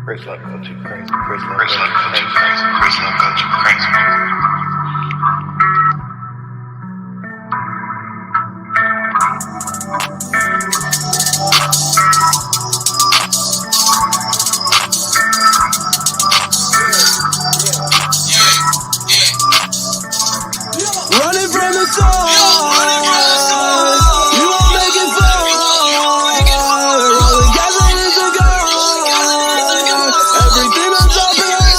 Chris Love go too crazy. Chris Love go too crazy. Chris Love go too crazy. Running from the sun, you won't make it far. Rolling gas in the cigar, everything I'm dropping on.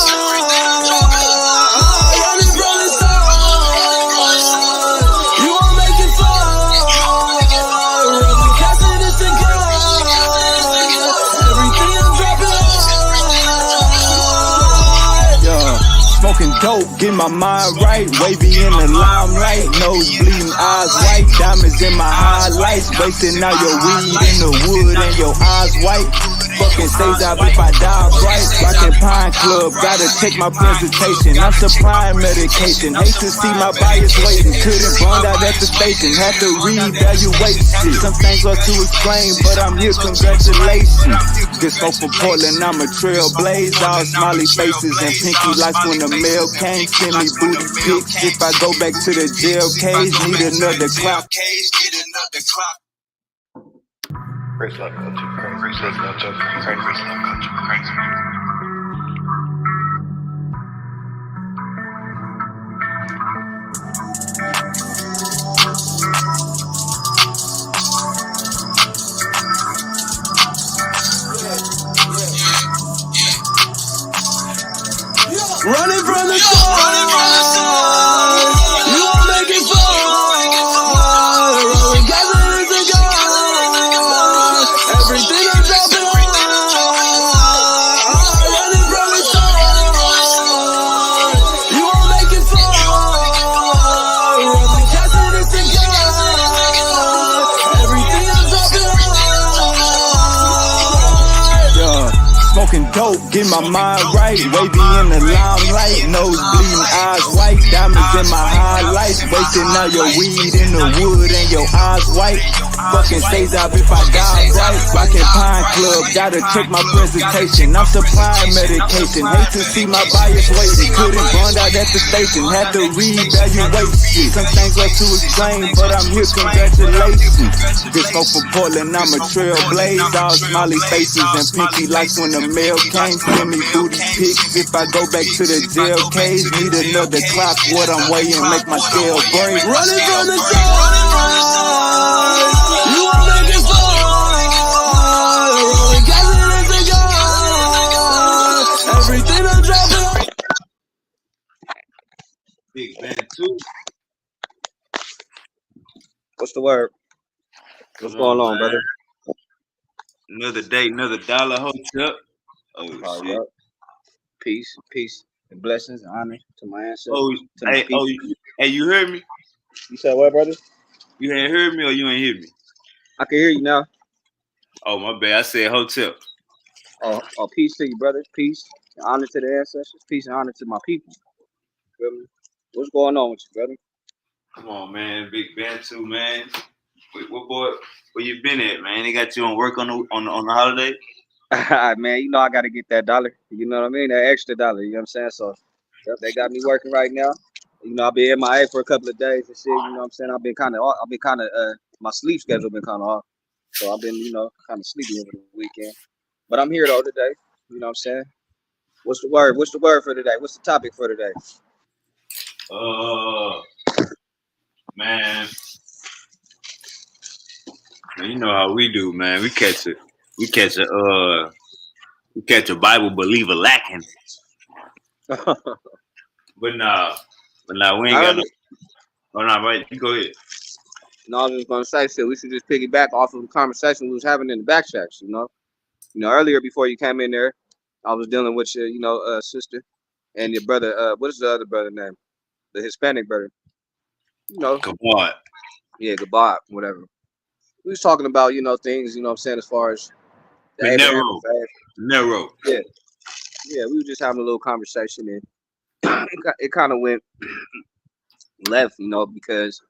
Running from the sun, you won't make it far. Rolling gas in the cigar, everything I'm dropping on. Yeah. Smoking dope, get my mind right. Wavy in the limelight, nose bleeding, eyes white. Diamonds in my highlights, wasting out your weed in the wood and your eyes white. Fucking stays out if I die bright. Rockin' Pine Club, gotta check my presentation. I'm supplying medication. Hate to see my bias waiting. Couldn't bond out at the station. Had to reevaluate shit. Some things are to explain, but I'm here. Congratulations. This hope for Portland, I'm a trailblaze. All smiley faces and pinky lights when the mail came. Send me booty pics. If I go back to the jail cage, need another clock. Chris Love go too crazy. Chris Love go too crazy. Chris Love go too crazy. Running from the sun, you won't make it far. Rolling gas in the cigar, everything I'm dropping on. Running from the sun, you won't make it far. Rolling gas in the cigar, everything I'm dropping on. Yeah. Smoking dope, get my mind right. Wavy in the limelight, nose bleeding, eyes white. Diamonds in my highlights, wasting out your weed in the wood and your eyes white. Fucking stays out if I die right. Rockin' Pine Club, gotta check my presentation. I'm supplying medication. Hate to see my bias waiting. Couldn't bond out at the station. Had to reevaluate shit. Some things are to explain, but I'm here. Congratulations. This hope for Portland, I'm a trailblaze. All smiley faces and pinky lights when the mail came. Send me booty pics. If I go back to the jail cage, need another clock. What I'm weighing, make my scale break. Running from the sun, you won't make it far. Rolling gas in the cigar, everything I'm dropping on. Big man too. What's the word? What's going on, brother? Another day, another dollar hotel. Oh shit. Yeah. Peace, peace, and blessings, and honor to my ancestors. Oh, to my hey, people. you heard me? You said what, brother? You ain't heard me or you ain't hear me? I can hear you now. Oh, my bad. I said hotel. Oh, peace to you, brother. Peace and honor to the ancestors. Peace and honor to my people. Feel me? What's going on with you, brother? Come on, man. Big band too, man. What boy? Where you been at, man? They got you on work on the holiday? Man, you know I got to get that dollar. You know what I mean? That extra dollar. You know what I'm saying? So they got me working right now. You know, I've been MIA for a couple of days and shit. You know what I'm saying? I've been kind of my sleep schedule been kind of off. So I've been, you know, kind of sleepy over the weekend. But I'm here though today. You know what I'm saying? What's the word? What's the word for today? What's the topic for today? Man, you know how we do, man. We catch a Bible believer lacking. But nah, we ain't got no. Oh no, right? You go ahead. No, I was just gonna say, shit, we should just piggyback off of the conversation we was having in the back checks. You know, earlier before you came in there, I was dealing with your, sister and your brother. What is the other brother name? The Hispanic brother. You know, Gabad. Yeah, Gabad, whatever. We was talking about, things, you know what I'm saying, as far as the Nero. Yeah, we were just having a little conversation and it kind of went left, because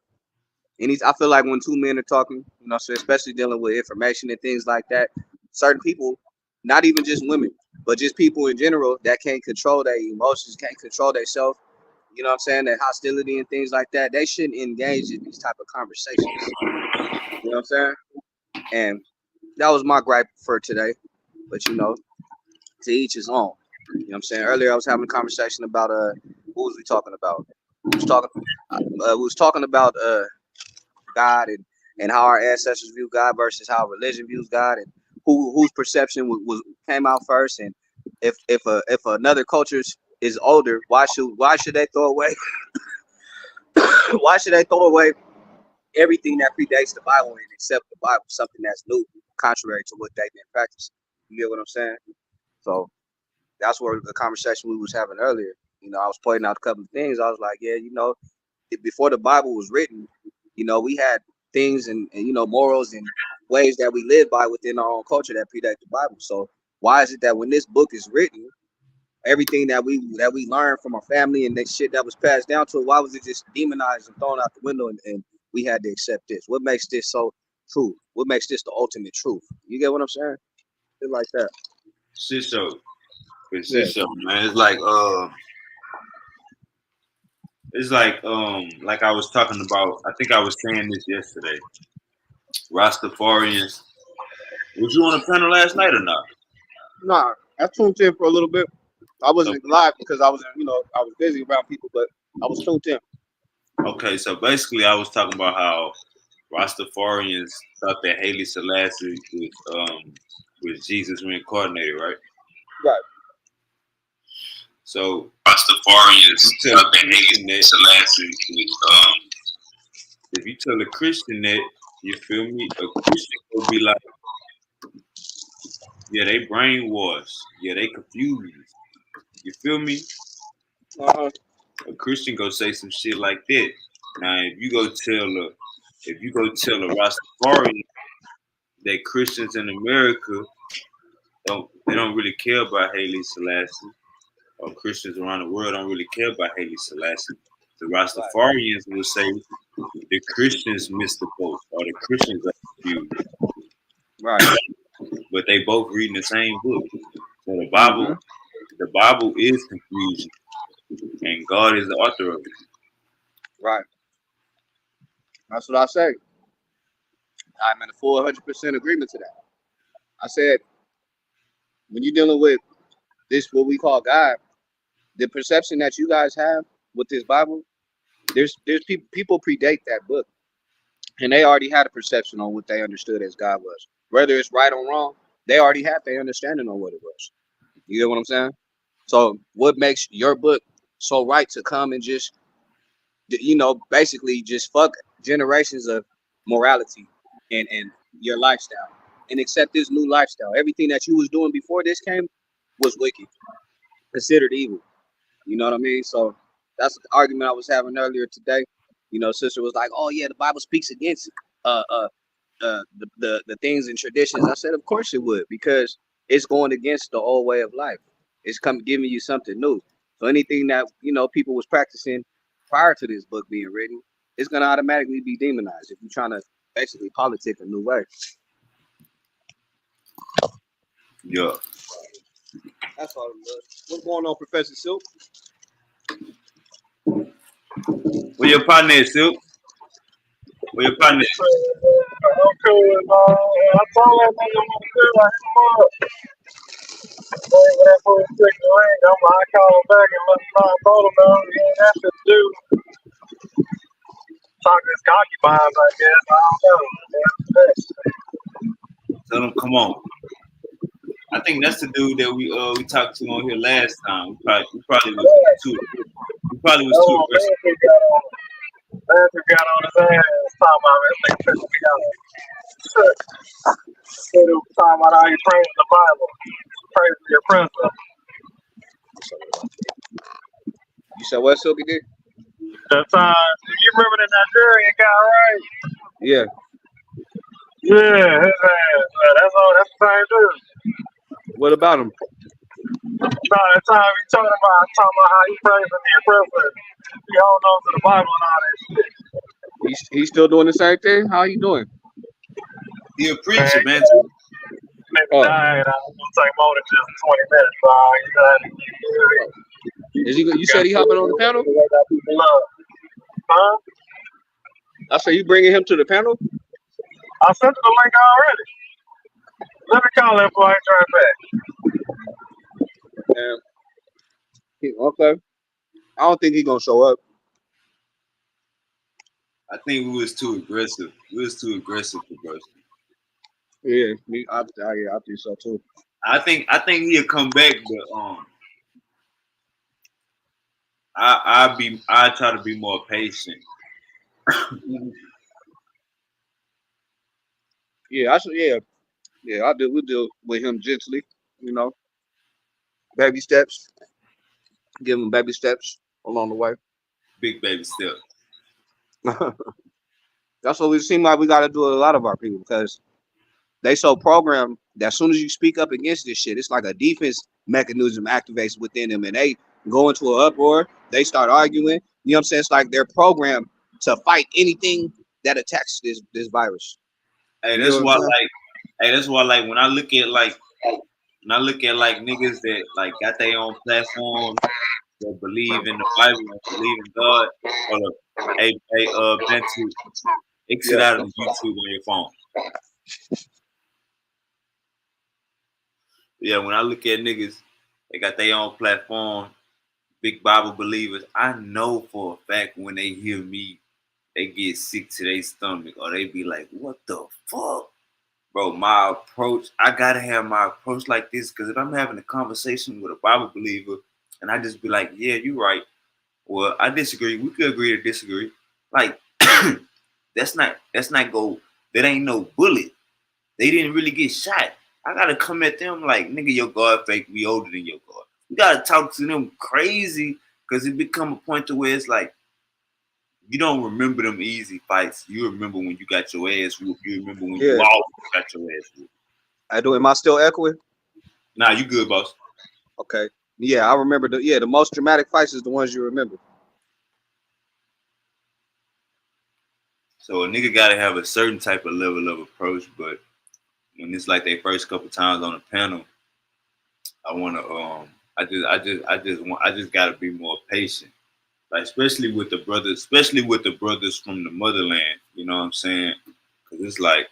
I feel like when two men are talking, so especially dealing with information and things like that, certain people, not even just women, but just people in general that can't control their emotions, can't control themselves. You know what I'm saying? That hostility and things like that, they shouldn't engage in these type of conversations. You know what I'm saying? And that was my gripe for today. But you know, to each his own. You know what I'm saying? Earlier I was having a conversation about what was we talking about? We was talking about God and how our ancestors view God versus how religion views God, and whose perception was came out first, and if another culture is older, why should they throw away why should they throw away everything that predates the Bible and accept the Bible, something that's new, contrary to what they've been practicing? You get what I'm saying? So that's where the conversation we was having earlier. You know, I was pointing out a couple of things. I was like, yeah, you know, before the Bible was written, you know, we had things and you know, morals and ways that we live by within our own culture that predate the Bible. So why is it that when this book is written, everything that we learned from our family and that shit that was passed down to us, why was it just demonized and thrown out the window and we had to accept this? What makes this so true? What makes this the ultimate truth? You get what I'm saying? Shit like that. Shit show. It's Yeah. shit show, man. It's like I was talking about. I think I was saying this yesterday. Rastafarians. Was you on a panel last night or not? Nah, I tuned in for a little bit. I wasn't live because I was, you know, I was busy around people, but I was tuned in. Okay, so basically, I was talking about how Rastafarians thought that Haile Selassie was Jesus reincarnated, right? Right. So Rastafarians thought that Haile Selassie was if you tell a Christian that, you feel me, a Christian will be like, yeah, they brainwashed, yeah, they confused. You feel me? Uh-huh. A Christian go say some shit like that. Now, if you go tell a Rastafarian that Christians in America don't really care about Haile Selassie, or Christians around the world don't really care about Haile Selassie, the Rastafarians will say the Christians missed the boat, or the Christians are confused. Right. But they both reading the same book. So the Bible is confusion, and God is the author of it. Right. That's what I say. I'm in a full 100% agreement to that. I said, when you're dealing with this, what we call God, the perception that you guys have with this Bible, there's people predate that book, and they already had a perception on what they understood as God was. Whether it's right or wrong, they already had their understanding on what it was. You get what I'm saying? So what makes your book so right to come and just, you know, basically just fuck generations of morality and your lifestyle and accept this new lifestyle? Everything that you was doing before this came was wicked, considered evil. You know what I mean? So that's the argument I was having earlier today. You know, sister was like, "Oh yeah, the Bible speaks against the things and traditions." I said, "Of course it would, because it's going against the old way of life. It's giving you something new. So anything that, you know, people was practicing prior to this book being written, it's gonna automatically be demonized if you're trying to basically politic a new way." Yeah. That's all it was. What's going on, Professor Silk? Where your partner is, Silk? Where your partner is? I'm cool, man. I told that nigga I'm good. I hit him up. Wait for that fool to take the ring. I call him back and let him know I told him, man, he ain't have to do. Talk to his concubines, I guess. I don't know. Tell them, come on. I think that's the dude that we talked to on here last time. We probably was too. We probably was too aggressive. Matthew got on his ass talking about this nigga pissing me off. He was talking about how he praising the Bible, praising your principle. You said what, Silky did? That time, you remember the Nigerian guy, right? Yeah. Yeah, his ass. That's the same dude. What about him? No, that time he talking about how he praising the oppressor. He holding on to the Bible and all that shit. He's still doing the same thing? How you doing? He a preacher, man. Nigga died. I don't know gonna take more than just 20 minutes, bro. You gotta Is he? You said he hopping on the panel? people up. Huh? I said you bringing him to the panel? I sent you the link already. Let me call him before I turn back. Yeah. Okay. I don't think he's gonna show up. I think we was too aggressive. We was too aggressive for Bursty. Yeah, I think so too. I think he'll come back, but I try to be more patient. Yeah, I do. We deal with him gently, you know, baby steps. Give him baby steps along the way. Big baby step. That's what we seem like we got to do with a lot of our people because they so programmed that as soon as you speak up against this shit, it's like a defense mechanism activates within them and they go into an uproar. They start arguing. You know what I'm saying? It's like they're programmed to fight anything that attacks this virus. Hey, You that's know why what I'm saying? that's why when I look at niggas that like got their own platforms that believe in the Bible and believe in God. Hold up. Bentu, exit out of the YouTube on your phone. Yeah, when I look at niggas, they got their own platform, big Bible believers. I know for a fact when they hear me, they get sick to their stomach or they be like, what the fuck? Bro, my approach, I gotta have my approach like this because if I'm having a conversation with a Bible believer and I just be like, yeah, you right. Well, I disagree. We could agree to disagree. Like, that ain't no bullet. They didn't really get shot. I gotta come at them like, nigga, your God fake, we older than your God. We gotta talk to them crazy because it become a point to where it's like, you don't remember them easy fights. You remember when you got your ass whooped. You remember when you always got your ass whooped. Am I still echoing? Nah, you good, boss. Okay. Yeah, I remember the most dramatic fights is the ones you remember. So a nigga gotta have a certain type of level of approach, but when it's like their first couple times on the panel, I wanna I just gotta be more patient. Like especially with the brothers from the motherland, you know what I'm saying? Cause it's like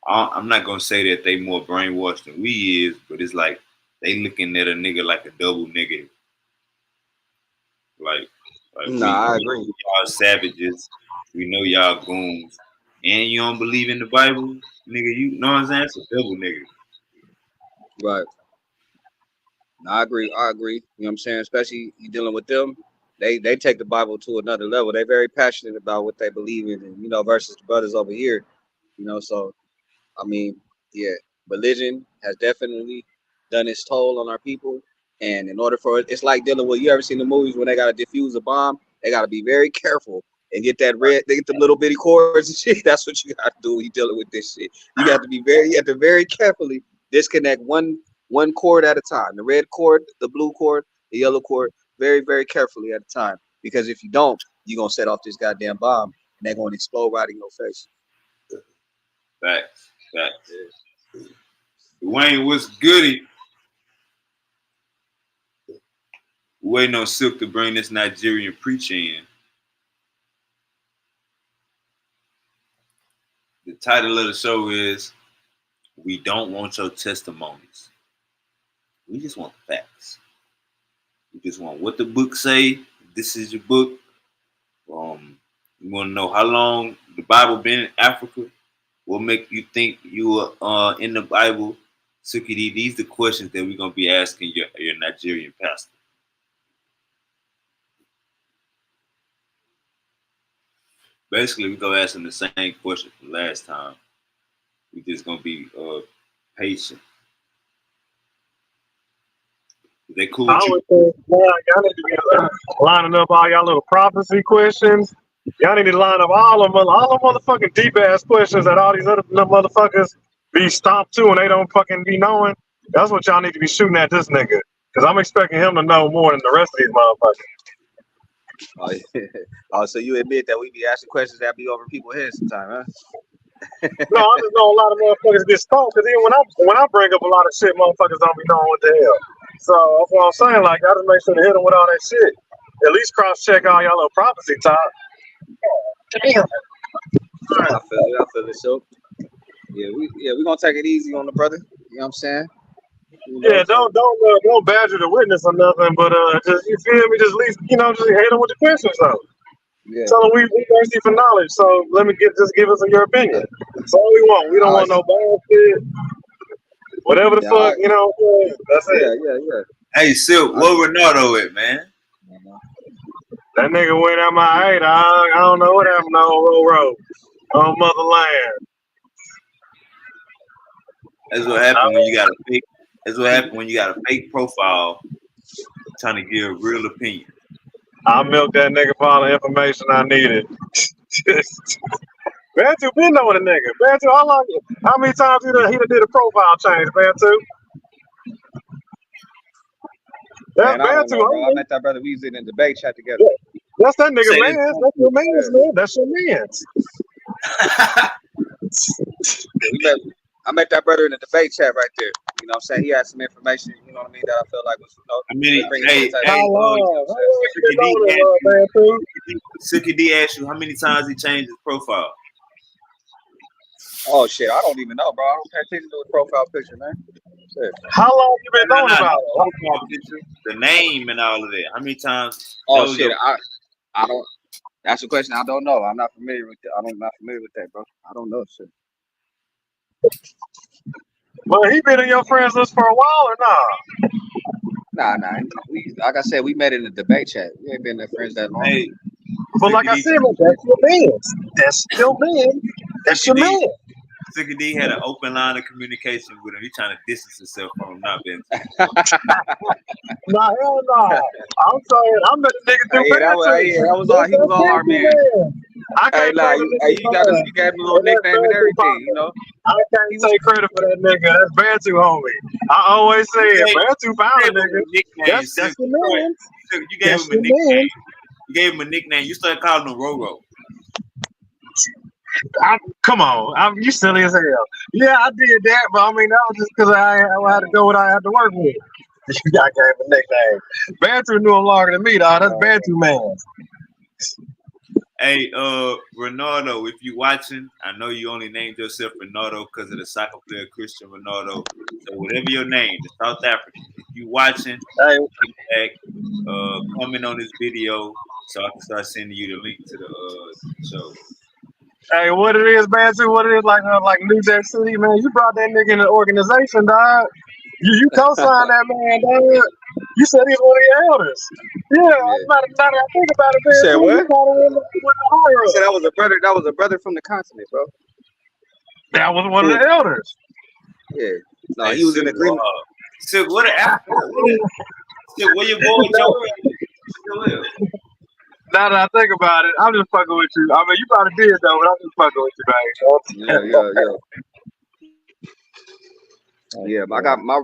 I'm not gonna say that they more brainwashed than we is, but it's like they looking at a nigga like a double negative. Like Nah, I we agree. know y'all savages, we know y'all goons, and you don't believe in the Bible, nigga. You know what I'm saying? It's a double negative. Right. No, I agree. I agree. You know what I'm saying? Especially you dealing with them. They take the Bible to another level. They're very passionate about what they believe in, and versus the brothers over here. So I mean, yeah, religion has definitely done its toll on our people. And in order for it's like dealing with you ever seen the movies when they gotta defuse a bomb, they gotta be very careful and get they get the little bitty cords and shit. That's what you gotta do when you dealing with this shit. You have to very carefully disconnect one cord at a time. The red cord, the blue cord, the yellow cord, very, very carefully at a time. Because if you don't, you're gonna set off this goddamn bomb and they're gonna explode right in your face. Facts. Dwayne, what's goody? Waiting on Silk to bring this Nigerian preacher in. The title of the show is We Don't Want Your Testimonies. We just want facts. We just want what the book say. This is your book. You want to know how long the Bible been in Africa? What make you think you are in the Bible? Sukidi, these are the questions that we're going to be asking your Nigerian pastor. Basically, we're going to ask him the same question from last time. We're just going to be patient. Is that cool with you? would think, y'all need to be lining up all y'all little prophecy questions. Y'all need to line up all them motherfucking deep ass questions that all these other motherfuckers be stopped to and they don't fucking be knowing. That's what y'all need to be shooting at this nigga. Cause I'm expecting him to know more than the rest of these motherfuckers. Oh, yeah. Oh, so you admit that we be asking questions that be over people's heads sometimes, huh? No, I just know a lot of motherfuckers get stoned because even when I bring up a lot of shit, motherfuckers don't be knowing what the hell. So that's what I'm saying. Like, I just make sure to hit them with all that shit. At least cross check all y'all little prophecy talk. Damn. I feel it. So we gonna take it easy on the brother. You know what I'm saying? You know, Yeah, don't badger the witness or nothing, but just you feel me? Just at least just hit them with the questions though. yeah. Tell them we thirsty for knowledge. So just give us your opinion. That's all we want. We don't want no bullshit. Whatever the fuck, that's it. Yeah. Hey, Silk, where Ronaldo at, man? That nigga went out my head. I don't know what happened on Road on Motherland. That's what happened when you got a fake. That's what happened when you got a fake profile trying to give a real opinion. I milked that nigga for all the information I needed. Bantu been knowing a nigga. Bantu, how many times he done did a profile change, Bantu? That's Man, I don't Bantu, know, bro. I homie. met that brother. We was in a debate chat together. That's that nigga Say man. That's your man's, man. That's your man's. I met that brother in the debate chat right there. You know what I'm saying? He had some information, you know what I mean, that I feel like was, I mean, bringing to the table. How long you been knowing Bantu? Suki D asked you how many times he changed his profile. Oh shit, I don't even know, bro. I don't pay attention to his profile picture, man. Shit. How long you been knowing about it? Profile picture, the name and all of that. How many times? Oh shit, I don't. That's a question I don't know. I'm not familiar with that. I'm not familiar with that, bro. I don't know shit. But he been in your friends list for a while or nah? Nah. We, like I said, we met in the debate chat. We ain't been their friends that long. Hey, But like I said, that's your man. That's your man. That's your man. Suki D had an open line of communication with him. He trying to distance himself from him, not being. Nah, hell no. I'm saying, I met a nigga through that was all. He was all our man. I can't you gave him a little nickname and everything, you know. I can't take credit for that nigga. That's Bantu, homie. I always say Bantu found a nigga. That's your man. You gave him a nickname. You gave him a nickname. You started calling him Roro. Come on, you silly as hell. Yeah, I did that, but I mean that was just because I had to go what I had to work with. I gave him a nickname. Bantu knew him longer than me, dog. That's Bantu man. Hey, Ronaldo, if you watching, I know you only named yourself Ronaldo because of the soccer player Cristiano Ronaldo. So whatever your name, the South African. If you watching, back, comment on this video so I can start sending you the link to the show. Hey, what it is, Bantu? What it is like New Jack City, man? You brought that nigga in the organization, dog. You co-signed that man, dog. You said he's one of your elders. Yeah. Now that I think about it, man. You said what? You said that was a brother. That was a brother from the continent, bro. That was one of the elders. Yeah. No, he was in agreement. So what where your boy Joel? Now that I think about it, I'm just fucking with you. I mean, you probably did though, but I'm just fucking with you, man. Yeah, but I got my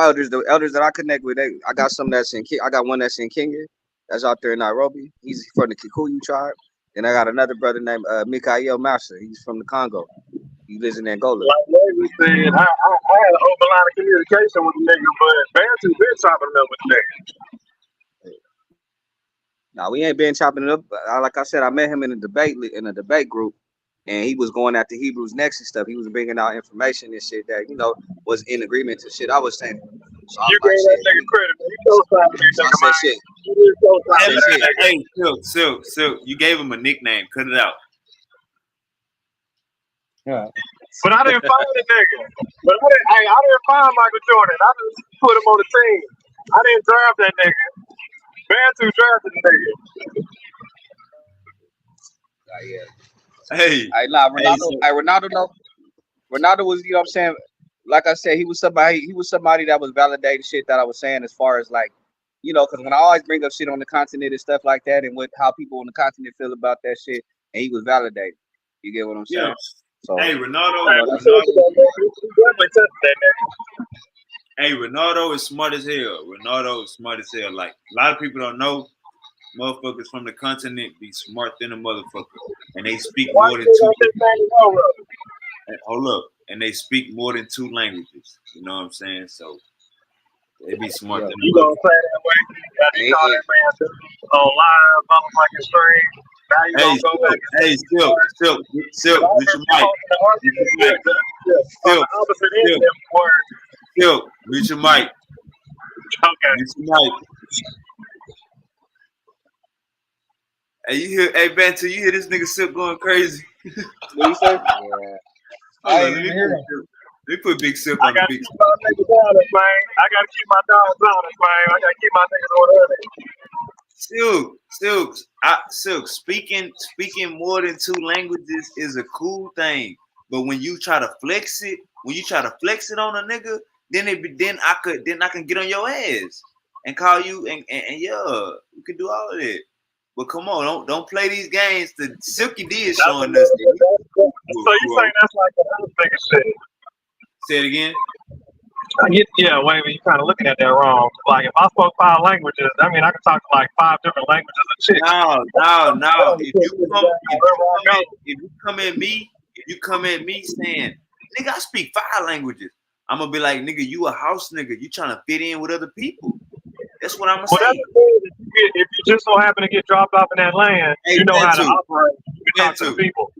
elders, the elders that I connect with. I got some that's I got one that's in Kenya, that's out there in Nairobi. He's from the Kikuyu tribe. And I got another brother named Mikael Massa. He's from the Congo. He lives in Angola. Like Larry said, I had an open line of communication with the nigga, but Bantu been chopping it up with the nigga. Now we ain't been chopping it up. Like I said, I met him in a debate group, and he was going after Hebrews Next and stuff. He was bringing out information and shit that was in agreement to shit I was saying. So you gave that nigga credit, man. You said shit. Hey, Silk, you gave him a nickname. Cut it out. Yeah. But I didn't find the nigga. But I didn't find Michael Jordan. I just put him on the team. I didn't draft that nigga. Bantu drafted the nigga. Hey, Ronaldo. Ronaldo was, what I'm saying. Like I said, he was somebody that was validating shit that I was saying as far as like, because when I always bring up shit on the continent and stuff like that, and how people on the continent feel about that shit, and he was validated. You get what I'm saying? Yeah. So, hey, Ronaldo is smart as hell. Ronaldo is smart as hell. Like a lot of people don't know, motherfuckers from the continent be smart than a motherfucker, and they speak Why more you than two. got this thing over? Hold up, and they speak more than 2 languages. You know what I'm saying? So they be smart Yo, than a You gonna motherfucker. say that way? Got you hey, call hey, that man dude on live motherfucking stream. Now you Hey, gonna go back and say you Silk, word. Silk, mute your mic. Posting the Mute your argument mic. on the Silk, opposite end of Silk, them words. Silk, mute your mic. Okay. Mute your mic. Hey, you hear? Hey, Bantu, you hear this nigga Silk going crazy? what you say? Yeah. Hold I on, ain't even hear him. let me put Big Silk I on the gotta big. keep my niggas honest, man. I gotta keep my dogs honest, man. I gotta keep my niggas on Silk. Speaking more than 2 languages is a cool thing, but when you try to flex it, on a nigga, then I can get on your ass and call you and yeah, you can do all of that. But come on, don't play these games. The Silky D is showing us. So you saying that's like the other nigga shit? Say it again. Yeah, wait, you kind of looking at that wrong. Like, if I spoke 5 languages, I mean, I can talk to like 5 different languages of shit. No. If you come at me saying, nigga, I speak 5 languages, I'm gonna be like, nigga, you a house nigga. You trying to fit in with other people. That's what I'm gonna Well, that's say. the thing. If you just so happen to get dropped off in that land, Hey, you know how to Bantu, operate. You can talk to the Bantu. people.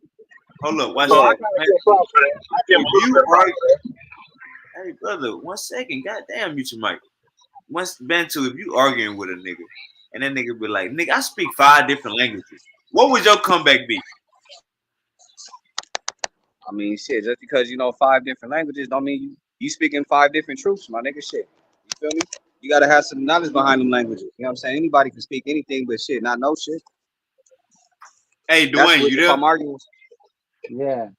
Hold up, watch So I that. kind of get props for that. I give him a If little you bit of props are, for that. hey brother, 1 second, goddamn, mute your mic. Once Bantu, if you arguing with a nigga, and that nigga be like, nigga, I speak 5 different languages, what would your comeback be? I mean, shit. Just because you know 5 different languages, don't mean you speaking 5 different truths, my nigga. Shit. You feel me? You gotta have some knowledge behind them languages. You know what I'm saying? Anybody can speak anything, but shit, not know shit. Hey, That's Dwayne, what you if there? I'm arguing. Yeah.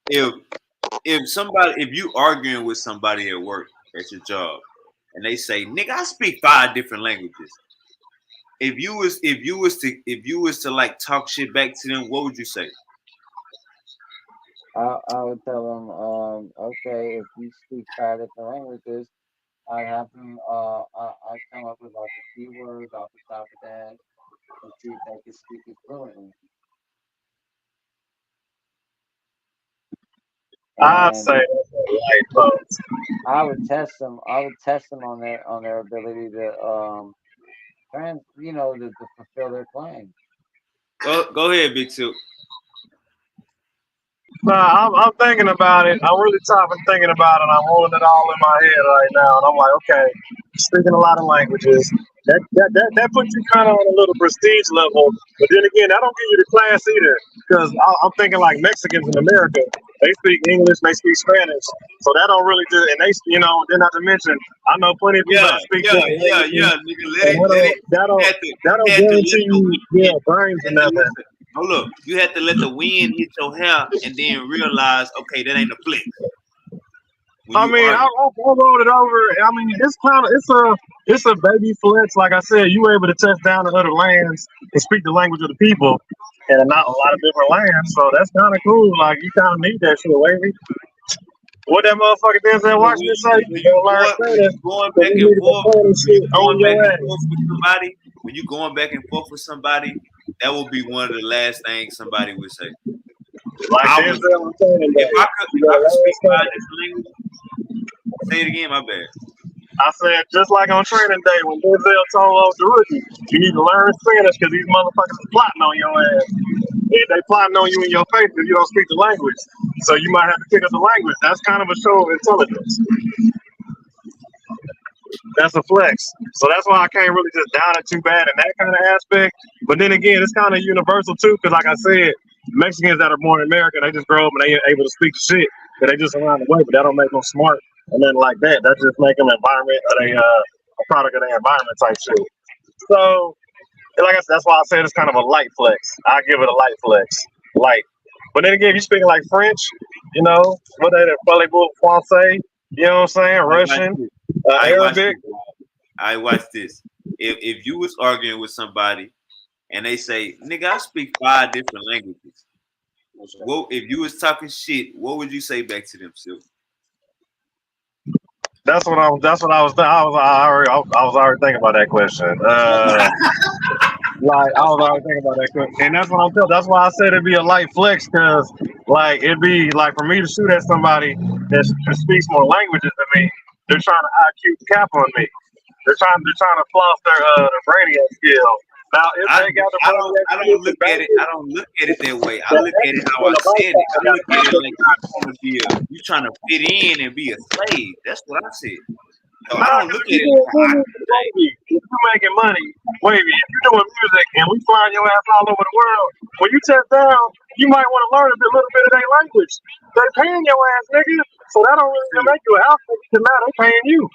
If you arguing with somebody at work at your job, and they say, nigga, I speak 5 different languages. If you was to like talk shit back to them, what would you say? I would tell them, okay, if you speak 5 different languages, I'd have them, I'd come up with like a few words off the top of that and see if they can speak it fluently. I'd And say that's a light folks. I would test them. I would test them on their ability to to fulfill their claim. Go ahead, Big Silk. Nah, I'm thinking about it. I'm really tough and thinking about it. I'm holding it all in my head right now, and I'm like, okay, speaking a lot of languages. That puts you kind of on a little prestige level, but then again, that don't give you the class either. Because I'm thinking like Mexicans in America, they speak English, they speak Spanish, so that don't really do. And then not to mention, I know plenty of people that speak different languages. Nigga, let it. That You don't had to let guarantee the you, wind. brains or nothing. Hold up, you had to let the wind hit your hair and then realize, okay, that ain't a flex. I mean, I rolled it over. I mean, it's a baby flex. Like I said, you were able to touch down to other lands and speak the language of the people, and not a lot of different lands. So that's kind of cool. Like you kind of need that shit, wavy. What that motherfucker Denzel Washington say? When You gonna learn Spanish? going back and forth, when you going back and forth with somebody, that will be one of the last things somebody would say. Like Denzel on Training Day. If I could speak 5 different languages, say it again, my bad. I said, just like on Training Day when Denzel told the rookie, you need to learn Spanish because these motherfuckers are plotting on your ass. And they plotting on you in your face if you don't speak the language. So you might have to pick up the language. That's kind of a show of intelligence. That's a flex. So that's why I can't really just down it too bad in that kind of aspect. But then again, it's kind of universal too, because like I said, Mexicans that are born in America, they just grow up and they ain't able to speak shit. But they just around the way, but that don't make them smart and nothing like that. That just make them environment or a product of their environment type shit. So like I said, that's why I said it's kind of a light flex. I give it a light flex. Light. But then again, if you're speaking like French, what they parlez-vous français, you know what I'm saying? Russian, Arabic. I watch this. If you was arguing with somebody and they say, nigga, I speak 5 different languages. Well, if you was talking shit, what would you say back to them, Silk? That's what I was. I was already thinking about that question. Like I was already thinking about that question, and that's what I'm telling. That's why I said it'd be a light flex, cause like it'd be like for me to shoot at somebody that speaks more languages than me. They're trying to IQ cap on me. They're trying to floss their brainiac skills. Now if I, they got the I don't brainiac I don't skills, look at it. I don't look at it that way. I look at it how I said it. I look at it like you trying to fit in and be a slave. That's what I said. So I don't look at it like Wavy, if you're making money, Wavy, if you're doing music and we flying your ass all over the world, when you touch down, you might want to learn a little bit of their language. They paying your ass, nigga. So that don't really even make you a house nigga, because now they paying you.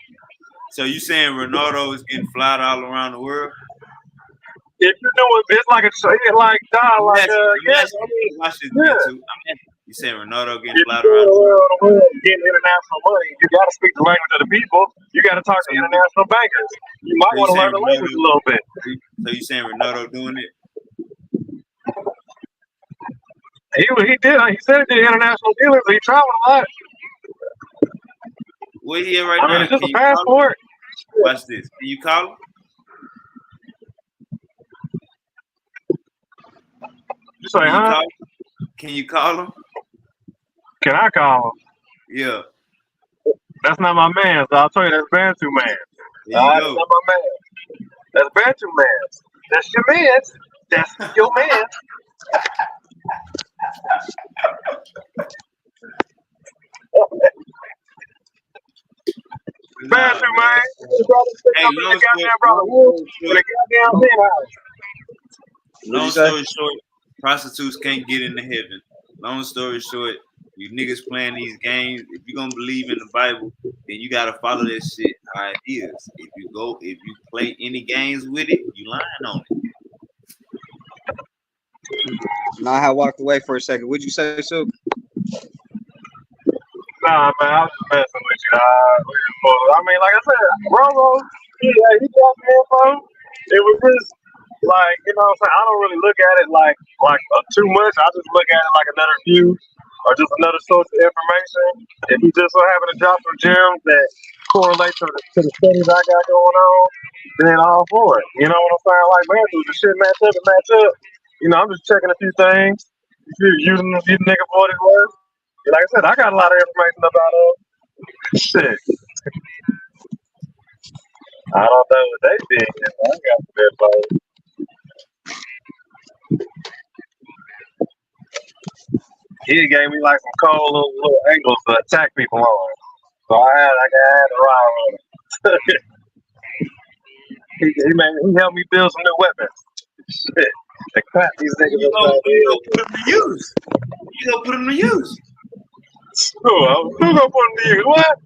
So you saying Ronaldo is getting flyed all around the world? If you're doing, it's like Watch this man too. You saying Ronaldo getting if flyed you're around the world? getting international money, you got to speak the language of the people. You got to talk to international bankers. You might want to learn the language a little bit. So you saying Ronaldo doing it? He did. He said he did international dealings. He traveled a lot. Where he at right now? I mean, it's just a passport. Watch this. Can you call him? You say, huh? Can you call him? Can I call him? Yeah. That's not my man, so I'll tell you that's Bantu man. There you That's go. not my man. That's Bantu man. That's your man. That's your man. Bantu man. Hey, long story short, prostitutes can't get into heaven. Long story short, you niggas playing these games. If you're gonna believe in the Bible, then you gotta follow that shit how it is. If you play any games with it, you lying on it. Nah, I walked away for a second. What'd you say, so? Nah, man, I was just messing with you. I mean, like I said, Romo, he got the info. It was just like, you know what I'm saying? I don't really look at it like too much. I just look at it like another view or just another source of information. If you just so happen to drop some gems that correlate to the studies I got going on, then all for it. You know what I'm saying? Like, man, do the shit match up and match up. You know, I'm just checking a few things. Using nigga for what it's worth. Like I said, I got a lot of information about shit. I don't know what they did. I got some info. He gave me like some cold little angles to attack people on. So I had to ride on him. he helped me build some new weapons. Shit. To clap these niggas You gonna put them to use. You gonna put them to use. Who gonna put them to use? What?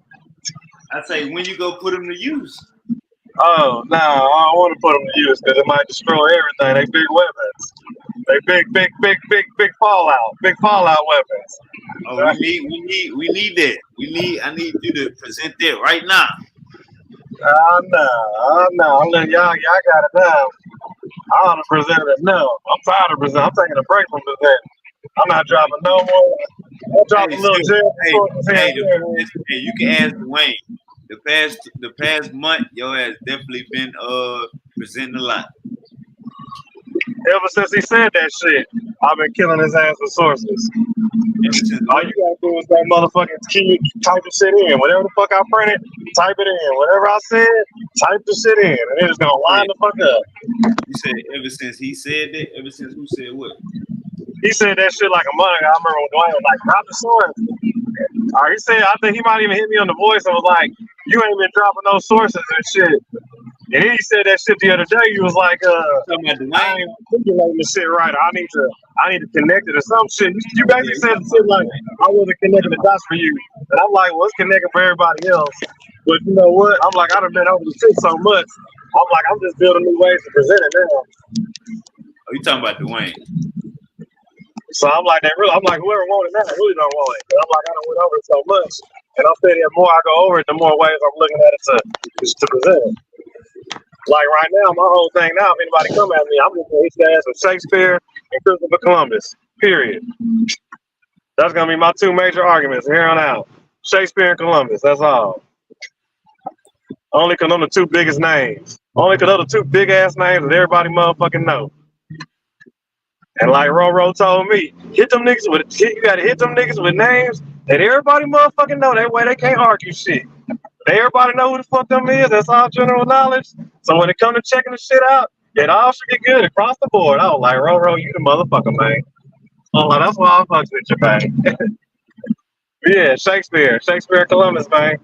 I say when you go put them to use. Oh, no, I don't want to put them to use because it might destroy everything. They big weapons. They big fallout. Big fallout weapons. Oh, we need that. I need you to present that right now. No. I'm letting y'all got it now. I don't present it enough. I'm tired of presenting. I'm taking a break from presenting. I'm not dropping no more. I'm dropping little gems. Hey, you can ask Dwayne. The past month, your ass definitely been presenting a lot. Ever since he said that shit, I've been killing his ass with sources. All you gotta do is that motherfucking key, type the shit in. Whatever the fuck I printed, type it in. Whatever I said, type the shit in. And it's gonna line the fuck up. You said ever since he said that? Ever since who said what? He said that shit like a month ago. I remember when Dwayne was like, drop the source. He said, I think he might even hit me on the voice and was like, you ain't been dropping those sources and shit. And then he said that shit the other day. He was like, I ain't articulating the shit right. I need to connect it or some shit. You basically said shit like, I wasn't connecting the dots for you. And I'm like, well, it's connecting for everybody else. But you know what? I'm like, I done been over the shit so much. I'm like, I'm just building new ways to present it now. Oh, you talking about Dwayne? So I'm like, whoever wanted that, really don't want it. But I'm like, I done went over it so much. And I'm saying the more I go over it, the more ways I'm looking at it to present it. Like right now, my whole thing now, if anybody come at me, I'm just going to hit their ass with Shakespeare and Christopher Columbus. Period. That's going to be my two major arguments from here on out. Shakespeare and Columbus. That's all. Only because I'm the two biggest names. Only because they're the two big ass names that everybody motherfucking know. And like Roro told me, you gotta hit them niggas with names that everybody motherfucking know. That way they can't argue shit. Everybody know who the fuck them is. That's all general knowledge. So when it come to checking the shit out, it all should be good across the board. I was like, Roro, you the motherfucker, man. I'm like, that's why I fucks with you, man. Yeah, Shakespeare Columbus, man.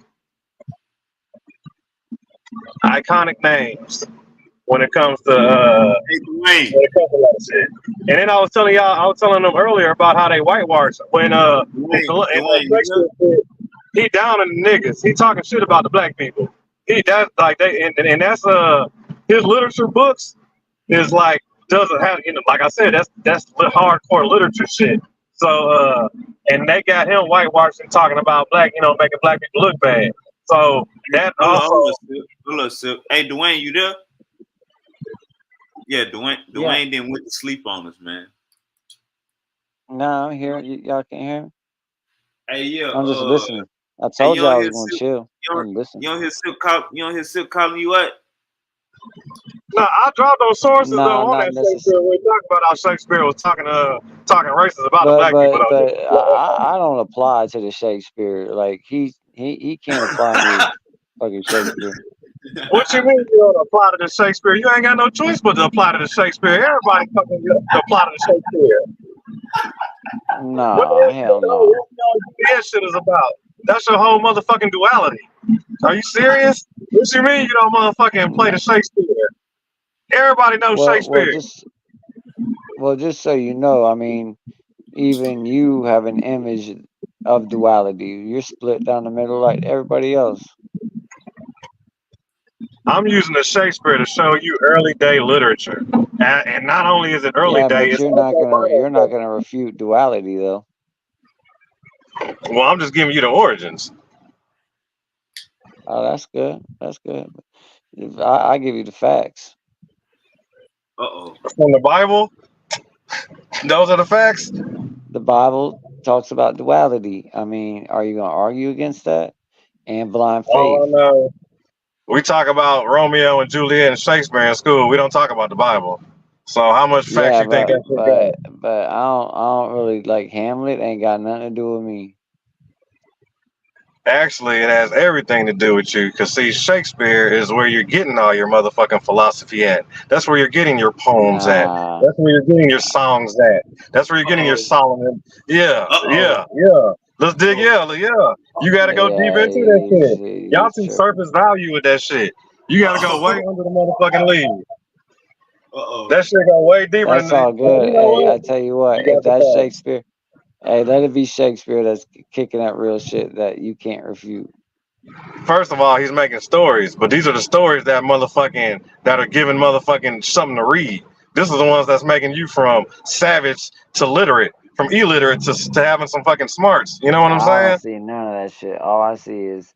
Iconic names when it comes to Hey, Dwayne. when it comes to a lot of shit. And then I was telling them earlier about how they whitewash when Dwayne, you Shakespeare said he down on the niggas. He talking shit about the black people. That's like they and that's his literature books is like doesn't have like I said that's hardcore literature shit. So and they got him whitewashing talking about making black people look bad. So that also hold up, Sip. Hey, Dwayne, you there? Yeah, Dwayne didn't went to sleep on us, man. No, I'm here. Y'all can't hear me? Hey, yeah. I'm just listening. I told you y'all I don't was going to hear chill and listen. You don't hear Sip calling you what? no, I dropped those sources No, though on not that necessarily. Shakespeare. We talked about how Shakespeare was talking racist about the black people. But I don't apply to the Shakespeare. Like he can't apply me to fucking Shakespeare. What you mean you don't apply to the Shakespeare? You ain't got no choice but to apply to the Shakespeare. Everybody fucking apply to the Shakespeare. No, hell no. What that shit is about? That's your whole motherfucking duality. Are you serious? What you mean you don't motherfucking play the Shakespeare? Everybody knows Shakespeare. Well, just so you know, I mean, even you have an image of duality. You're split down the middle like everybody else. I'm using the Shakespeare to show you early day literature, and not only is it early day, but you're not gonna refute duality though. Well, I'm just giving you the origins. Oh, that's good. That's good. I give you the facts. From the Bible, those are the facts. The Bible talks about duality. I mean, are you gonna argue against that? And blind faith. All I know, we talk about Romeo and Juliet and Shakespeare in school. We don't talk about the Bible. So how much facts you think that shit got? But I don't really like Hamlet. Ain't got nothing to do with me. Actually, it has everything to do with you. Because, see, Shakespeare is where you're getting all your motherfucking philosophy at. That's where you're getting your poems at. That's where you're getting your songs at. That's where you're getting your Solomon. Yeah. Let's dig, yeah. You got to go deep into that shit. Y'all see surface value with that shit. You got to go way under the motherfucking leaves. That shit go way deeper That's than all good. Hey, I tell you what, if that's Shakespeare, hey, let it be Shakespeare that's kicking that real shit that you can't refute. First of all, he's making stories, but these are the stories that are giving motherfucking something to read. This is the ones that's making you from savage to literate, from illiterate to having some fucking smarts. You know what I'm saying? I don't see none of that shit. All I see is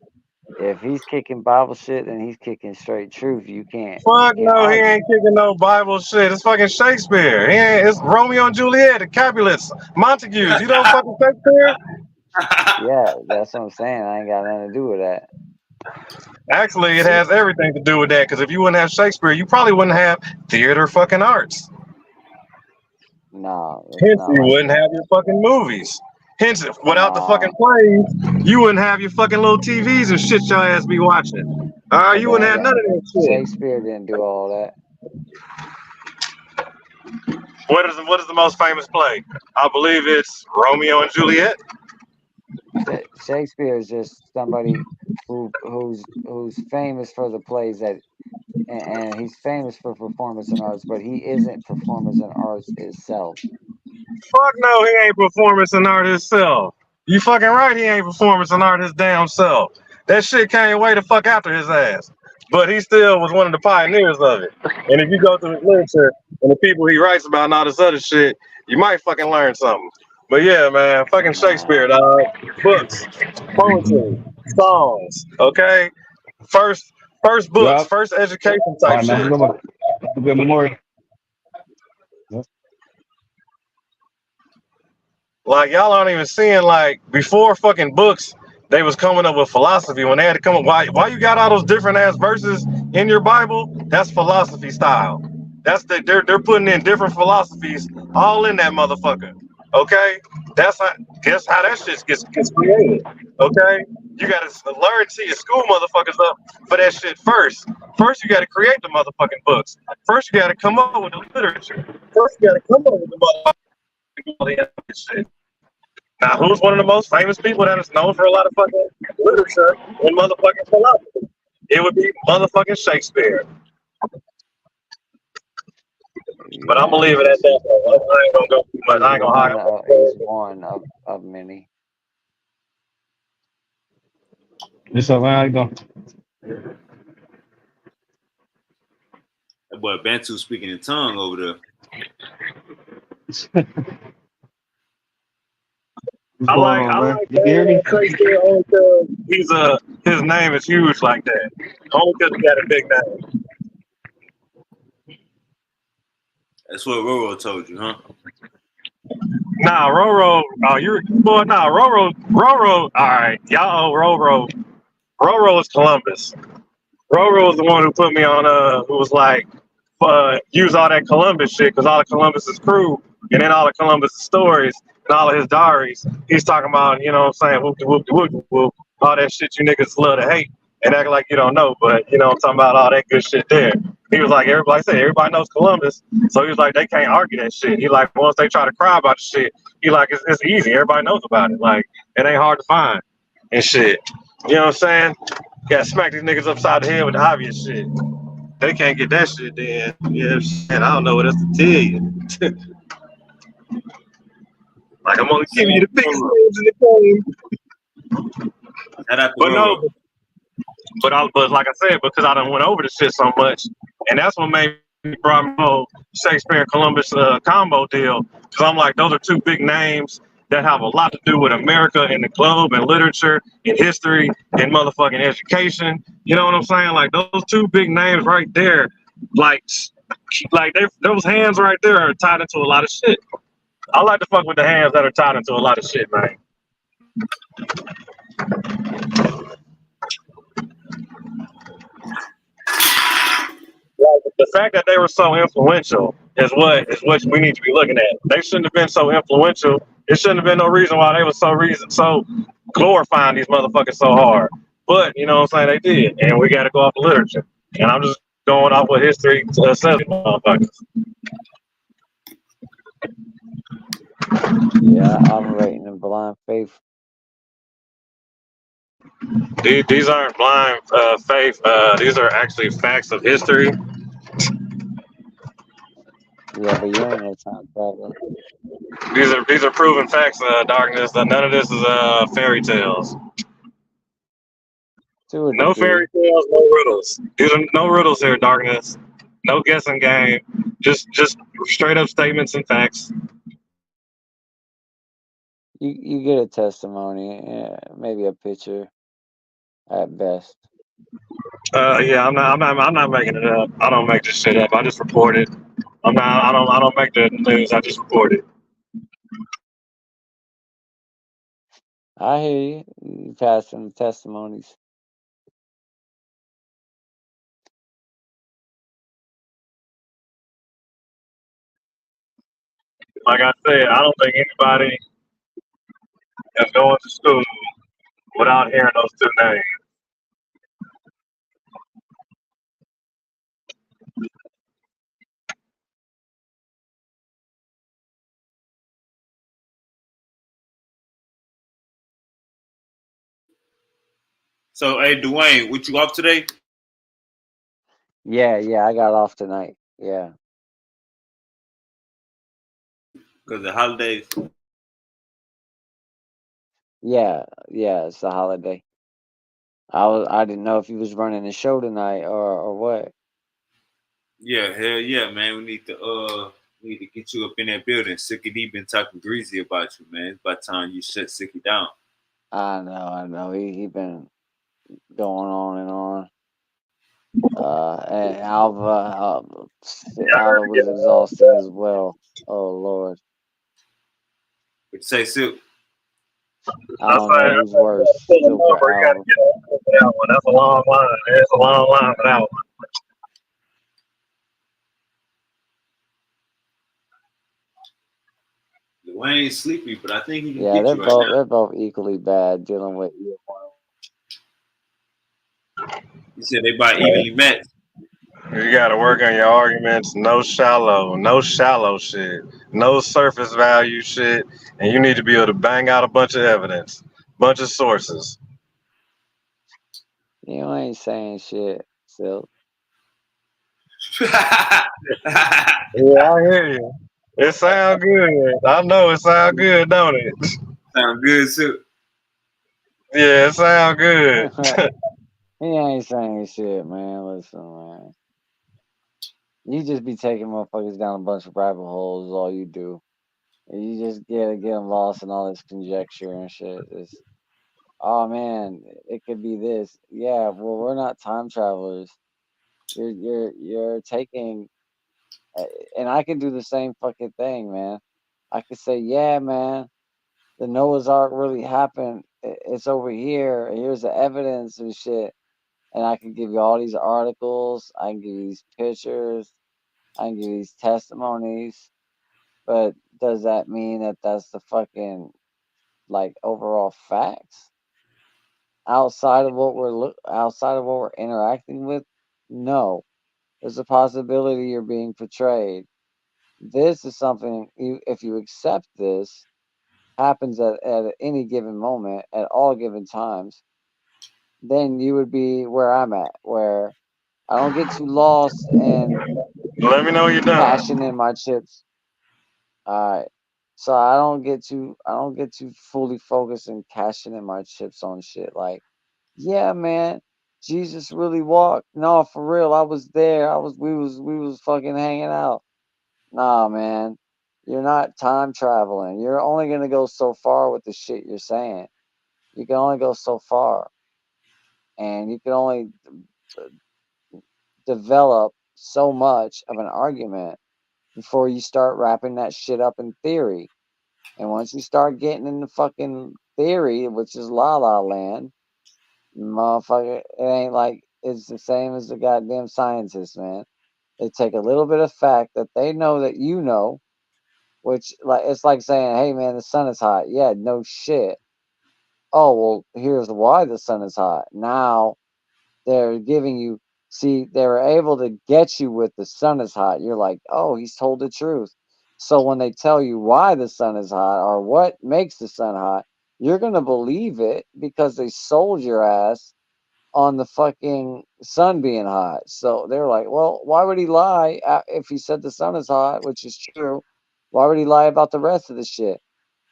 if he's kicking Bible shit, then he's kicking straight truth. You can't. Fuck no, he ain't kicking no Bible shit. It's fucking Shakespeare. It's Romeo and Juliet, the Capulets, Montagues. You know fucking Shakespeare? Yeah, that's what I'm saying. I ain't got nothing to do with that. Actually, it has everything to do with that. Because if you wouldn't have Shakespeare, you probably wouldn't have theater fucking arts. No. Hence, you wouldn't have your fucking movies. Hence, without the fucking plays, you wouldn't have your fucking little TVs and shit your ass be watching. You wouldn't have none of that shit. Shakespeare didn't do all that. What is the most famous play? I believe it's Romeo and Juliet. Shakespeare is just somebody who's famous for the plays that, and he's famous for performance and arts, but he isn't performance and arts itself. Fuck no, he ain't performance and art himself. You fucking right, he ain't performance and art his damn self. That shit came way the fuck after his ass. But he still was one of the pioneers of it. And if you go through his literature and the people he writes about and all this other shit, you might fucking learn something. But yeah, man, fucking Shakespeare, dog. Books, poetry, songs, okay? First books, first education type shit. Good morning. Like, y'all aren't even seeing, like, before fucking books, they was coming up with philosophy when they had to come up. Why you got all those different ass verses in your Bible? That's philosophy style. They're putting in different philosophies all in that motherfucker. Okay, that's how guess how that shit gets created. Okay, you gotta learn to your school motherfuckers up for that shit first. First you gotta create the motherfucking books. First you gotta come up with the literature. First you gotta come up with the motherfucking shit. Now, who's one of the most famous people that is known for a lot of fucking literature and motherfucking philosophy? It would be motherfucking Shakespeare. But I'm Yeah, gonna leave it at that. I ain't gonna go too much. I ain't gonna hide. he's one of many. What's up, man? How you doing? That boy Bantu speaking in tongue over there. What's going on, man? You can hear me? Shakespeare only because his name is huge like that. Only because he got a big name. That's what Roro told you, huh? Nah, Roro. Oh, Roro. All right, y'all owe Roro. Roro is Columbus. Roro was the one who put me on. Who was like, use all that Columbus shit because all of Columbus's crew and then all of Columbus's stories and all of his diaries. He's talking about, you know what I'm saying, whoop de whoop de whoop de whoop, all that shit you niggas love to hate and act like you don't know, but you know what I'm talking about, all that good shit there. He was like, everybody knows Columbus, so he was like, they can't argue that shit. He like, once they try to cry about the shit, he like, it's easy, everybody knows about it, like, it ain't hard to find and shit. You know what I'm saying? Gotta smack these niggas upside the head with the obvious shit. They can't get that shit, then yeah, shit, I don't know what else to tell you. Like, I'm only giving you the biggest names in the game. But no, but like I said, because I done went over the shit so much, and that's what made me brought me the Shakespeare and Columbus combo deal. Because I'm like, those are two big names that have a lot to do with America and the globe and literature and history and motherfucking education. You know what I'm saying? Like those two big names right there, like those hands right there are tied into a lot of shit. I like to fuck with the hands that are tied into a lot of shit, man. Like, the fact that they were so influential is what we need to be looking at. They shouldn't have been so influential. It shouldn't have been no reason why they were so glorifying these motherfuckers so hard. But you know what I'm saying, they did, and we got to go off the literature. And I'm just going off what history says, motherfuckers. Yeah, operating in blind faith. These aren't blind faith. These are actually facts of history. Yeah, but you ain't no time traveler. These are proven facts. Darkness. None of this is fairy tales. No fairy tales, no riddles. These are no riddles here, Darkness. No guessing game. Just straight up statements and facts. You get a testimony, maybe a picture at best. Yeah, I'm not making it up. I don't make this shit up. I just report it. I don't make the news. I just report it. I hear you. You passing the testimonies. Like I said, I don't think anybody is going to school without hearing those two names. So, hey, Dwayne, what you off today? Yeah, I got off tonight. Yeah. Because the holidays. Yeah, it's the holiday. I didn't know if you was running the show tonight or what. Yeah, hell yeah, man. We need to get you up in that building. Sicky D been talking greasy about you, man. It's about time you shut Sicky down. I know. He been going on and on. And Alva was exhausting as well. Oh Lord. What you say, Silk? I That's don't like know that's who's like you gotta worse, pull a Silk or number. You gotta Alvin. get on for that one. That's a long line. It's a long line for that one. Dwayne sleepy, but I think he can Yeah, get you right now. they're both equally bad dealing with either one. He said they about evenly matched. You gotta work on your arguments. No shallow shit. No surface value shit. And you need to be able to bang out a bunch of evidence, bunch of sources. You ain't saying shit, Silk. Yeah, I hear you. It sound good. I know it sound good, don't it? Sound good, too. Yeah, it sound good. He ain't saying shit, man. Listen, man. You just be taking motherfuckers down a bunch of rabbit holes, is all you do. And you just get them lost in all this conjecture and shit. It's, oh man, it could be this. Yeah, well, we're not time travelers. You're taking, and I can do the same fucking thing, man. I could say, yeah, man, the Noah's Ark really happened. It's over here. Here's the evidence and shit. And I can give you all these articles. I can give you these pictures. I can give you these testimonies. But does that mean that that's the fucking like overall facts outside of what we're interacting with? No, there's a possibility you're being portrayed. This is something if you accept this happens at any given moment at all given times, then you would be where I'm at, where I don't get too lost and Let me know when you're done. cashing in my chips. Alright. So I don't get too fully focused and cashing in my chips on shit like, yeah, man, Jesus really walked. No, for real, I was there. We was fucking hanging out. Nah, man. You're not time traveling. You're only gonna go so far with the shit you're saying. You can only go so far. And you can only develop so much of an argument before you start wrapping that shit up in theory. And once you start getting into fucking theory, which is la la land, motherfucker, it ain't like it's the same as the goddamn scientists, man. They take a little bit of fact that they know that you know, which like it's like saying, hey man, the sun is hot. Yeah, no shit. Oh well, here's why the sun is hot. Now they're giving you, see, they were able to get you with the sun is hot. You're like, oh, he's told the truth. So when they tell you why the sun is hot or what makes the sun hot, you're going to believe it because they sold your ass on the fucking sun being hot. So they're like, well, why would he lie if he said the sun is hot, which is true? Why would he lie about the rest of the shit?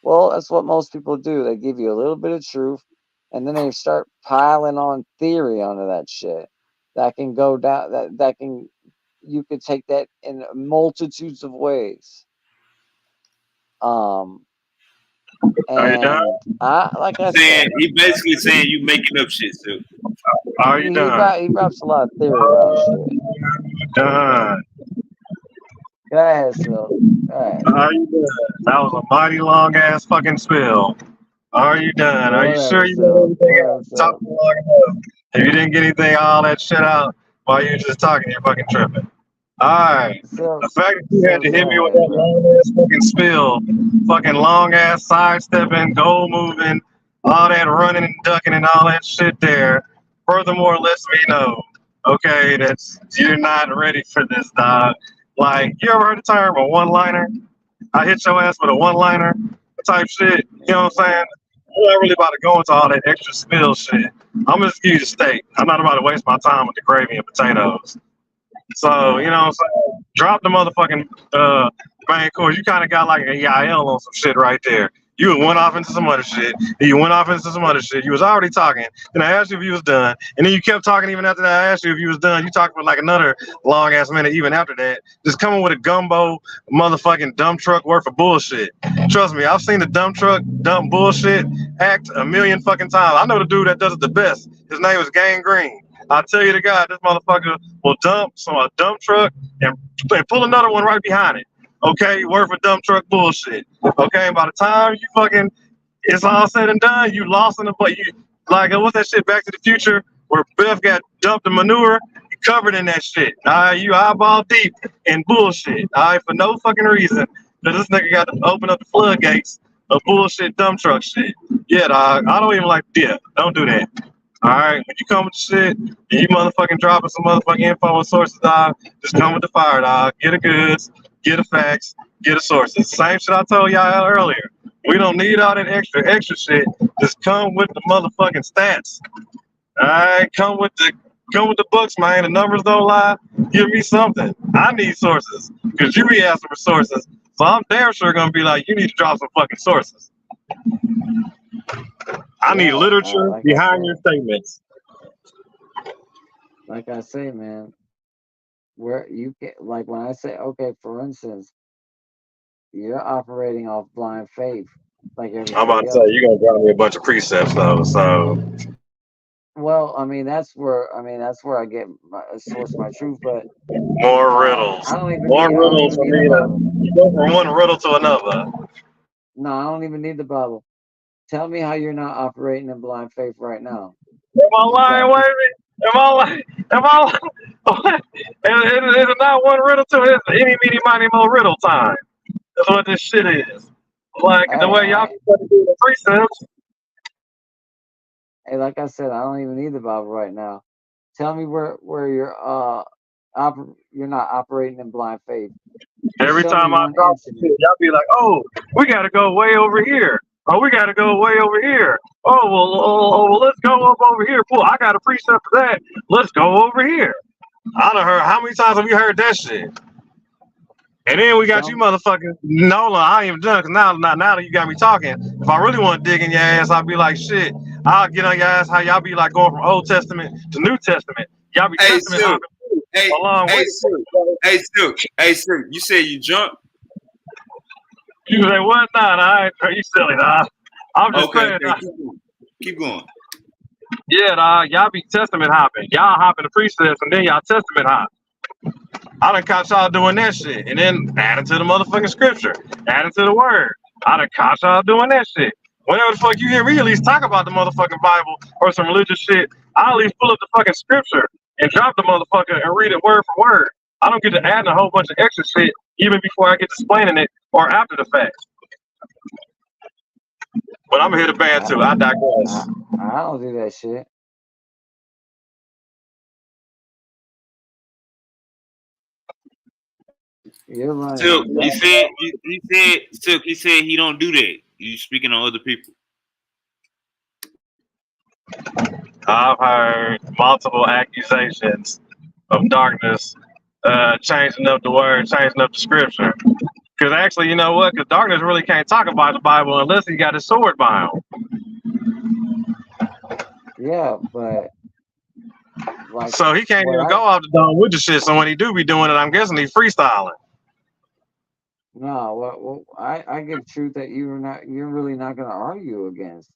Well, that's what most people do. They give you a little bit of truth, and then they start piling on theory onto that shit. That can go down. That can, you could take that in multitudes of ways. Are you done? And like I Saying said, he basically saying you making up shit, too. Are you done? he wraps a lot of theory around shit. Done. Go ahead, Sil. Go ahead. Are you done? That was a mighty long ass fucking spill. Are you done? Are you sure Whatever, you got Sil. everything Whatever, out? Sil. Talking long enough. If you didn't get anything, all that shit out while you're just talking, you're fucking tripping. Alright. Sil, The fact that you had Sil, to hit go me with ahead, that bro. long ass fucking spill, fucking long ass sidestepping, goal moving, all that running and ducking and all that shit there, furthermore lets me know, okay, that's you're not ready for this, dog. Like, you ever heard the term a one liner? I hit your ass with a one liner type shit. You know what I'm saying? I'm not really about to go into all that extra spill shit. I'm gonna just give you the steak. I'm not about to waste my time with the gravy and potatoes. So, you know what I'm saying? Drop the motherfucking main course. You kind of got like an EIL on some shit right there. You went off into some other shit. Then you went off into some other shit. You was already talking. Then I asked you if you was done. And then you kept talking even after that. I asked you if you was done. You talked for like another long ass minute even after that. Just coming with a gumbo motherfucking dump truck worth of bullshit. Trust me, I've seen the dump truck dump bullshit act a million fucking times. I know the dude that does it the best. His name is Gang Green. I tell you to God, this motherfucker will dump a dump truck and pull another one right behind it. Okay, worth of dump truck bullshit. Okay, and by the time you fucking it's all said and done, you lost in the but you like what's that shit Back to the Future where Biff got dumped in manure, you covered in that shit. You eyeball deep in bullshit. For no fucking reason. Cause this nigga got to open up the floodgates of bullshit dump truck shit. Yeah, dog. I don't even like don't do that. Alright, when you come with shit and you motherfucking dropping some motherfucking info and sources, dog, just come with the fire, dog. Get the goods, get the facts, get the sources. Same shit I told y'all earlier. We don't need all that extra shit. Just come with the motherfucking stats. Alright, come with the books, man. The numbers don't lie. Give me something. I need sources. Cause you be asking for sources. So I'm damn sure gonna be like, you need to drop some fucking sources. I need literature like behind your statements. Like I say, man, where you get like when I say, okay, for instance, you're operating off blind faith, like everybody I'm about to say else. you're gonna drop me a bunch of precepts though, so Well, I mean that's where I get a source of my truth, but more riddles. I don't even More need, riddles for need me the to Bible. you go from one riddle to another. No, I don't even need the Bible. Tell me how you're not operating in blind faith right now. Am I lying, Wavy? Am I lying? Is it not one riddle to it? It's any, meeny, miny, mo riddle time. That's what this shit is. Like the way y'all be trying to do the precepts. Hey, like I said, I don't even need the Bible right now. Tell me where you're not operating in blind faith. Every time I drop some shit, y'all be like, "Oh, we gotta go way over here. Oh, we gotta go way over here. Oh, well, let's go up over here. Cool, I got a precept for that. Let's go over here." I done heard how many times have you heard that shit? And then we got you motherfuckers. No, I ain't even done. Cause now that you got me talking, if I really want to dig in your ass, I'll be like, shit. I'll get on your ass. How y'all be like going from Old Testament to New Testament? Y'all be Testament hopping a long way. Hey, Sue, you say you jump? You say what? Nah, you silly, nah. I'm just saying. Okay, keep going. Yeah, nah, y'all be Testament hopping. Y'all hopping the precepts and then y'all Testament hop. I done caught y'all doing that shit and then adding to the motherfucking scripture, adding to the word. I done caught y'all doing that shit. Whenever the fuck you hear me at least talk about the motherfucking Bible or some religious shit, I'll at least pull up the fucking scripture and drop the motherfucker and read it word for word. I don't get to add a whole bunch of extra shit even before I get to explaining it or after the fact. But I'm gonna hit a band too. I digress. I don't do that shit. You're right. Silk, he said he don't do that. You speaking on other people. I've heard multiple accusations of darkness, changing up the word, changing up the scripture. Because actually, you know what? Because darkness really can't talk about the Bible unless he got his sword by him. Yeah, but like, so he can't even go off the dome with the shit. So when he do be doing it, I'm guessing he's freestyling. No, I give truth that you're really not gonna argue against.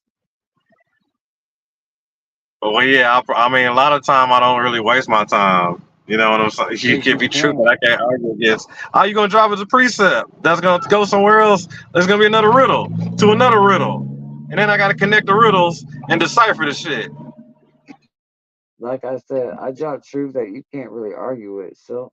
Well, yeah, I mean, a lot of time I don't really waste my time. You know what I'm saying? You can be true, but I can't argue against. How you gonna drop as a precept? That's gonna go somewhere else. There's gonna be another riddle to another riddle, and then I gotta connect the riddles and decipher the shit. Like I said, I drop truth that you can't really argue with. So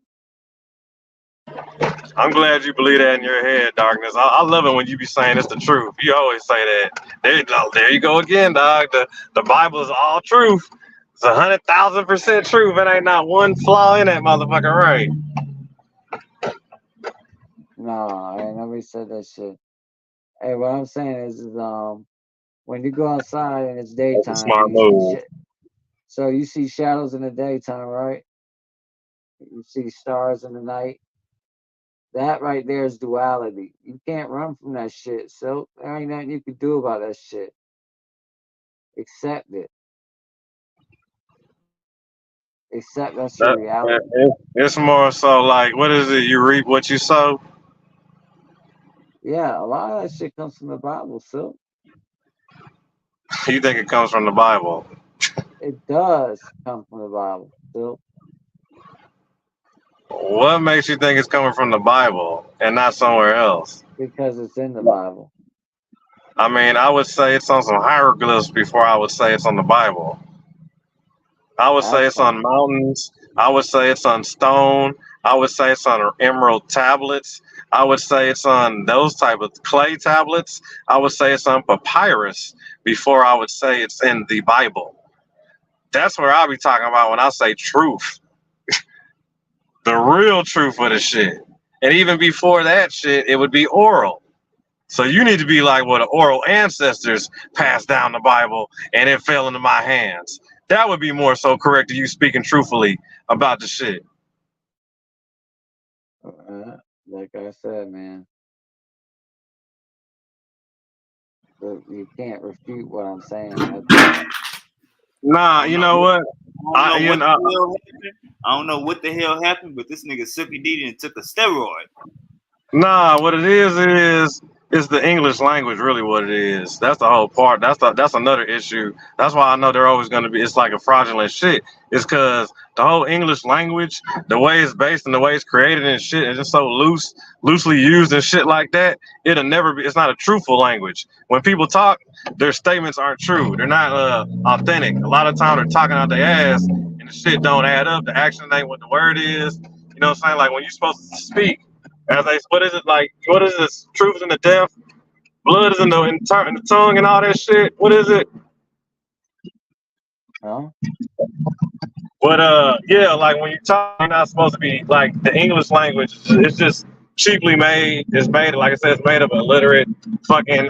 I'm glad you believe that in your head, Darkness. I love it when you be saying it's the truth. You always say that. There you go again, dog. The Bible is all truth. It's 100,000% truth. It ain't not one flaw in that motherfucker, right? No, I ain't never said that shit. Hey, what I'm saying is when you go outside and it's daytime, that's a smart move. So you see shadows in the daytime, right? You see stars in the night. That right there is duality. You can't run from that shit. So there ain't nothing you can do about that shit. Accept it. Accept that's your reality. It's more so like, what is it? You reap what you sow? Yeah, a lot of that shit comes from the Bible, so. You think it comes from the Bible? It does come from the Bible, so. What makes you think it's coming from the Bible and not somewhere else? Because it's in the Bible. I mean, I would say it's on some hieroglyphs before I would say it's on the Bible. I would say That's it's on fine. mountains. I would say it's on stone. I would say it's on emerald tablets. I would say it's on those type of clay tablets. I would say it's on papyrus before I would say it's in the Bible. That's where I'll be talking about when I say truth, the real truth of the shit. And even before that shit, it would be oral. So you need to be like, well, the oral ancestors passed down the Bible and it fell into my hands. That would be more so correct to you speaking truthfully about the shit. Like I said, man, you can't refute what I'm saying. That's all. Nah, I don't you know know what? I don't know You what know, the hell happened. I don't know what the hell happened, but this nigga Silky D and took a steroid. nah, what it is it's the English language really what it is. That's the whole part. That's another issue. That's why I know they're always gonna be it's like a fraudulent shit. It's cause the whole English language, the way it's based and the way it's created and shit is just so loosely used and shit like that, it'll never be it's not a truthful language. When people talk, their statements aren't true. They're not authentic. A lot of times they're talking out their ass and the shit don't add up. The action ain't what the word is. You know what I'm saying? Like when you're supposed to speak as they, what is it like? What is this? Truth is in the death, blood is in the tongue, and all that shit. What is it? Huh? But yeah, like when you talk, you're not supposed to be like the English language. It's just cheaply made. It's made, like I said, it's made of illiterate fucking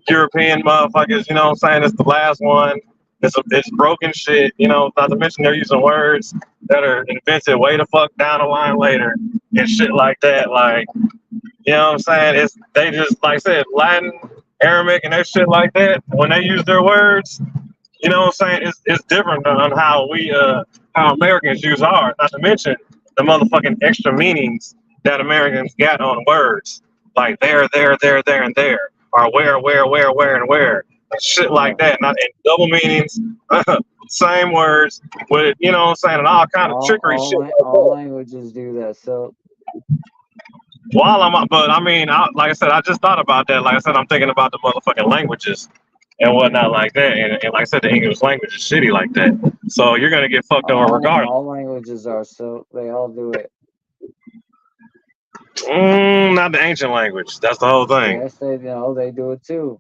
European motherfuckers. You know what I'm saying? It's the last one. It's broken shit. You know, not to mention they're using words that are invented way the fuck down the line later and shit like that. Like, you know what I'm saying? It's they just like I said, Latin, Aramaic, and that shit like that. When they use their words, you know what I'm saying? It's different on how Americans use ours. Not to mention the motherfucking extra meanings that Americans got on words. Like there, and there. Or where, and where. And shit like that. Not in double meanings, same words with you know what I'm saying, and all kind of trickery shit like All that. languages do that. So But I mean, like I said, I just thought about that. Like I said, I'm thinking about the motherfucking languages and whatnot like that. And like I said, the English language is shitty like that. So you're gonna get fucked over regardless. all languages are, so they all do it. Not the ancient language. That's the whole thing. Yes, they do it too.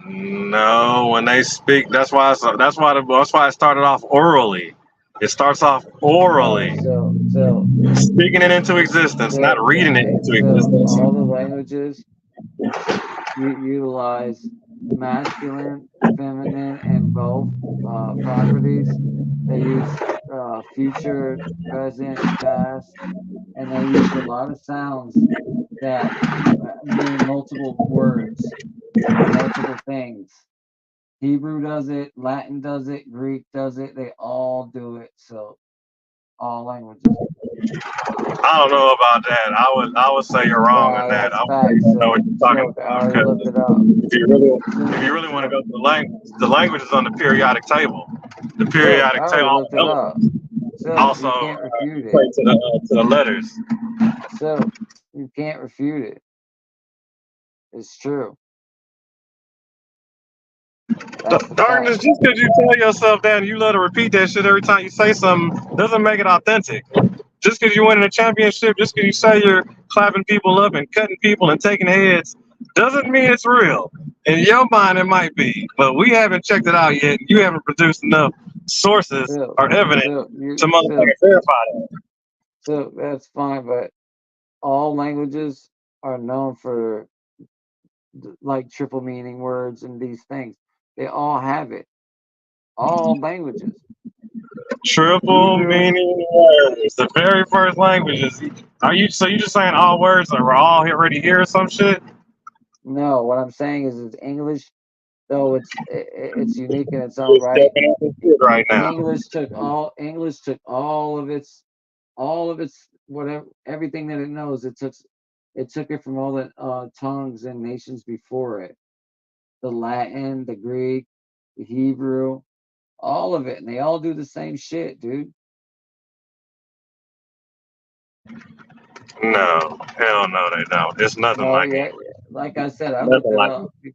No, when they speak, that's why it started off orally. It starts off orally, So speaking it into existence, not reading it into existence. all the languages utilize masculine, feminine, and both properties. They use future, present, past, and they use a lot of sounds that mean multiple words or multiple things. Hebrew does it, Latin does it, Greek does it. They all do it. So all languages. I don't know about that. I would say you're wrong on that. That's I facts. don't know what you're talking I about. already looked it up. If you really want to go to the language is on the periodic table. The I periodic already table looked it up. So also you can't refute it. equate to the letters. So you can't refute it. It's true. Darkness, just because you tell yourself that and you let her repeat that shit every time you say something doesn't make it authentic. Just because you win in a championship, just because you say you're clapping people up and cutting people and taking heads, doesn't mean it's real. In your mind, it might be, but we haven't checked it out yet. You haven't produced enough sources or evidence to motherfucking verify that. So that's fine, but all languages are known for like triple meaning words and these things. They all have it. All languages. Triple meaning words. The very first languages. So you just saying all words that were all already here or some shit? No, what I'm saying is it's English, though it's unique in its own right. Right now. English took all of its whatever everything that it knows. It took it from all the tongues and nations before it. The Latin, the Greek, the Hebrew, all of it, and they all do the same shit, dude. No, hell no, they don't. It's nothing like yeah, English. like I said, I looked Nothing it like up. it.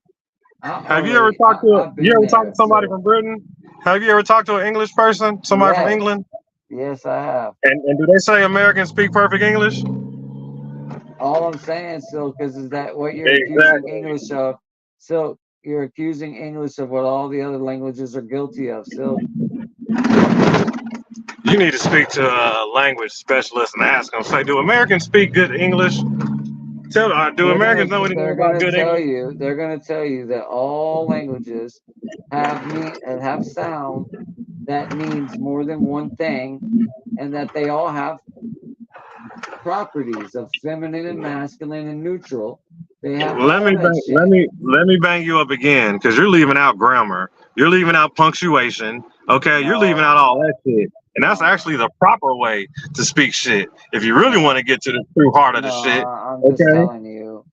I Have you ever already, talked to I've been there. somebody So from Britain? Have you ever talked to an English person, somebody from yes, England? yes, I have. And do they say Americans speak perfect English? All I'm saying, Silk, is that what you're accusing Exactly. English of? Silk, you're accusing English of what all the other languages are guilty of. Silk. You need to speak to a language specialist and ask them. Say, do Americans speak good English? Do Americans know anything about good English? They're gonna tell you that all languages have sound that means more than one thing, and that they all have properties of feminine and masculine and neutral. They have all that shit. Let me bang you up again, because you're leaving out grammar. You're leaving out punctuation. Okay, you're leaving out all that shit. And that's actually the proper way to speak shit. If you really want to get to the true heart of the shit, I'm just telling you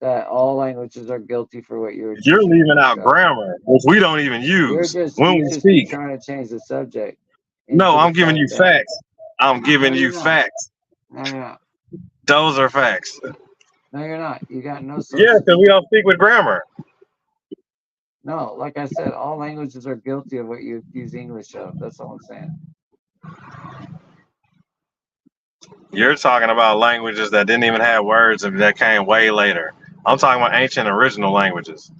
that all languages are guilty for what you're you're accusing leaving English out of. grammar, which we don't even use when we just speak. trying to change the subject. No, into I'm the giving you fact that- facts. I'm giving No, you you're not. facts. No, you're not. Those are facts. No, you're not. You got no source. Yeah, because we all speak with grammar. No, like I said, all languages are guilty of what you accuse English of. That's all I'm saying. You're talking about languages that didn't even have words and that came way later. I'm talking about ancient original languages.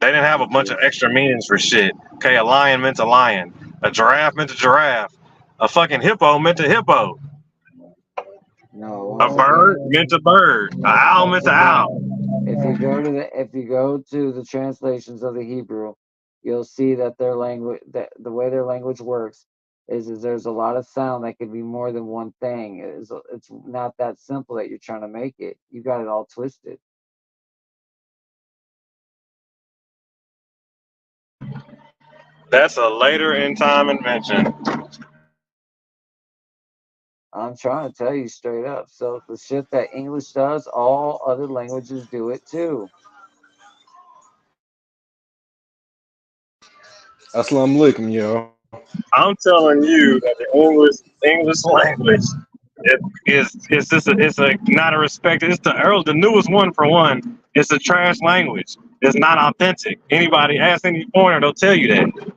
They didn't have a bunch of extra meanings for shit. Okay, a lion meant a lion. A giraffe meant a giraffe. A fucking hippo meant a hippo. No. A bird meant a bird. An owl meant an owl. If you go to the translations of the Hebrew, you'll see that their language, that the way their language works, is there's a lot of sound that could be more than one thing. It's not that simple that you're trying to make it. You got it all twisted. That's a later in time invention. I'm trying to tell you straight up. So the shit that English does, all other languages do it too. Assalamu alaikum, yo. I'm telling you that the English language it's not a respect. It's the newest one for one. It's a trash language. It's not authentic. Anybody ask any foreigner, they'll tell you that.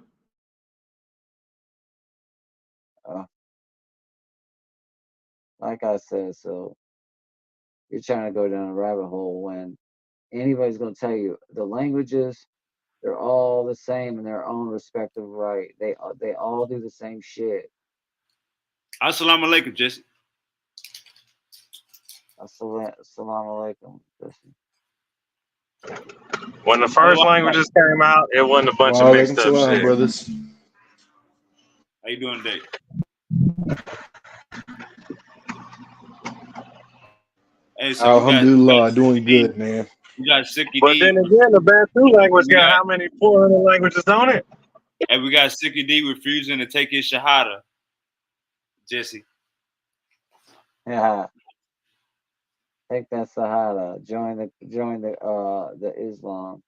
Like I said, so you're trying to go down a rabbit hole when anybody's going to tell you the languages, they're all the same in their own respective right. They all do the same shit. Assalamu alaikum, Jesse. Assalamu alaikum, Jesse. When the first languages came out, it wasn't a bunch of mixed up shit. Brothers. How you doing today? Hey, so Alhamdulillah, doing good, man. You got Sikhi. But then again, the Bantu language got how many 400 languages on it? And we got Sikhi D refusing to take his Shahada. Jesse. Yeah. Take that Sahara. Join the Islam.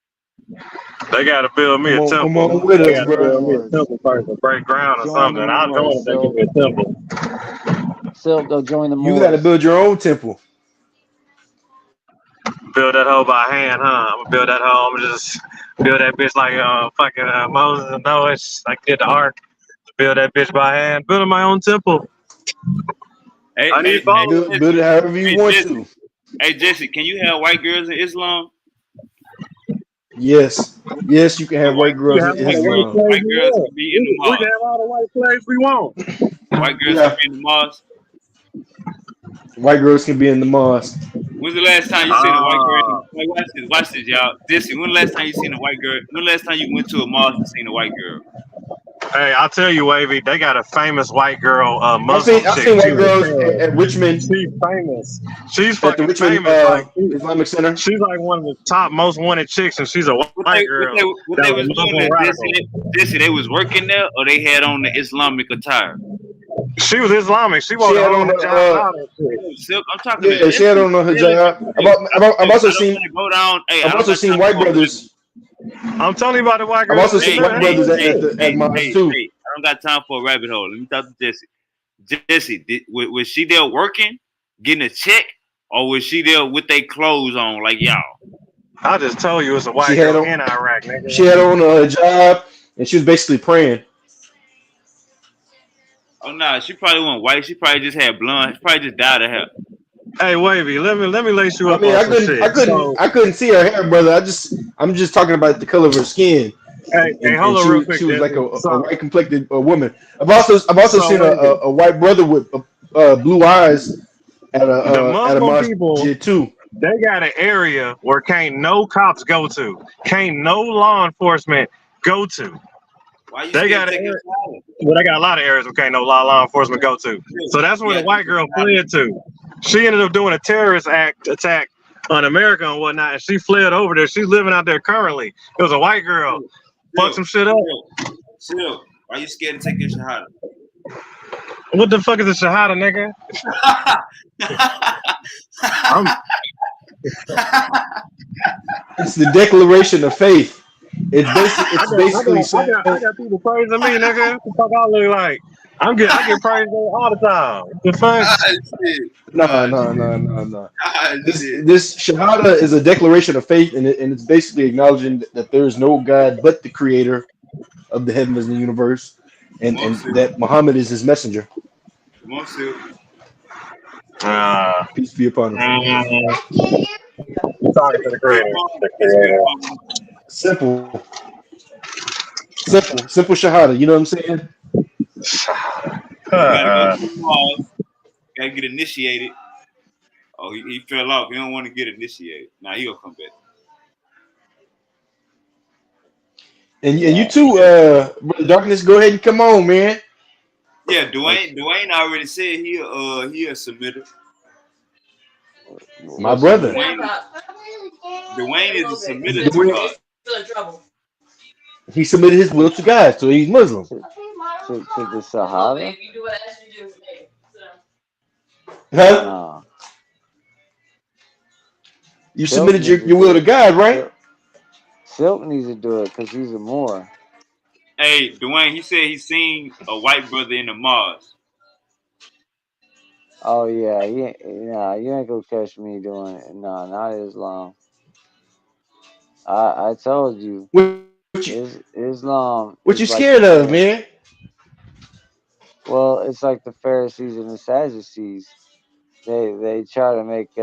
They gotta build me a temple. Come on with us, bro. Build me a temple first to break ground or something. I'll join if they give me a temple. Still go join the You gotta build your own temple. Build that hoe by hand, huh? I'm gonna build that hoe. I'm gonna just build that bitch like fucking Moses and Noah. Like did the ark. Build that bitch by hand. Building my own temple. Hey, I need followers. Build it however you want to. Hey Jesse, can you have white girls in Islam? Yes, you can have white girls in Islam. White girls can be in the mosque. We can have all the white slaves we want. White girls can be in the mosque. White girls can be in the mosque. When's the last time you seen a white girl? Watch this, y'all. Jesse, when the last time you seen a white girl? When the last time you went to a mosque and seen a white girl? Hey, I'll tell you, Wavy, they got a famous white girl Muslim chick. I've seen white girls at Richmond. She's famous. She's fucking at the Richmond, famous. Islamic Center. She's like one of the top most wanted chicks, and she's a white girl. What they was doing there, Jesse, they was working there, or they had on the Islamic attire? She was Islamic. She wore the whole hijab. Silk, I'm talking about. Yeah, she had on the hijab. I've also seen. Go down. Hey, I've also seen white brothers. I'm telling you about the white girls. I've also seen white brothers at mosques too. I don't got time for a rabbit hole. Let me talk to Jesse. Jesse, was she there working, getting a check, or was she there with their clothes on like y'all? I just told you it's a She white had girl on in Iraq, she nigga. had on a job, and she was basically praying. Oh no, she probably wasn't white. She probably just had blonde. She probably just dyed her hair. Hey, Wavy, let me lace you I up mean, on some shit. So, I couldn't see her hair, brother. I'm just talking about the color of her skin, hey, hold and on real she quick, was like Desmond. a white complected woman. I've also So seen Wavy, a white brother with blue eyes the at a Muslim people, masjid too. they got an area where can't no cops go to, can't no law enforcement go to. Why you They scared got to an take your area. shower? Well, they got a lot of areas where can't no law enforcement go to. So that's You where the gotta take white your girl shower. fled to. She ended up doing a terrorist attack on America and whatnot, and she fled over there. She's living out there currently. It was a white girl. Fuck Chill, some shit up. chill. Why you scared to take your shahada? What the fuck is a shahada, nigga? I'm It's the declaration of faith. It's basically saying I got people praising me, nigga. What the fuck I look like? I get praised all the time. The fuck? Ah, shit. no, Ah, no, shit. no, no, no. Ah, shit. This shahada is a declaration of faith, and it's basically acknowledging that there is no God but the Creator of the heavens and the universe, Come on, and Sil. that Muhammad is his messenger. Come on, Sil. Uh, Peace be upon him. mm, talking to the Be creator. upon The peace be creator. upon him. Simple, simple shahada. You know what I'm saying? You gotta go Uh, to the mosque. Gotta get initiated. Oh, he fell off. He don't want to get initiated. Nah, he gonna come back. And you Yeah. too, brother Darkness. Go ahead and come on, man. Yeah, What's Dwayne already said he a submitter. My what's brother. submitted? Dwayne is a submitter to Dwayne, God. he submitted his will to God, so he's Muslim. To, to the Sahara? Huh? No. You Silk submitted needs to your will do to it. God, right? Silk needs to do it because he's a Moor. Hey, Dwayne, he said he seen a white brother in the mosque. Oh yeah, nah, you ain't gonna catch me doing it. No, not Islam. I told you, What you Islam what you is like the scared of, man? well, it's like the Pharisees and the Sadducees. They try to make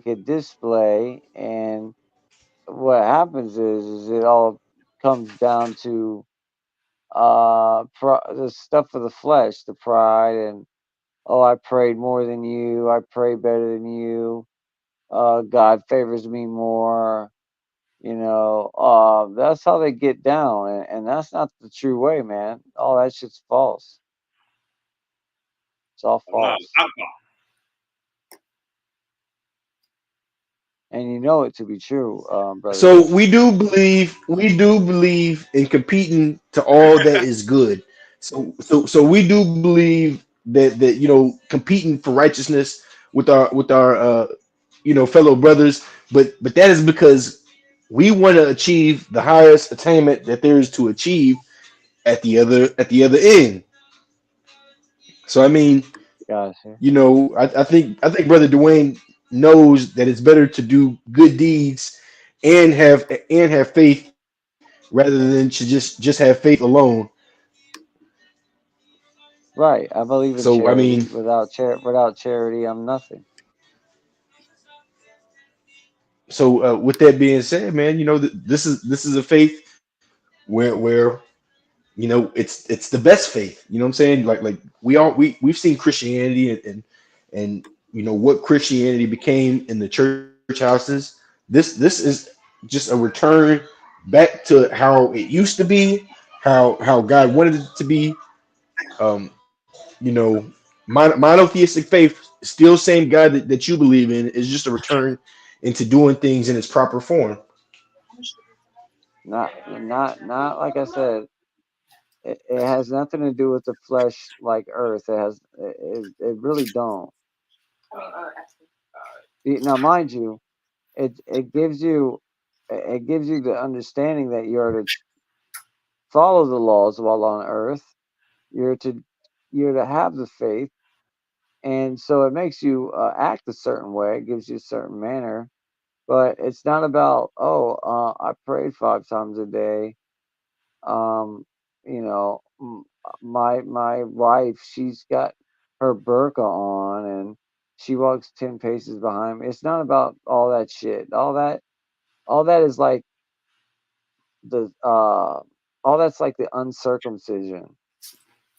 a display, and what happens is it all comes down to the stuff of the flesh, the pride, and oh, I prayed more than you, I pray better than you, God favors me more. That's how they get down, and that's not the true way, man. All that shit's false. It's all Allah false, Akbar. and you know it to be true, brother So Desmond. we do believe in competing to all that is good. So we do believe that competing for righteousness with our fellow brothers, but that is because we want to achieve the highest attainment that there is to achieve at the other end. So I mean, Gotcha. I think Brother Dwayne knows that it's better to do good deeds and have faith rather than to just have faith alone. Right. I believe in So I mean, charity. Without charity, I'm nothing. so with that being said, man, this is a faith where it's the best faith. You know what I'm saying? Like we've seen Christianity and what Christianity became in the church houses. This is just a return back to how it used to be, how God wanted it to be. Um, monotheistic faith, still same God that you believe in, is just a return into doing things in its proper form. Not like I said. It has nothing to do with the flesh like earth. It really don't. Now, mind you, it gives you the understanding that you're to follow the laws while on earth. You're to you're to have the faith, and so it makes you act a certain way. It gives you a certain manner, but it's not about, oh, I prayed 5 times a day. Um, you know, my wife, she's got her burqa on and she walks 10 paces behind me. It's not about all that shit. All that is like the all that's like the uncircumcision.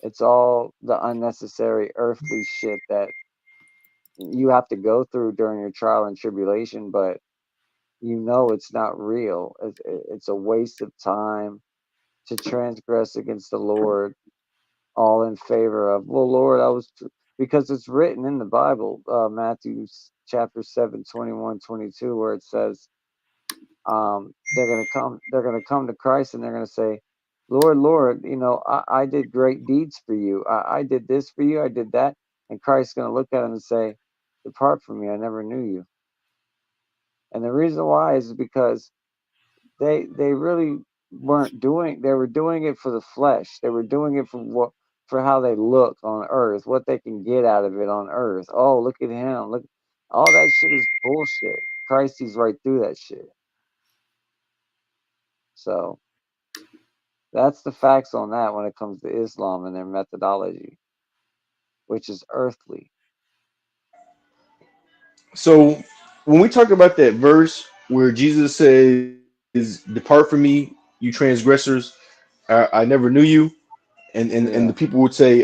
It's all the unnecessary earthly shit that you have to go through during your trial and tribulation, but it's not real. It's a waste of time to transgress against the Lord, all in favor of, well, Lord, because it's written in the Bible, Matthew chapter 7, 21, 22, where it says, they're gonna come to Christ and they're gonna say, Lord, Lord, I did great deeds for you. I did this for you. I did that. And Christ's gonna look at them and say, depart from me. I never knew you. And the reason why is because they really weren't doing. They were doing it for the flesh. They were doing it for how they look on earth, what they can get out of it on earth. Oh, look at him. Look, all that shit is bullshit. Christ sees right through that shit. So that's the facts on that when it comes to Islam and their methodology, which is earthly. So when we talk about that verse where Jesus says, "Depart from me, you transgressors, I never knew you," and the Yeah, people would say,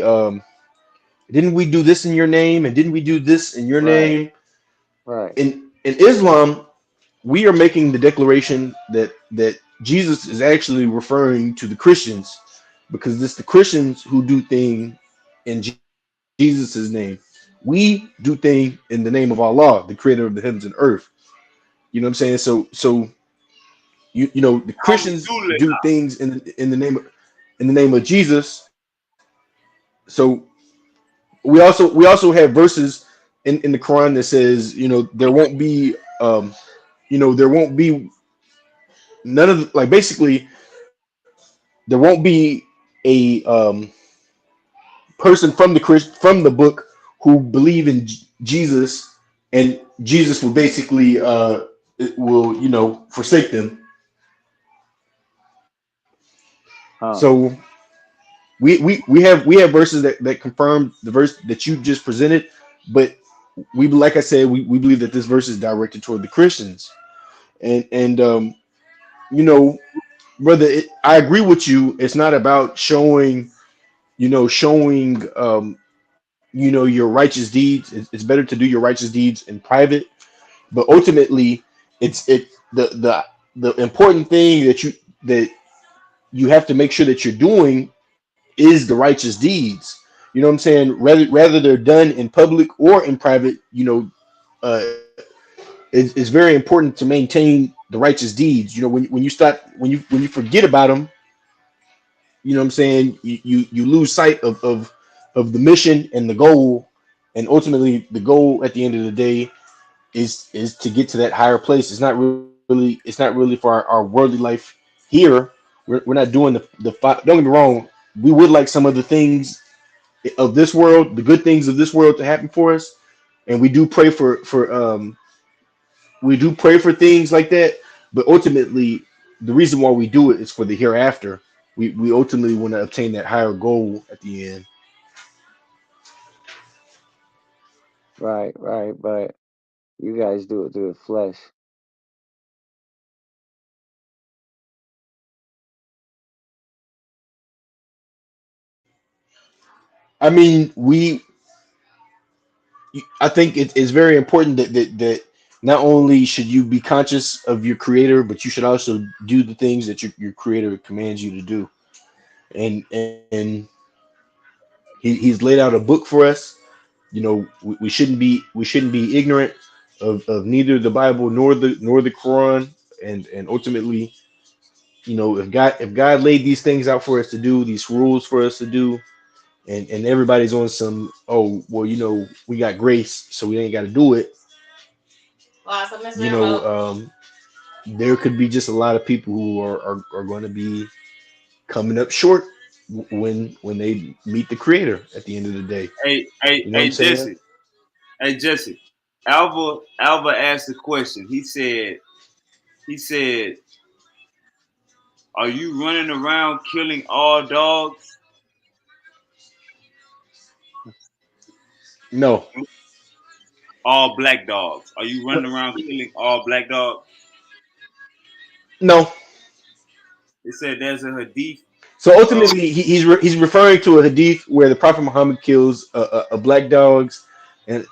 "Didn't we do this in your name? And didn't we do this in your right, name?" right. In Islam, we are making the declaration that Jesus is actually referring to the Christians because it's the Christians who do thing in Jesus' name. We do thing in the name of Allah, the creator of the heavens and earth. You know what I'm saying? So the Christians do Alhamdulillah. things in the name of Jesus. So we also have verses in the Quran that says, there won't be there won't be none of like basically there won't be a person from the book who believe in Jesus, and Jesus will basically will forsake them. Huh. So we have verses that confirm the verse that you just presented, but we like I said we believe that this verse is directed toward the Christians, and you know brother, I agree with you. It's not about showing your righteous deeds. It's better to do your righteous deeds in private, but ultimately the important thing that you have to make sure that you're doing is the righteous deeds. You know what I'm saying? Rather they're done in public or in private. It's very important to maintain the righteous deeds. When you forget about them, you know what I'm saying, you lose sight of the mission and the goal, and ultimately the goal at the end of the day is to get to that higher place. It's not really for our worldly life here. We're not doing don't get me wrong, we would like some of the things of this world, the good things of this world to happen for us, and we do pray for things like that, but ultimately the reason why we do it is for the hereafter. We ultimately want to obtain that higher goal at the end. Right, right. But you guys do it through the flesh. I mean, I think it's very important that not only should you be conscious of your creator, but you should also do the things that your creator commands you to do. And he's laid out a book for us. We shouldn't be ignorant of neither the Bible nor the Quran, and ultimately, if God laid these things out for us to do, these rules for us to do, and everybody's on some, oh well, we got grace, so we ain't got to do it. you know um there could be just a lot of people who are going to be coming up short when they meet the creator at the end of the day. Hey, hey, You know what I'm hey, saying? Jesse. Hey Jesse, Alva asked a question. He said, "Are you running around killing all dogs, No, all black dogs? Are you running around killing all black dogs?" no. They said there's a hadith. So Uh, ultimately, he's referring to a hadith where the Prophet Muhammad kills a black dogs, and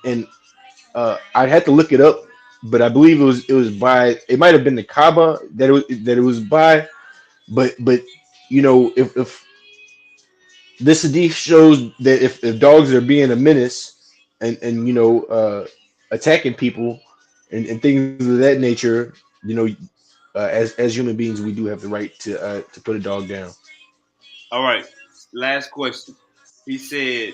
I'd have to look it up, but I believe it was by, it might have been the Kaaba that it was by, but if this hadith shows that if dogs are being a menace and attacking people and things of that nature, you know as human beings we do have the right to put a dog down. all right. Last question. He said,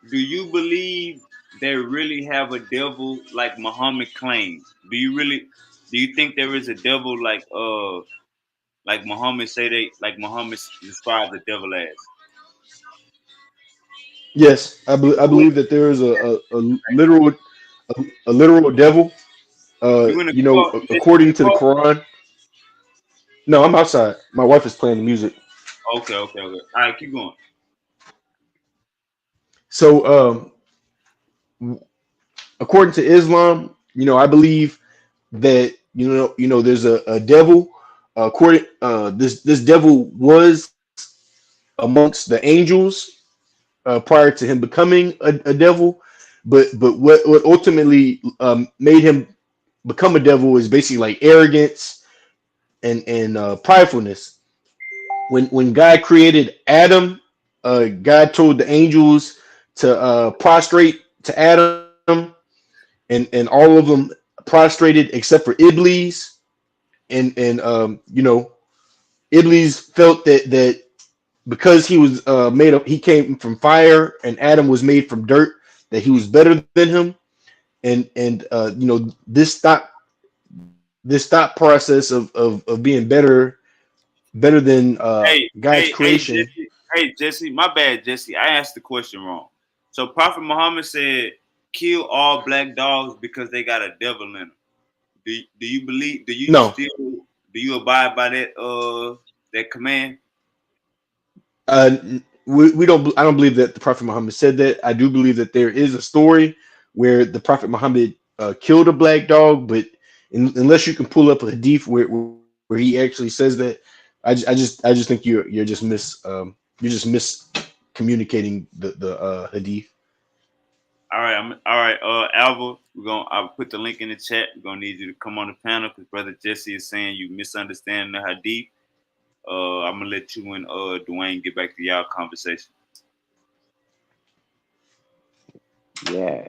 "Do you believe they really have a devil like Muhammad claimed? Do you think there is a devil like Muhammad say like Muhammad described the devil as?" Yes, I believe that there is a literal devil. You in the car? Jesse, you in According the to the car? Quran. No, I'm outside. My wife is playing the music. Okay. All right, keep going. So, according to Islam, I believe that there's a devil. According this devil was amongst the angels prior to him becoming a devil, but what ultimately made him become a devil is basically like arrogance and pridefulness. When God created Adam, God told the angels to prostrate to Adam, and all of them prostrated except for Iblis, and Iblis felt that because he was he came from fire and Adam was made from dirt, that he was better than him, and this thought process of being better than God's Hey, creation. Jesse, my bad, Jesse. I asked the question wrong. So Prophet Muhammad said, "Kill all black dogs because they got a devil in them." Do you believe? No, Do you abide by that command? we don't. I don't believe that the Prophet Muhammad said that. I do believe that there is a story where the Prophet Muhammad killed a black dog, but unless you can pull up a hadith where he actually says that, I just think you're just miscommunicating the hadith. All right. Alva, I'll put the link in the chat. We're gonna need you to come on the panel because Brother Jesse is saying you misunderstand the hadith. I'm gonna let you and Dwayne get back to y'all conversation. Yeah.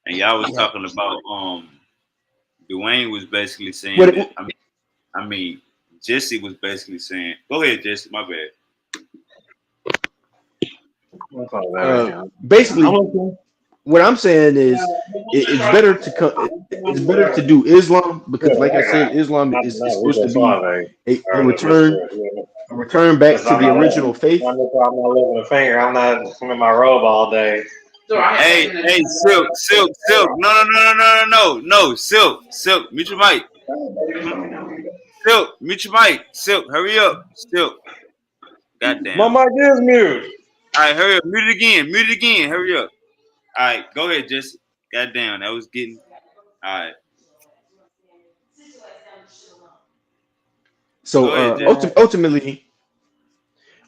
And y'all was talking about Dwayne was basically saying that. What I mean Jesse was basically saying. Go ahead, Jesse. My bad. That's all that, yeah. I'm basically listening. what I'm saying is it's better to it's better to do Islam because, like I said, Islam is Not supposed Rico to be Suave. a Or the return Mr. a return back Because to the original faith. I'm not lifting a finger. I'm not in my robe all day. Hey, Silk. No, Silk. Mute your mic. Silk, mute your mic. Silk, hurry up. Silk, My goddamn. mic is mute. All right, hurry up. Mute it again. Mute it again. Hurry up. All right, go ahead, Jesse. Goddamn, that was getting. All right, So go ahead, Jesse. Yeah.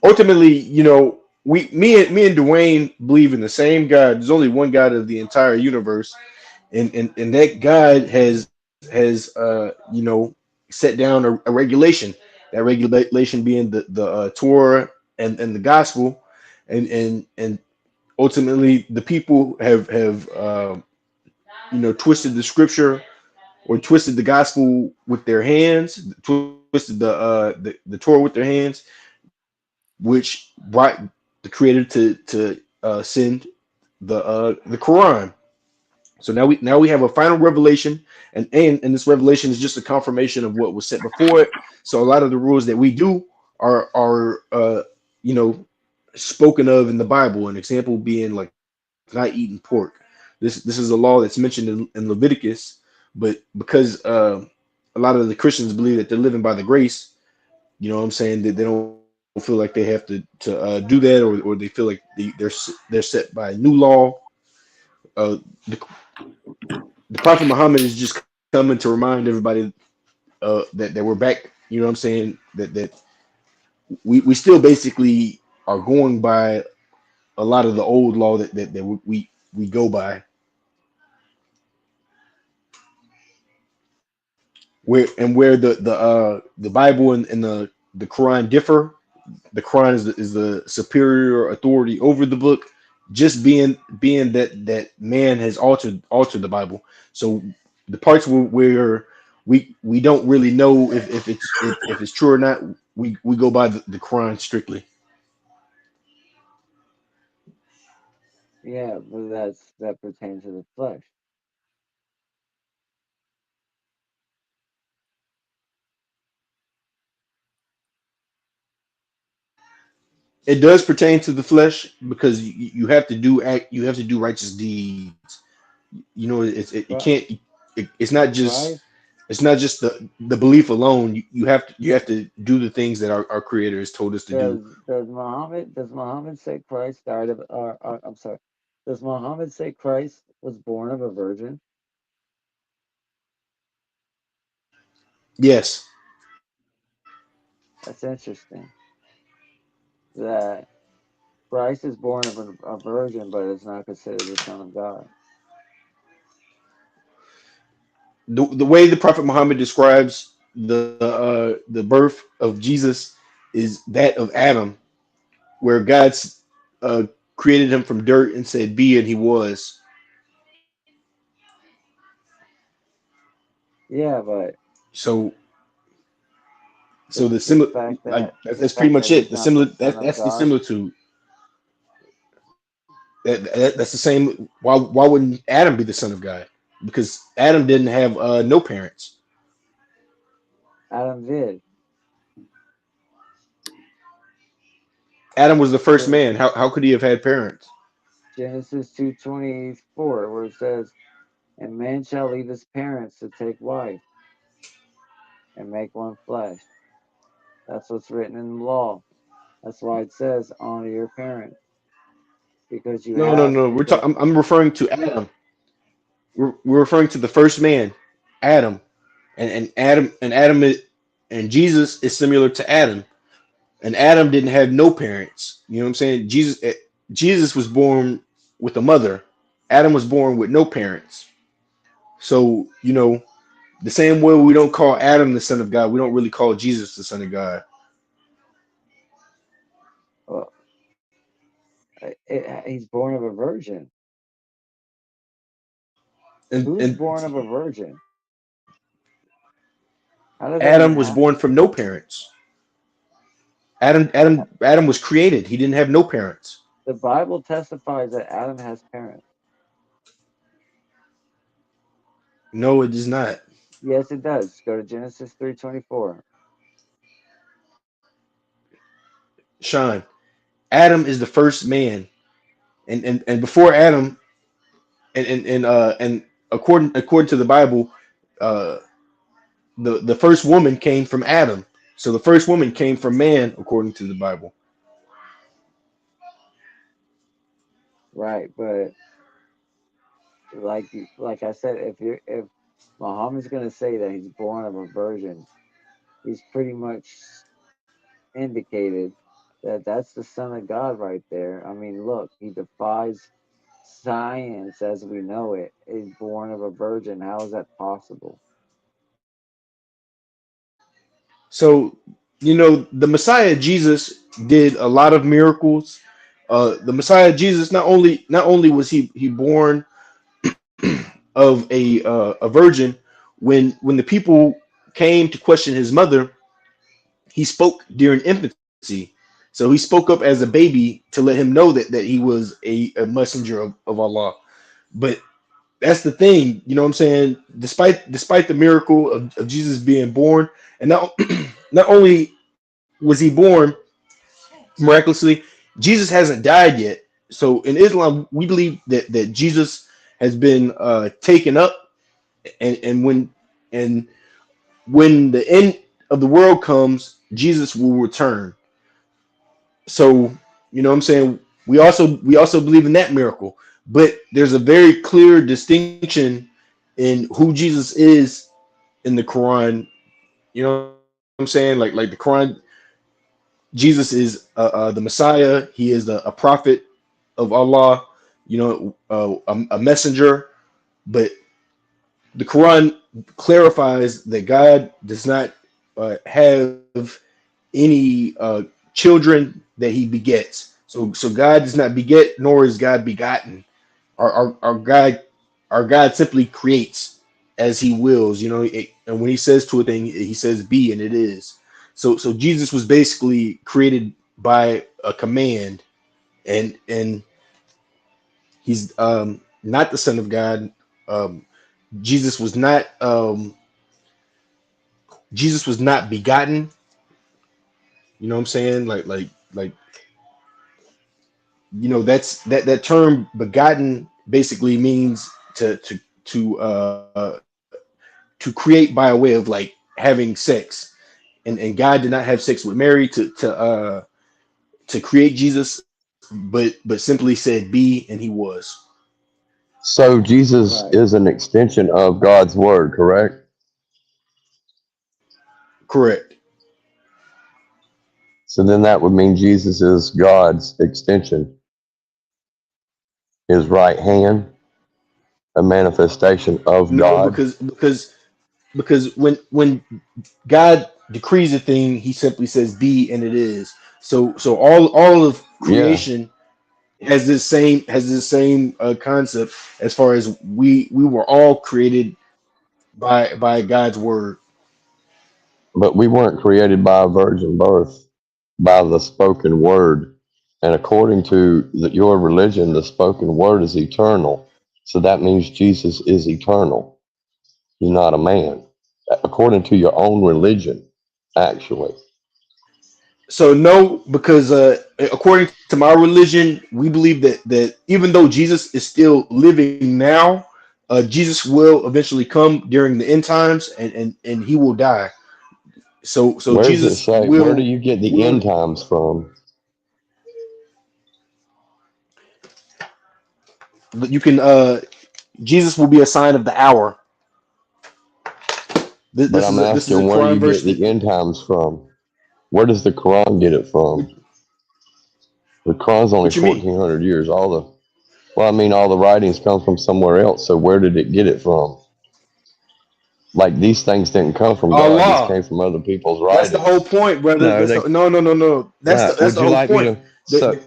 ultimately, me and Dwayne believe in the same God. There's only one God of the entire universe, and that God has set down a regulation. That regulation being the Torah and the gospel, and ultimately the people have twisted the scripture or twisted the gospel with their hands, twisted the Torah with their hands, which brought the Creator to send the Quran. So now we have a final revelation, and this revelation is just a confirmation of what was set before it. So a lot of the rules that we do are you know, spoken of in the Bible. An example being like not eating pork. This is a law that's mentioned in Leviticus, but because a lot of the Christians believe that they're living by the grace, you know what I'm saying, that they don't feel like they have to do that, or they feel like they're set by a new law. Uh, the, the Prophet Muhammad is just coming to remind everybody that we're back. You know what I'm saying? That we still basically are going by a lot of the old law that we go by. Where the Bible and the Quran differ. The Quran is the superior authority over the book, just being that man has altered the Bible. So the parts where we don't really know if it's true or not, we go by the Quran strictly. Yeah, but that pertains to the flesh. It does pertain to the flesh because you have to do righteous deeds. You know, it can't But Christ it's not just the belief alone. You have to do the things that our creator has told us to do. does Muhammad say Christ died of I'm sorry. Does Muhammad say Christ was born of a virgin? Yes. That's interesting. That Christ is born of a virgin, but is not considered the Son of God. The way the Prophet Muhammad describes the birth of Jesus is that of Adam, where God's uh, created him from dirt and said, "Be," and he was. Yeah, but So so the the the similar fact like that the that's pretty fact much that it. he's The not similar the Son of that's the God. similitude. That's the same. Why wouldn't Adam be the son of God? Because Adam didn't have no parents. Adam did. Adam was the first Gen- man. How could he have had parents? Genesis 2:24, where it says, "And man shall leave his parents to take wife and make one flesh." That's what's written in the law. That's why it says, "Honor your parents," because you No, no, have no. because I'm referring to Adam. We're referring to the first man, Adam, and Jesus is similar to Adam. And Adam didn't have no parents. You know what I'm saying? Jesus was born with a mother. Adam was born with no parents. So the same way we don't call Adam the son of God, we don't really call Jesus the son of God. well, he's born of a virgin. And Who's born of a virgin? How does that Adam even was born happen? from no parents. Adam was created. He didn't have no parents. The Bible testifies that Adam has parents. No, it is not. Yes, it does. Go to Genesis 3:24. Sean, Adam is the first man, and before Adam, and according to the Bible, uh, the first woman came from Adam. So the first woman came from man, according to the Bible. Right, but like I said, if Muhammad's gonna say that he's born of a virgin, he's pretty much indicated that that's the Son of God right there. I mean, look, he defies science as we know it. Is born of a virgin. How is that possible? So the Messiah Jesus did a lot of miracles. The Messiah Jesus not only was he born of a virgin, when the people came to question his mother, he spoke during infancy. So he spoke up as a baby to let him know that he was a messenger of Allah. But that's the thing, you know what I'm saying? Despite the miracle of Jesus being born, and not not only was he born, miraculously. Jesus hasn't died yet. So in Islam, we believe that Jesus has been taken up, and and when the end of the world comes, Jesus will return. So you know what I'm saying? We also believe in that miracle. But there's a very clear distinction in who Jesus is in the Quran. You know what I'm saying? Like the Quran, Jesus is the Messiah. He is a prophet of Allah. You know, a messenger. But the Quran clarifies that God does not have any children that He begets. So God does not beget, nor is God begotten. Our God simply creates as He wills. You know, and when He says to a thing, He says be, and it is. So Jesus was basically created by a command, and He's not the Son of God. Um, Jesus was not Jesus was not begotten. You know what I'm saying? Like that term begotten basically means to to create by a way of like having sex. And God did not have sex with Mary to create Jesus, but simply said be, and He was. So Jesus Right. is an extension of God's word, correct? Correct. So then that would mean Jesus is God's extension, his right hand, a manifestation of No, God. because when God decrees a thing, He simply says be, and it is. So all of Yeah, creation has this same concept, as far as we were all created by God's word. but we weren't created by a virgin birth, by the spoken word. And according to your religion, the spoken word is eternal. So that means Jesus is eternal. He's not a man, according to your own religion, actually. So no, because according to my religion, we believe that even though Jesus is still living now, Jesus will eventually come during the end times, and He will die. So Where does it Jesus say? Where do will you get the will end times from? you can Jesus will be a sign of the hour. This, But this is I'm a, this is a asking, where do you Quran verse get that the end times from? Where does the Quran get it from? The Quran's only what you mean? 1,400 years. Well, I mean, all the writings come from somewhere else. So where did it get it from? Like these things didn't come from God; these Allah. came from other people's That's the whole writings. point, brother. No, they. No. That's Would the you whole like me point. to? The, So, the,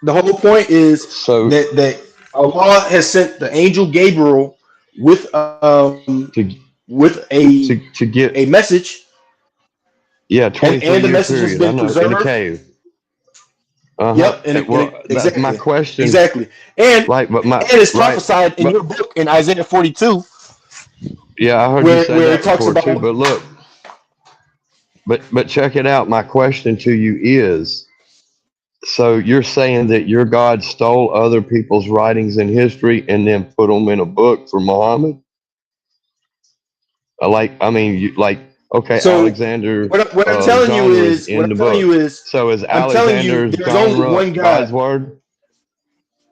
the whole point is so that Allah has sent the angel Gabriel with to with to a get message, yeah, and the 23-year message has period. I been know in a preserved. cave. Uh huh. Yep, and Well, that's my exactly, question. exactly, and Right, but my it's right, prophesied in but your book in Isaiah 42, yeah, I heard you where say where it that talks before too. about. But look, but check it out. My question to you is: so you're saying that your God stole other people's writings in history and then put them in a book for Muhammad? I mean, okay, So Alexander what I'm telling you genre is is in the book. So is I'm telling you Alexander's there's only genre one God's God. word?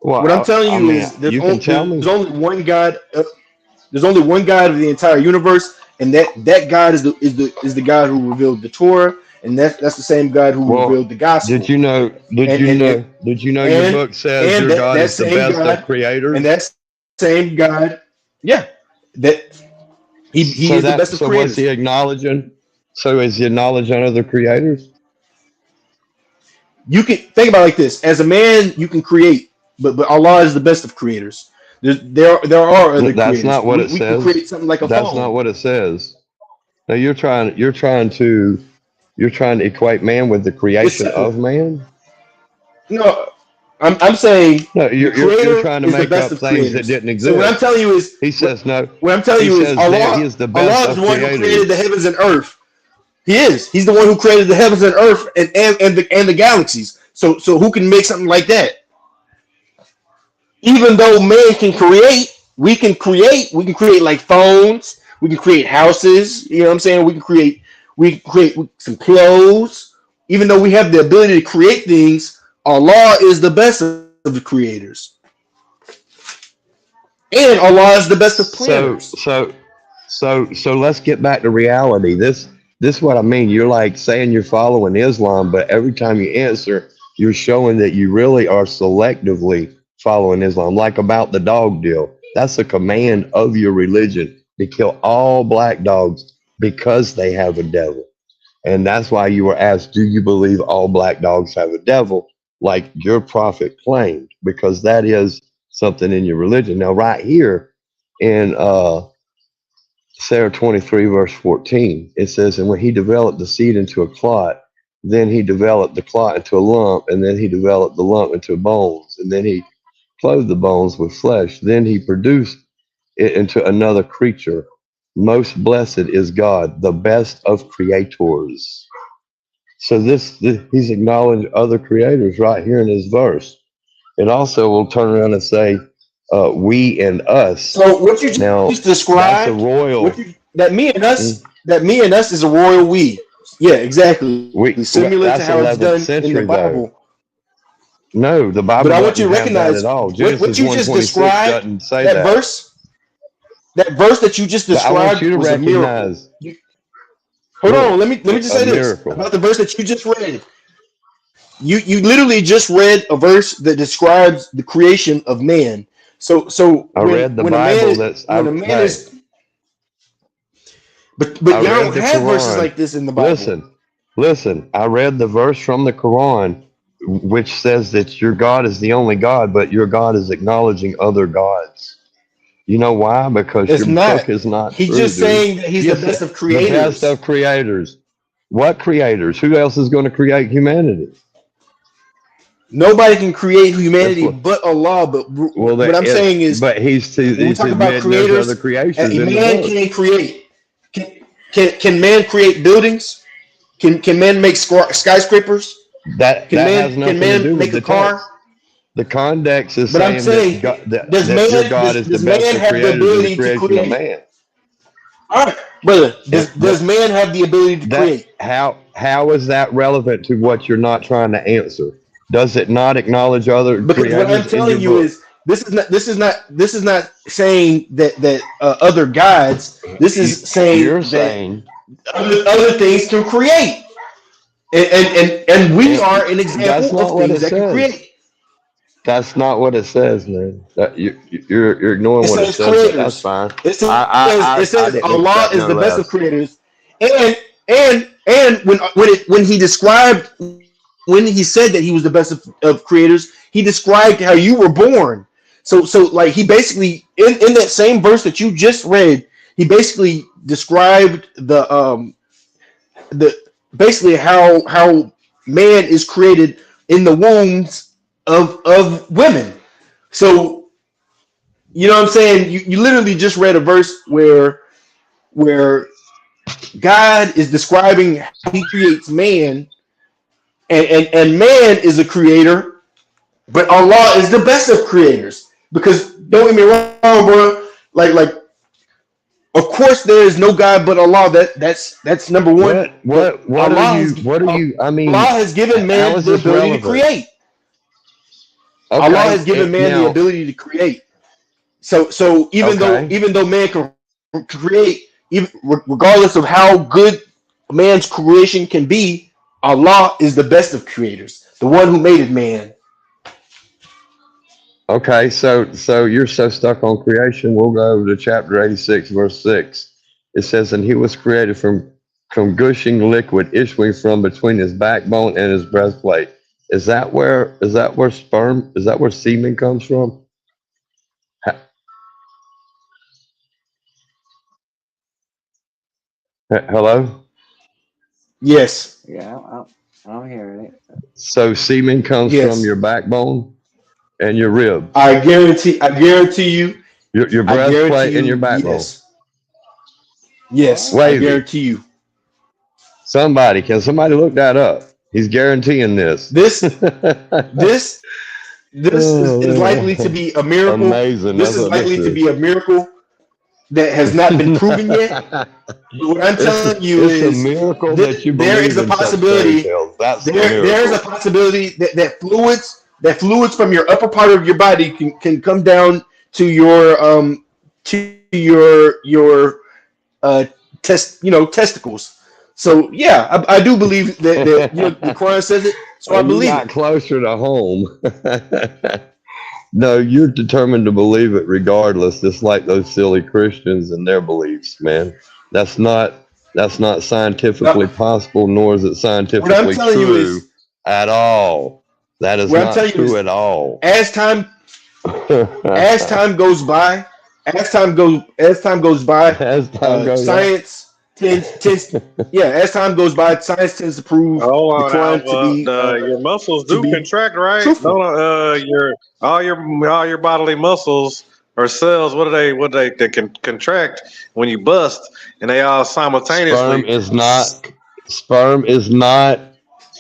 Well, What I'm telling I you mean, is you can tell there's me. only one God. There's only one God of the entire universe, and that God is the God who revealed the Torah, and that's the same God who Well, revealed the gospel. Did And you and and know? Did you know your and, book says and your that God that is the same best of God and creators? that same God, yeah, that he is the best of So what's he creators. acknowledging? So is he acknowledging other creators? You can think about it like this: as a man, you can create, but Allah is the best of creators. There are other That's creators. not what it We can says. create something like a That's not phone. what it says. Now you're trying to equate man with the It's creation of simple. man. No, I'm saying No, the you're creator trying to is the make best up of things that creators. didn't So what I'm exist. telling you is He says no. what I'm telling He you is says there he Allah. is the best Allah is of the one who created the creators. heavens and earth. He is. He's the one who created the heavens and earth and the galaxies. So who can make something like that? Even though man can create, we can create like phones, we can create houses, you know what I'm saying? We can create some clothes. Even though we have the ability to create things, Allah is the best of the creators. And Allah is the best of So planners. so so let's get back to reality. This is what I mean. You're like saying you're following Islam, but every time you answer, you're showing that you really are selectively following Islam. Like about the dog deal. That's a command of your religion to kill all black dogs because they have a devil. And that's why you were asked, do you believe all black dogs have a devil? Like your prophet claimed, because that is something in your religion. Now, right here in Sarah 23, verse 14, it says, and when he developed the seed into a clot, then he developed the clot into a lump, and then he developed the lump into bones, and then he clothed the bones with flesh. Then he produced it into another creature. Most blessed is God, the best of creators. So this he's acknowledged other creators right here in this verse. It also will turn around and say, we and us. So what you Now, just that's a described, royal. that me and us is a royal we. Yeah, exactly. Similar to That's how it's 11th done in the century, though. Bible. No, the But Bible I want you doesn't to have that recognize at all. what Genesis you just 1:26 described, doesn't say that that. verse that you just But I want you described to was a miracle. recognize, Hold look, on, let me just a say this miracle. about the verse that you just read. You literally just read a verse that describes the creation of man. So I read the when a Bible. Hey, is but I y'all read don't the have verses Quran. like this in the Bible. Listen. I read the verse from the Quran, which says that your God is the only God, but your God is acknowledging other gods. You know why? Because It's your not. book is not He's true, just dude. saying that he's the Yes, best of the best creators. of creators. What creators? Who else is going to create humanity? Nobody can create That's humanity what. but Allah. But Well, what I'm saying is, but he's when we he's talk about admitting there's other creators, creations a in the man book. can't create. Can man create buildings? Can man make skyscrapers? That has Can nothing to man do with make a the car? text. The context is But I'm saying that saying, God, that your God is the does best man of have the creators in the ability to creation of create? man. All right, brother. And Does man have the ability to that create? how is that relevant to what you're not trying to answer? Does it not acknowledge other Because what I'm creators in your telling you book? is this is not saying that other gods. This is saying You're that saying, other things can create, and we and are an that's example not of what things it that can says. create. That's not what it says, man. You're ignoring It what it says says, but that's creators. fine. It I says didn't Allah expect is no the best of less. creators, and when he described, when he said that he was the best of creators, he described how you were born. So like he basically in that same verse that you just read, he basically described the basically how man is created in the wombs of women. So you know what I'm saying? You literally just read a verse where God is describing how he creates man, and man is a creator, but Allah is the best of creators. Because don't get me wrong, bro. Like of course there is no God but Allah. That's number one. But What are you, I Allah mean, has given how man is the this ability to relevant? create. Allah Okay, has given man the now, ability to create. So okay, even though man can create, even regardless of how good man's creation can be, Allah is the best of creators, the one who made man. okay, so you're so stuck on creation, we'll go over to chapter 86, verse 6. It says, and he was created from gushing liquid issuing from between his backbone and his breastplate. Is that where semen comes from? Ha- Hello? Yes, Yeah, I'm hearing it. So semen comes from your yes. backbone and your ribs, your I guarantee breastplate and your you, backbone. yes, yes. I What? Wavy. guarantee you. Somebody, can somebody look that up? He's guaranteeing this. This this is likely to be a miracle. Amazing. This That's is what likely this to is. be a miracle that has not been proven yet. But what I'm telling you It's a is miracle that that you there is believe a in such fairy possibility. tales. That's the There's a miracle. possibility that fluids from your upper part of your body can come down to your testicles. So yeah, I do believe that the Quran says it, so I You believe got it. closer to home. No, you're determined to believe it regardless, just like those silly Christians and their beliefs, man. That's not scientifically Now, possible, nor is it what I'm scientifically telling you true is at all. That is what I'm not telling you true is at all. as time as time goes by, as time goes by, As time goes on. science tends yeah, as time goes by, science tends to prove Hold the on now, Quran your muscles to do be contract, right? truthful. No, your all your bodily muscles or cells, they can contract when you bust, and they all Sperm simultaneously is not sperm is not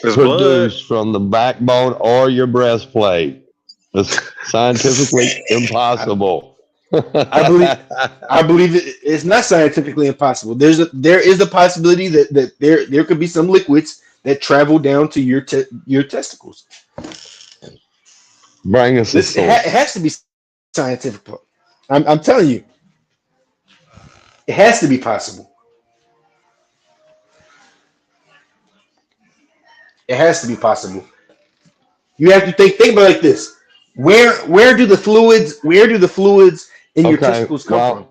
is blood. produced from the backbone or your breastplate. It's scientifically impossible. I believe it's not scientifically impossible. There is a possibility that there could be some liquids that travel down to your testicles. Bring us a This source. it has to be scientific. I'm telling you, it has to be possible. It has to be possible. You have to think about it like this. Where do the fluids in your Okay, testicles come from?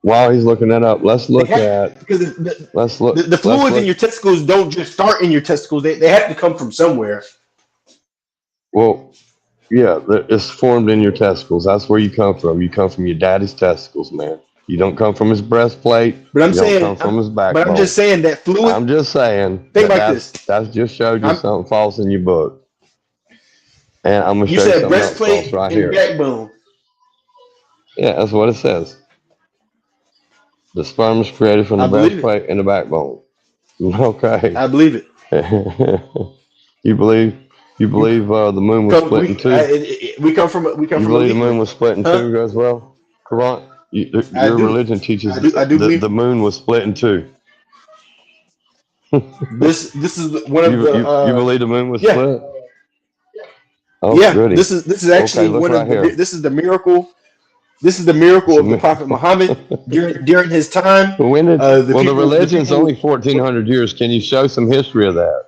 while he's looking that up, let's They look have, at because let's look the let's fluids in look your testicles don't just start in your testicles. They have to come from somewhere. well yeah, it's formed in your testicles. That's where you come from. You come from your daddy's testicles, man. You don't come from his breastplate. But You don't come from his I'm backbone. just saying that fluid. I'm just saying Think like this. that's just showed you I'm, something false in your book. And I'm gonna you show you said something else false breastplate right and here. backbone. Yeah, that's what it says. The sperm is created from the I believe it. breastplate and the backbone. Okay. I believe it. you believe You the moon was come. split in two? We come from You a believe the leaf. moon was split in Huh? two as well? Quran, I your do. religion teaches I do believe the moon was split in two. this is one of You the believe the moon was yeah. split? Oh, Yeah, goody. this is Okay, actually look one right of the here. this is the miracle. This is the miracle It's a of the Prophet Muhammad during his time. When did the The religion's people. only 1400 years? Can you show some history of that?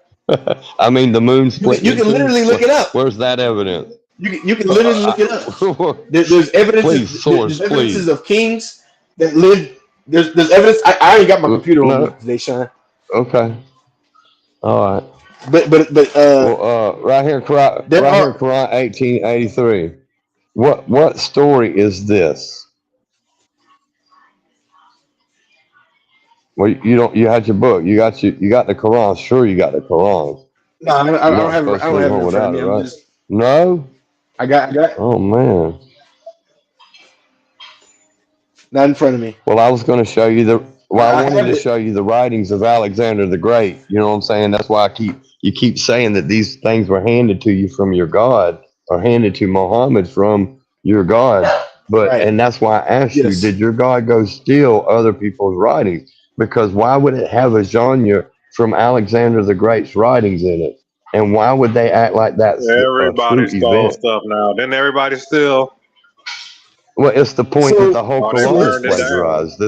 I mean, the moon split You in can two. literally look it up. Where's that evidence? You can literally look it up. There's Please, source, there's evidences please. of kings that lived. There's evidence. I ain't got my computer on me No. today, Sean. Okay. All right. But Well, right here, there are. Quran 1883. What story is this? Well, you don't. You had your book. You got the Quran. Sure, you got the Quran. No, I You're don't not have it. supposed I to don't leave have it home in front of without me. it, I'm right? just. No. I got Oh man. not in front of me. Well, I was going to show you I I wanted have to it. show you the writings of Alexander the Great. You know what I'm saying? That's why you keep saying that these things were handed to you from your God or handed to Muhammad from your God. Right. And that's why I asked you, Yes. did your God go steal other people's writings? Because why would it have a genre from Alexander the Great's writings in it? And why would they act like that's a Everybody true stole event? stuff now. Didn't everybody steal? Well, it's the point that the So whole Oh, they Quran is burned it listen. down. plagiarized.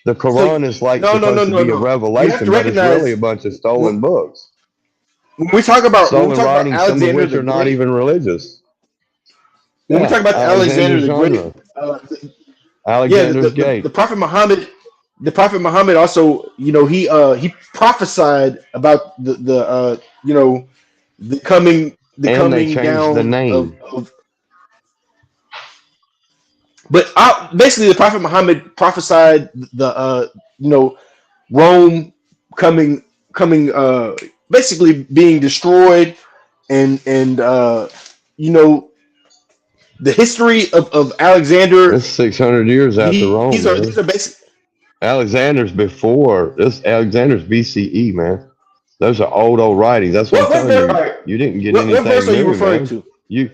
The So Quran is like no supposed to be a no. You have revelation, to but it's really recognize a bunch of when, stolen books, when we talk about stolen writings, some of Alexander which the are not Great. even religious. When we Yeah, talk about Alexander Alexander's the Great, genre, yeah, Alexander's Gate. The Prophet Muhammad also, he prophesied about the And they coming changed the down name. of but basically the Prophet Muhammad prophesied Rome coming basically being destroyed and you know the history of Alexander. It's 600 years after Rome, These man. are basic. Alexander's before this. Alexander's BCE, man. Those are old writings. That's what I'm What telling verse? you. All right, You didn't get what verse anything are you new, referring man. to? You,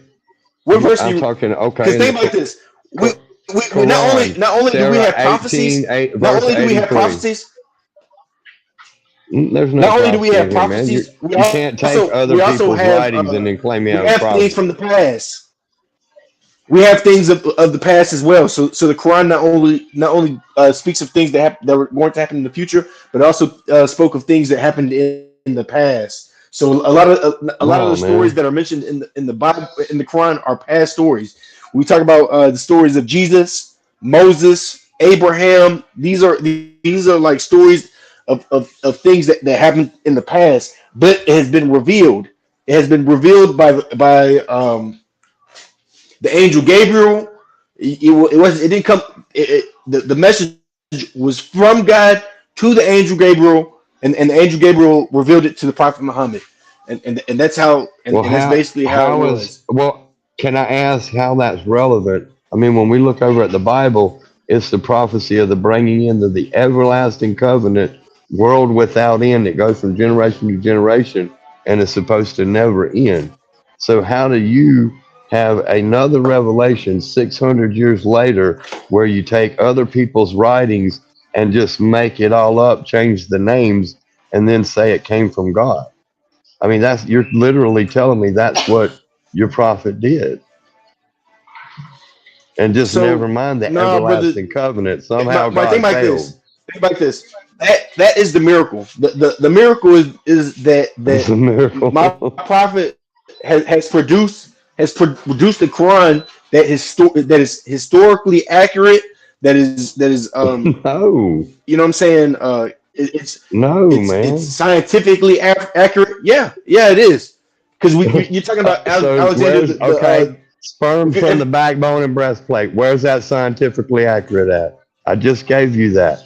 What verse are I'm you? talking. Okay, Because in the think like this: Qu- we Quran, not only do we Sarah have 18, prophecies, 8, not verse only do we have 83. prophecies, There's no not only do we prophecy in have here, man. prophecies, You can't take other we also people's have writings and then claim you we have a have things prophecy. from the past. We have things of the past as well. So the Quran not only speaks of things that were going to happen in the future, but also spoke of things that happened in the past. So a lot of the No, stories that man. are mentioned in the Bible in the Quran are past stories. We talk about the stories of Jesus, Moses, Abraham. These are like stories of things that happened in the past, but it has been revealed. It has been revealed by the angel Gabriel. It didn't come. The message was from God to the angel Gabriel, and the angel Gabriel revealed it to the prophet Muhammad, and that's how Well, and that's basically how it was. can I ask how that's relevant? I mean, when we look over at the Bible, it's the prophecy of the bringing into the everlasting covenant, world without end. It goes from generation to generation and is supposed to never end. So, how do you have another revelation 600 years later where you take other people's writings and just make it all up, change the names, and then say it came from God? I mean, that's you're literally telling me that's what your prophet did, and just never So mind the no, brother. everlasting covenant. My, Somehow my thing God like failed. this. Think like this. That is the miracle. The miracle is It's that a my miracle. prophet has produced a Quran that is historically accurate. That is No, you know what I'm saying. no, It's man. scientifically accurate. Yeah, it is. Because you're talking about So Alexander where's okay? Sperm if you, from if, the backbone and breastplate. Where's that scientifically accurate at? I just gave you that.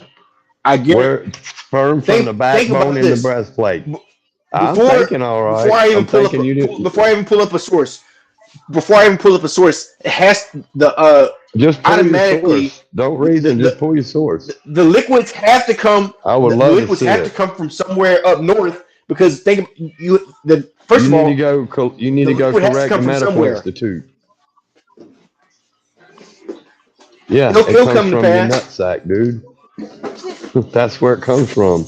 I get it. Where sperm from the Think backbone about in the this. breastplate. I'm Before thinking all before right. I even I'm thinking you didn't. before I even pull up a source, before I even pull up a source, it has the Just pull your automatically source. Don't the reason. the, Just pull your source. the liquids have to come. I would The love to liquids see have to it. come from somewhere up north because think you the first You of need to all go. You need the to go liquid has to correct the come from medical somewhere. institute. Yeah, it It'll comes come to from your pass. nutsack, dude. That's where it comes from.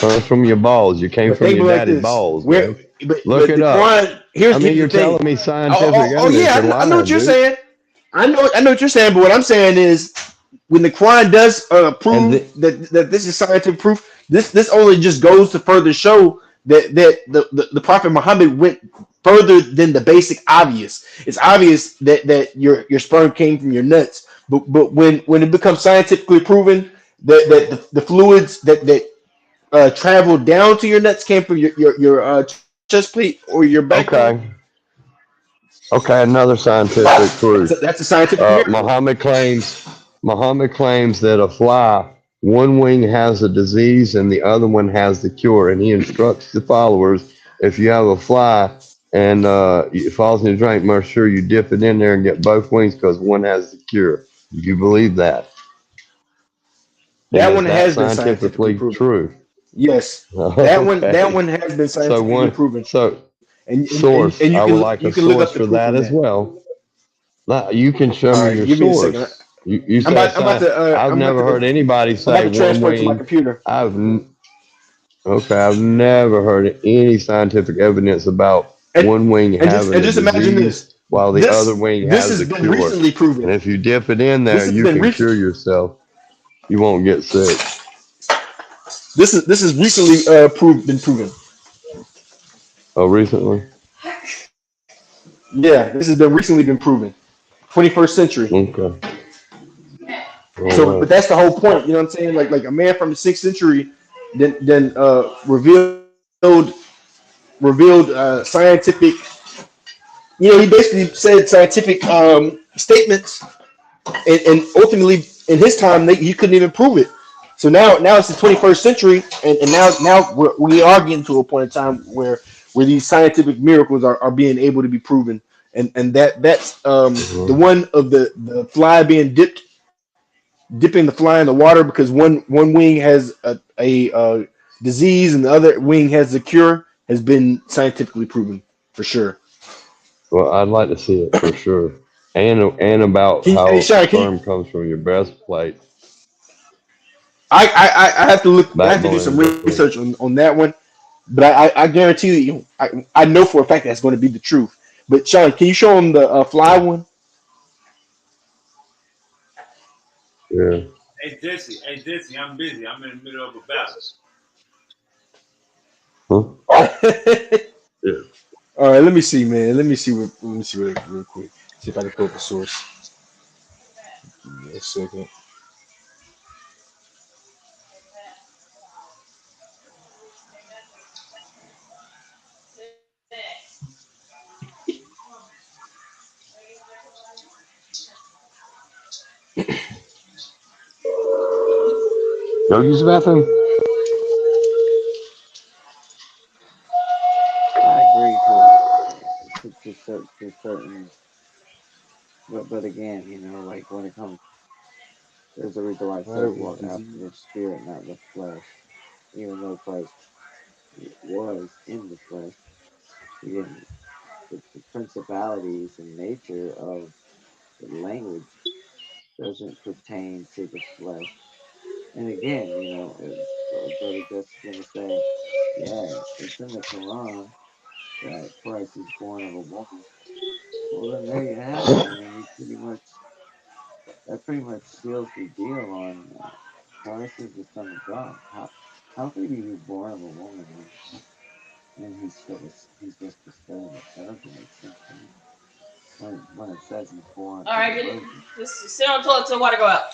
Comes from your balls. You came But from think your about it like daddy's this: balls, where man. but Look it the up. Quran. I mean, Here's you're the thing. telling me Oh, scientific yeah, evidence. You're I know what lying, you're dude. saying. I know what you're saying. But what I'm saying is, when the Quran does And prove that this is scientific proof, this only just goes to further show that the Prophet Muhammad went further than the basic obvious. It's obvious that your sperm came from your nuts, but when it becomes scientifically proven that the fluids that traveled down to your nuts came from your chest plate or your backbone, okay, okay, another scientific proof. that's a scientific miracle. Muhammad claims that a fly, one wing has a disease and the other one has the cure, and he instructs the followers: if you have a fly and it falls in your drink, make sure you dip it in there and get both wings because one has the cure. Do you believe that? And That is one that has been scientifically scientifically proven. true? Yes, that Okay. one has been So scientifically one, proven, so and source. you I would can like a look up source the for proof that on as that. well. Now, you can show All me right, your give me a second. source. You said I've never heard anybody I'm about say to one transfer to my wing. computer. I've okay. I've never heard any scientific evidence about And one wing and having a just imagine disease this. while the other wing This has has the been cure. recently And proven. if you dip it in This there, has you been can recent. cure yourself. You won't get sick. This is recently been proven. Oh, recently? Yeah, this has been recently been proven. 21st century. Okay. All So, but right. that's the whole point. You know what I'm saying? Like a man from the sixth century then revealed scientific. He basically said scientific statements, and ultimately in his time he couldn't even prove it. So now it's the 21st century, and now we are getting to a point in time where these scientific miracles are being able to be proven, and that's the Uh-huh. one of the fly being dipped dipping the fly in the water because one wing has a disease and the other wing has a cure has been scientifically proven for sure. Well, I'd like to see it for sure, and about Hey, how Sean, can you? sperm comes from your breastplate, I have to look. I have to do backbone some and breastplate. research on that one. But I guarantee you, I know for a fact that's going to be the truth. But Sean, can you show him the fly one? Yeah. Hey Jesse, I'm busy. I'm in the middle of a battle. Huh? All Yeah. right, let me see, man. Let me see what real quick. See if I can pull up the source. Give me a second. Go use the bathroom. I agree to certain, but again, like when it comes, there's a reason why it says Fly walk after the disease. spirit, not the flesh. Even though Christ was in the flesh, again, the principalities and nature of the language doesn't pertain to the flesh. And again, brother just gonna say, yeah, it's in the Quran that Christ is born of a woman. Well, then there you have it, man. That pretty much seals the deal on Christ is the Son of God. How could he be born of a woman and he's just a servant? That doesn't make sense to me. When it says he's born All of a right, virgin. just sit on the toilet till the water go out.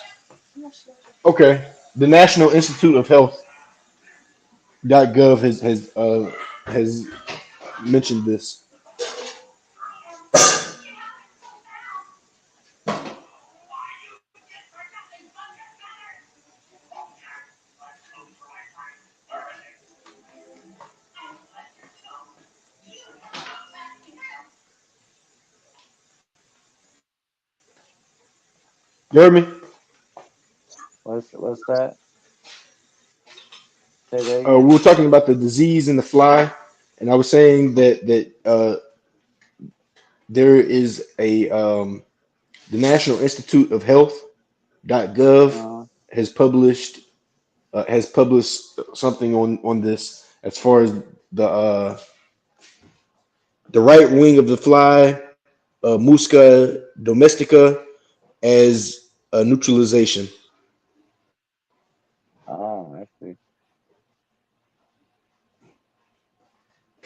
Okay, the National Institute of Health .gov has mentioned this. You heard me? What's that? Say that We again. were talking about the disease in the fly, and I was saying that there is a the National Institute of Health .gov Uh, has published something on this as far as the right wing of the fly, Musca domestica, as a neutralization. I see.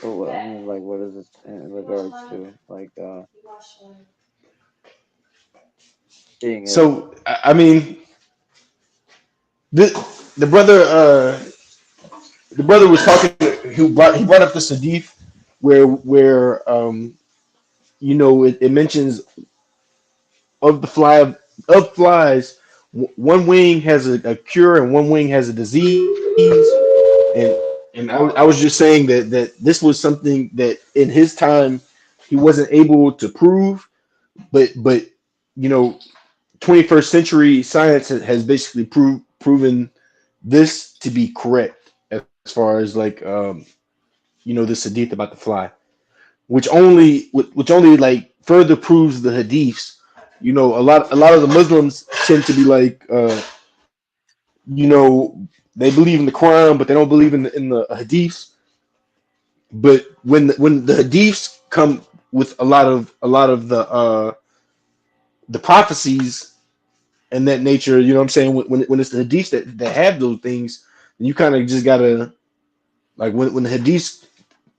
Oh, well, I mean, like, what is this in regards to? Like, being able. So I mean, the the brother the brother was talking. He brought up this hadith where it mentions of the fly of flies, one wing has a cure and one wing has a disease, and I was just saying that this was something that in his time he wasn't able to prove, but you know 21st century science has basically proven this to be correct as far as like this hadith about the fly, which only like further proves the hadiths. A lot of the Muslims tend to be like they believe in the Quran, but they don't believe in the hadiths. But when the hadiths come with a lot of the prophecies and that nature, you know what I'm saying? When it's the hadiths that have those things, then you kind of just gotta like when the hadiths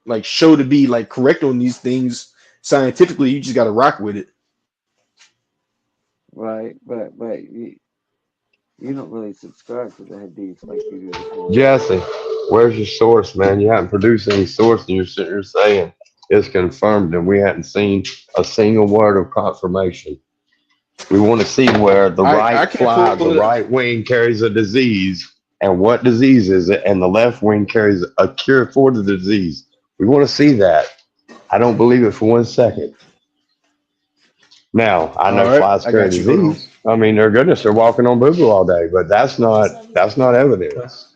like show to be like correct on these things scientifically, you just gotta rock with it. Right, but you don't really subscribe to the hadiths like you do the Quran. Jesse, where's your source, man? You haven't produced any source, and you're sitting here saying it's confirmed, and we hadn't seen a single word of confirmation. We want to see where the I right can't fly, pull the it up. right wing carries a disease, and what disease is it, and the left wing carries a cure for the disease. We want to see that. I don't believe it for 1 second. Now, I All know right, flies I carry got you. Hold on. disease. I mean, their goodness, they're walking on boo boo all day, but that's not evidence.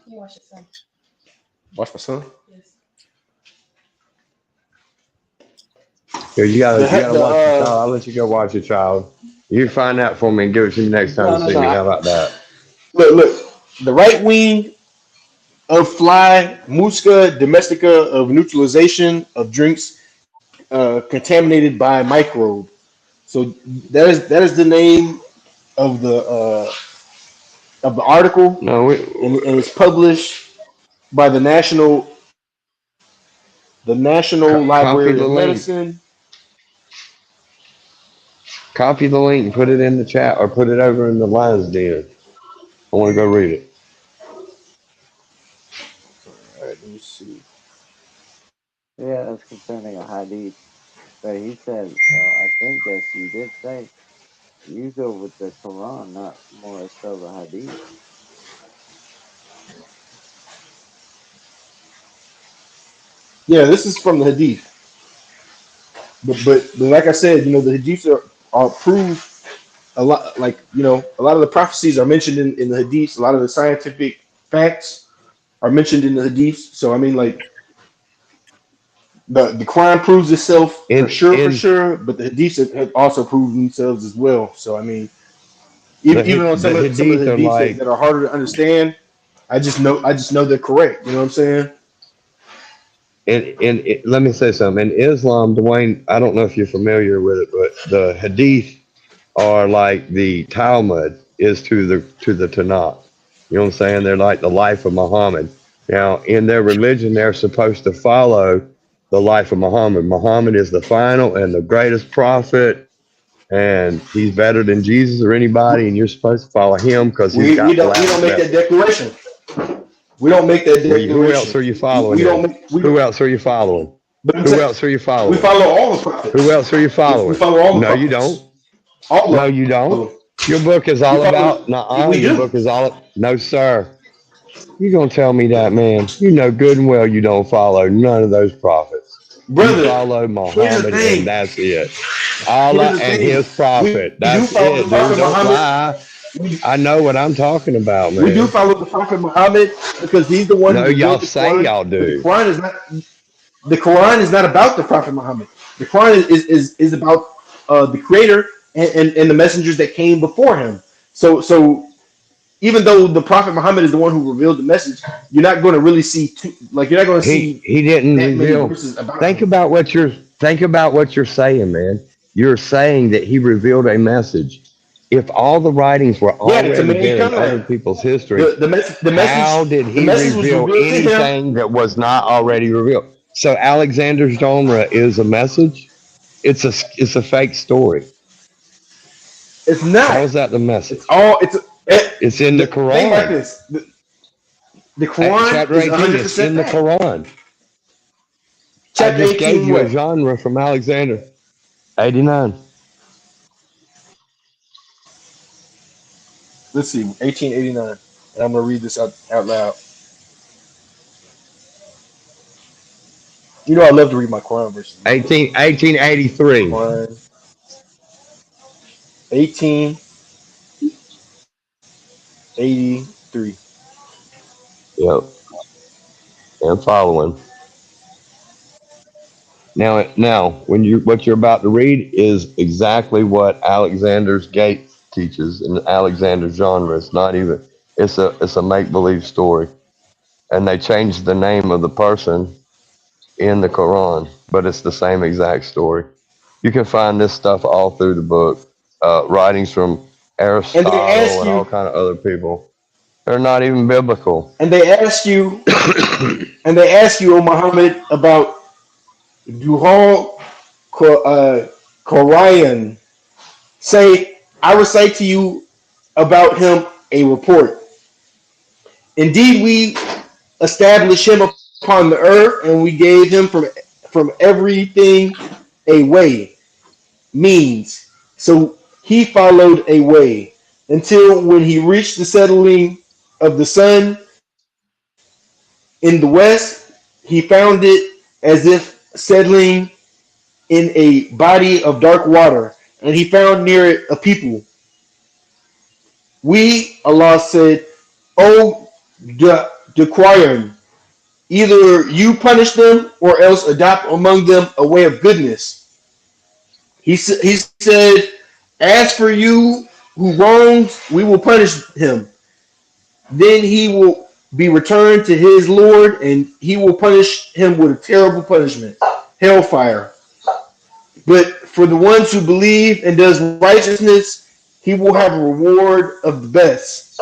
Watch my son. Here, The you gotta the watch your child. I'll let you go watch your child. You find that for me and give it to me next time no you no see no. me. How about that? Look. The right wing of fly musca domestica of neutralization of drinks contaminated by microbe. So that is the name of the article, No, and it's published by the National copy Library the of link. Medicine. Copy the link and put it in the chat or put it over in the lines den. I want to go read it. All right, let me see. Yeah, that's concerning a hadith. But he said, I think as you did say, you go with the Quran, not more so the hadith. Yeah, this is from the Hadith, but like I said, the Hadiths are proved a lot. Like a lot of the prophecies are mentioned in the Hadiths. A lot of the scientific facts are mentioned in the Hadiths. So I mean, like the Quran proves itself for In sure, but the Hadiths have also proven themselves as well. So I mean, even on the some of hadith the are Hadiths like that are harder to understand, I just know they're correct. You know what I'm saying? let me say something. In Islam, Dwayne, I don't know if you're familiar with it, but the hadith are like the Talmud is to the Tanakh. You know what I'm saying? They're like the life of Muhammad. Now, in their religion, they're supposed to follow the life of Muhammad. Muhammad is the final and the greatest prophet, and he's better than Jesus or anybody, and you're supposed to follow him because he's We got the don't last make that message. declaration. We don't make that Who else declaration. are you We following don't then? make we Who don't. else are you following? But I'm Who saying else are you we following? follow all the Who prophets. else are you We following? follow all the No, you don't. prophets. All No, of you don't. them. Your book is We all follow. about, nah, We your do, book is all, no, sir. You gonna tell me that, man? You know good and well you don't follow none of those prophets. You brother. follow Here's the Muhammad and thing. that's it. Here's Allah the and thing. his prophet. We do That's follow the it, dude. Prophet Don't Muhammad. lie. We, I know what I'm talking about, we do man. follow the Prophet Muhammad because he's the one who No, y'all revealed the say Quran. y'all But the do. Quran is not. The Quran is not about the Prophet Muhammad. The Quran is about the Creator and the messengers that came before him. So even though the Prophet Muhammad is the one who revealed the message, you're not going to really see you're not going to see He didn't that many reveal. verses about Think him. about what you're think about what you're saying, man. You're saying that he revealed a message. If all the writings were Yeah, to already there in other mankind. people's history, The how message did the he message was reveal revealed to him. anything that was not already revealed? So Alexander's genre is a message. It's a fake story. It's How not. is that the It's message? all. It's It's in the think about Quran. this. The Quran Chapter is 18, it's 100% in the fact. Quran. I Chapter just gave 18, you a what? genre from Alexander. 89. Let's see, 1889. And I'm gonna read this out loud. I love to read my Quran verses, man. 1883. Quran 1883. Yep. And following. Now, when you what you're about to read is exactly what Alexander's Gate teaches in Alexander's genre. It's not even. It's a make believe story, and they changed the name of the person in the Quran, but it's the same exact story. You can find this stuff all through the book, writings from And they Aristotle ask and all you, kind of other people. They're not even biblical. and they ask you, O Muhammad, about Duhal Quran. Say, I recite to you about him a report. Indeed, we established him upon the earth, and we gave him from everything a way, means. So he followed a way until when he reached the settling of the sun in the west, he found it as if settling in a body of dark water, and he found near it a people. Allah said, "O Dequirion, either you punish them or else adopt among them a way of goodness." He said, "As for you who wrongs, we will punish him. Then he will be returned to his Lord, and he will punish him with a terrible punishment, hellfire. But for the ones who believe and does righteousness, he will have a reward of the best.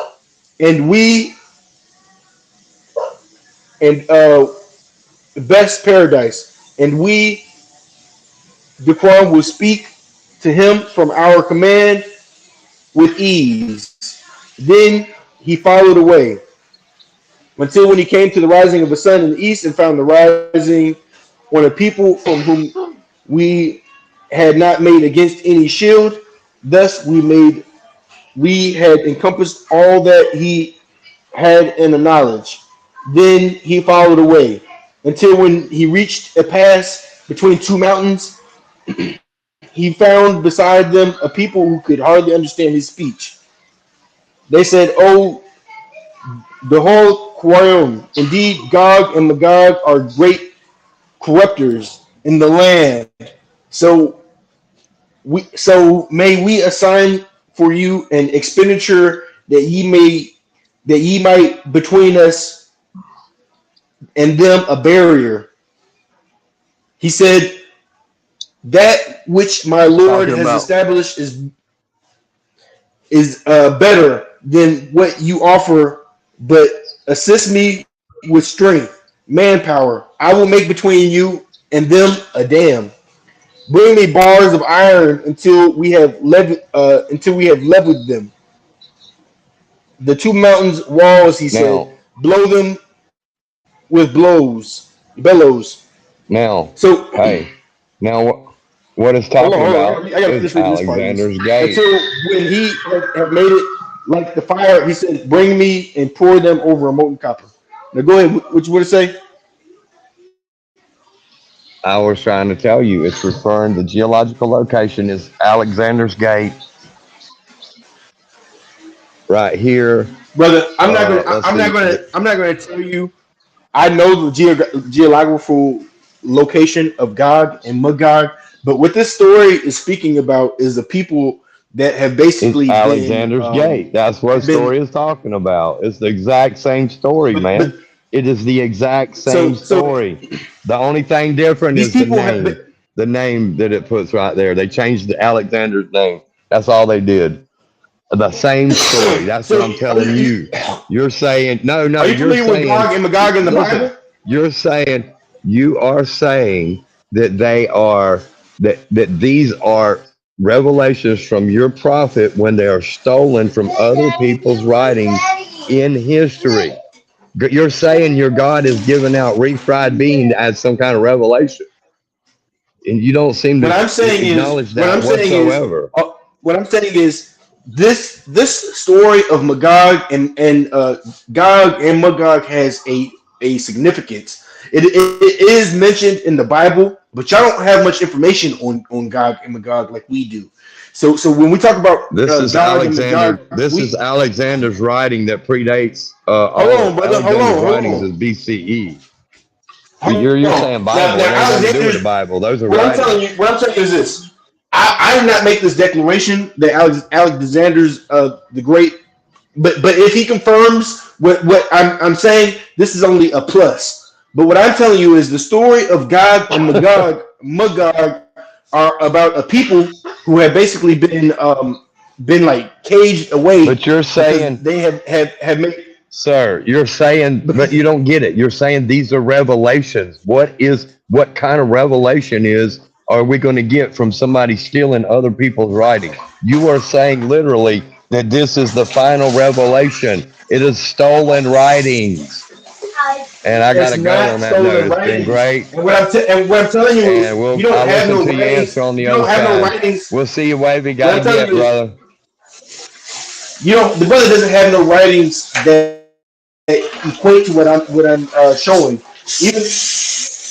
And we and best paradise. And we, the Quran, will speak to him from our command with ease. Then he followed away until when he came to the rising of the sun in the east and found the rising on a people from whom we had not made against any shield. Thus we had encompassed all that he had in the knowledge. Then he followed away until when he reached a pass between two mountains, he found beside them a people who could hardly understand his speech. They said, "Oh, the whole Quarium, indeed Gog and Magog are great corruptors in the land. So may we assign for you an expenditure that ye might between us and them a barrier." He said, "That which my Lord Talking has about established is better than what you offer, but assist me with strength, manpower. I will make between you and them a dam. Bring me bars of iron until we have leveled them. The two mountains walls," he said, now, "blow them with bellows." now, So hey, now what it's hold on, talking hold on. about I gotta is finish reading this part. Alexander's Gate. Until when he had made it like the fire, he said, "Bring me and pour them over a molten copper." Now go ahead. What you want to say? I was trying to tell you, it's referring, the geological location is Alexander's Gate right here. Brother, Let's see. I'm not gonna tell you. I know the geographical location of Gog and Magog, but what this story is speaking about is the people that have It's basically Alexander's Gate. That's what been story is talking about. It's the exact same story, but man. It is the exact same so story. The only thing different these is the people have name. been The name that it puts right there. They changed the Alexander's name. That's all they did. The same story. That's what so I'm telling you. You're saying, no, no, are you you're familiar with saying, Gog and Magog in the listen, Bible? you're saying, you are saying that they are, that these are revelations from your prophet when they are stolen from other people's writings in history. You're saying your God is giving out refried bean as some kind of revelation. And you don't seem What to I'm saying is, acknowledge that whatsoever. what I'm saying is this story of Magog and Gog and Magog has a significance. It is mentioned in the Bible, but y'all don't have much information on Gog and Magog like we do. So when we talk about Gog and Magog, This is we Alexander's writing that predates hold all on, of brother, Alexander's hold writings on, is BCE. But hold you're on. saying Now, Bible. It ain't nothing to do with the Alexander's Bible. Those are writings. what I'm telling you is this. I did not make this declaration that Alexander's the Great, but if he confirms what I'm saying, this is only a plus. But what I'm telling you is the story of Gog and Magog are about a people who have basically been like caged away But you're because saying, they have made sir, you're saying, but because you don't get it. You're saying these are revelations. What kind of revelation are we going to get from somebody stealing other people's writings? You are saying literally that this is the final revelation. It is stolen writings. And I got it's to go on not that note. stolen It's been writings. great. And what I'm telling you And is I'll listen to your answer on the You other don't have no side. writings. We'll see you, Wavy. Got What to I'm telling get, you is brother. you don't. The brother doesn't have no writings that equate to what I'm showing. Even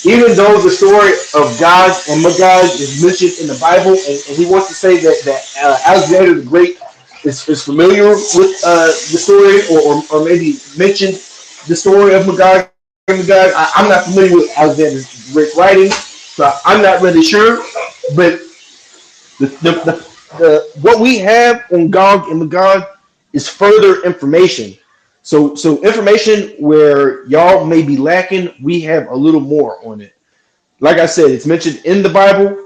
even though the story of God and Magog is mentioned in the Bible, and he wants to say that Alexander the Great is familiar with the story, or maybe mentioned the story of Magog and Magog. I'm not familiar with Alexander's writing, so I'm not really sure. But the what we have on Gog and Magog is further information. So information where y'all may be lacking, we have a little more on it. Like I said, it's mentioned in the Bible,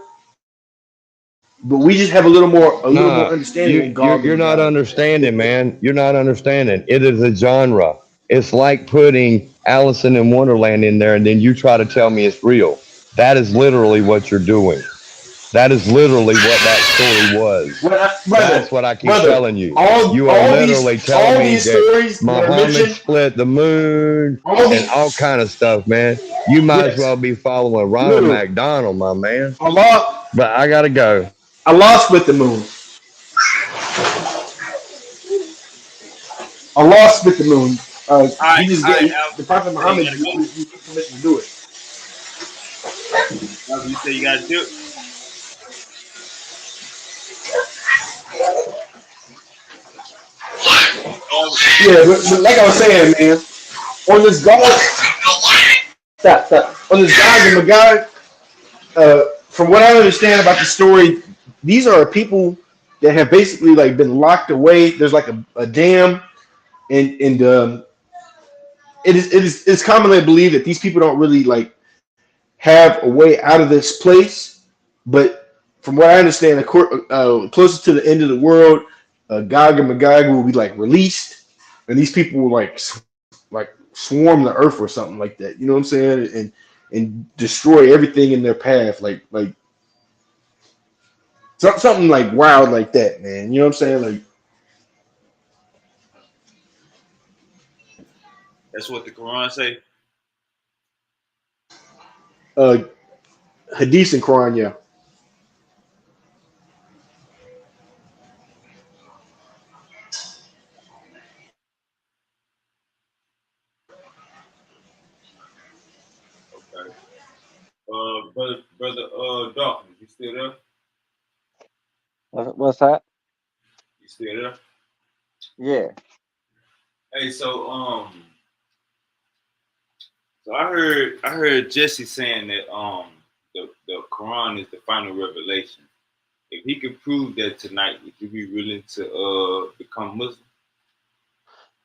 but we just have a little more Nah, understanding on you Gog and you're you're Magog. not understanding, man. You're not understanding. It is a genre. It's like putting Allison in Wonderland in there, and then you try to tell me it's real. That is literally what you're doing. That is literally what that story was. Brother, That's what I keep brother, telling you. all You are all literally these telling all me these that stories that are Muhammad mentioned, split the moon all and all these kind of stuff, man. You might as well yes, be following Ronald literal. McDonald, my man. Allah But I gotta go. Allah split the moon. Allah split the moon. All right, Al. The Prophet You say you Muhammad gotta go. gave permission to do it. Al, you say you gotta do. Al, Yeah, but like I was saying, man, on this God, stop. On this God and Magog, from what I understand about the story, these are people that have basically like been locked away. There's like a dam, and it's commonly believed that these people don't really like have a way out of this place. But from what I understand, closer to the end of the world, Gog and Magog will be like released, and these people will like swarm the earth or something like that. You know what I'm saying? And destroy everything in their path, like something like wild like that, man. You know what I'm saying? Like that's what the Quran say. uh, Hadith and Quran, yeah. Okay. Brother, Dawkins, you still there? What's that? You still there? Yeah. Hey, so I heard Jesse saying that the Quran is the final revelation. If he could prove that tonight, would you be willing to become Muslim?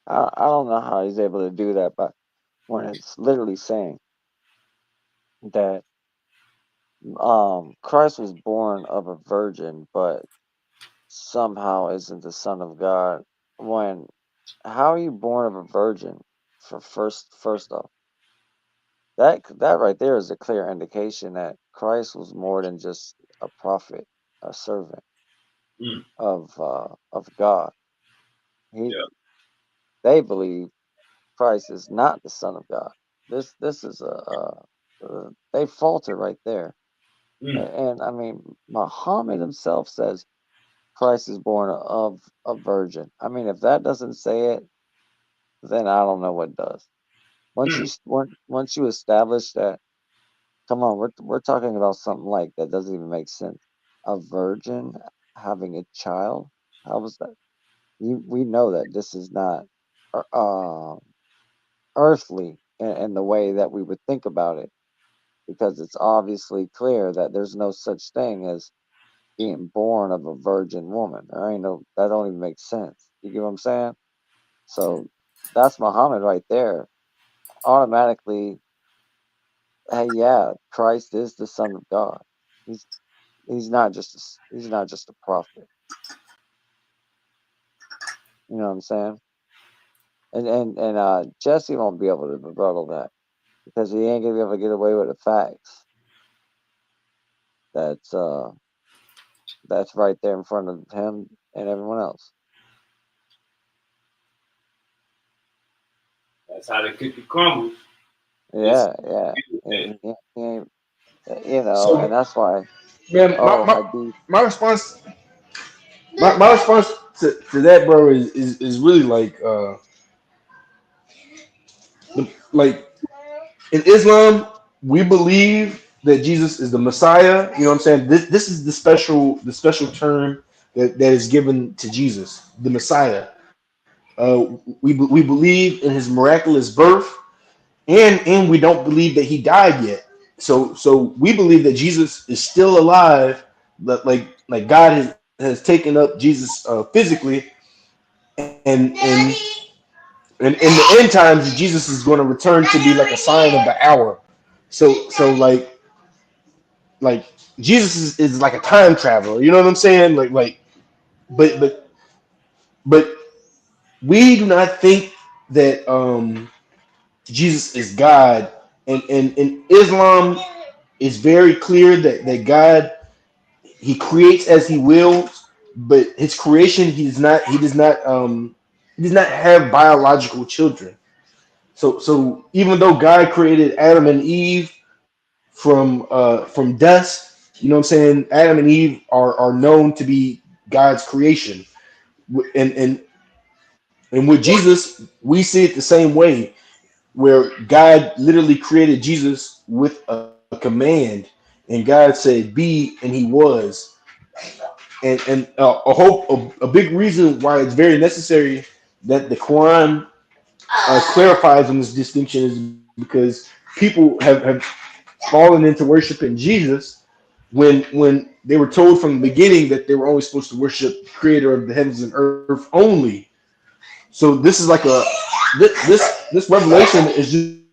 I don't know how he's able to do that, but when it's literally saying that Christ was born of a virgin, but somehow isn't the Son of God. When how are you born of a virgin? For first off, that right there is a clear indication that Christ was more than just a prophet, a servant Mm, of God. He yeah. They believe Christ is not the Son of God. This is they falter right there. Mm, And I mean, Muhammad himself says Christ is born of a virgin. I mean, if that doesn't say it, then I don't know what does. mm, Once you establish that, come on, we're talking about something like that doesn't even make sense. A virgin having a child? How was that? We know that this is not uh, earthly in the way that we would think about it, because it's obviously clear that there's no such thing as being born of a virgin woman. There ain't no that don't even make sense. You get what I'm saying? So that's Muhammad right there. Automatically, hey, yeah, Christ is the Son of God. He's he's not just a prophet. You know what I'm saying? And Jesse won't be able to rebuttal that because he ain't gonna be able to get away with the facts. That's uh that's right there in front of him and everyone else. that's how the cookie crumbles. It's Yeah, yeah. He ain't, and So, that's why. man, Oh, Hadith. my response my response to that, bro, is really like in Islam, we believe that Jesus is the Messiah. You know what I'm saying? This is the special term that is given to Jesus, the Messiah. We believe in his miraculous birth, and we don't believe that he died yet. So we believe that Jesus is still alive, but like God has taken up Jesus physically, and in the end times, Jesus is going to return to be like a sign of the hour. So like Jesus is like a time traveler. You know what I'm saying? But but but we do not think that Jesus is God, and in Islam it's very clear that God, he creates as he wills, but his creation he does not have biological children. So even though God created Adam and Eve from dust, you know what I'm saying? Adam and Eve are known to be God's creation. And and with Jesus, we see it the same way, where God literally created Jesus with a command, and God said, "Be," and He was. And a big reason why it's very necessary that the Quran clarifies on this distinction is because people have fallen into worshiping Jesus when they were told from the beginning that they were only supposed to worship the Creator of the heavens and earth only. So this is like this revelation is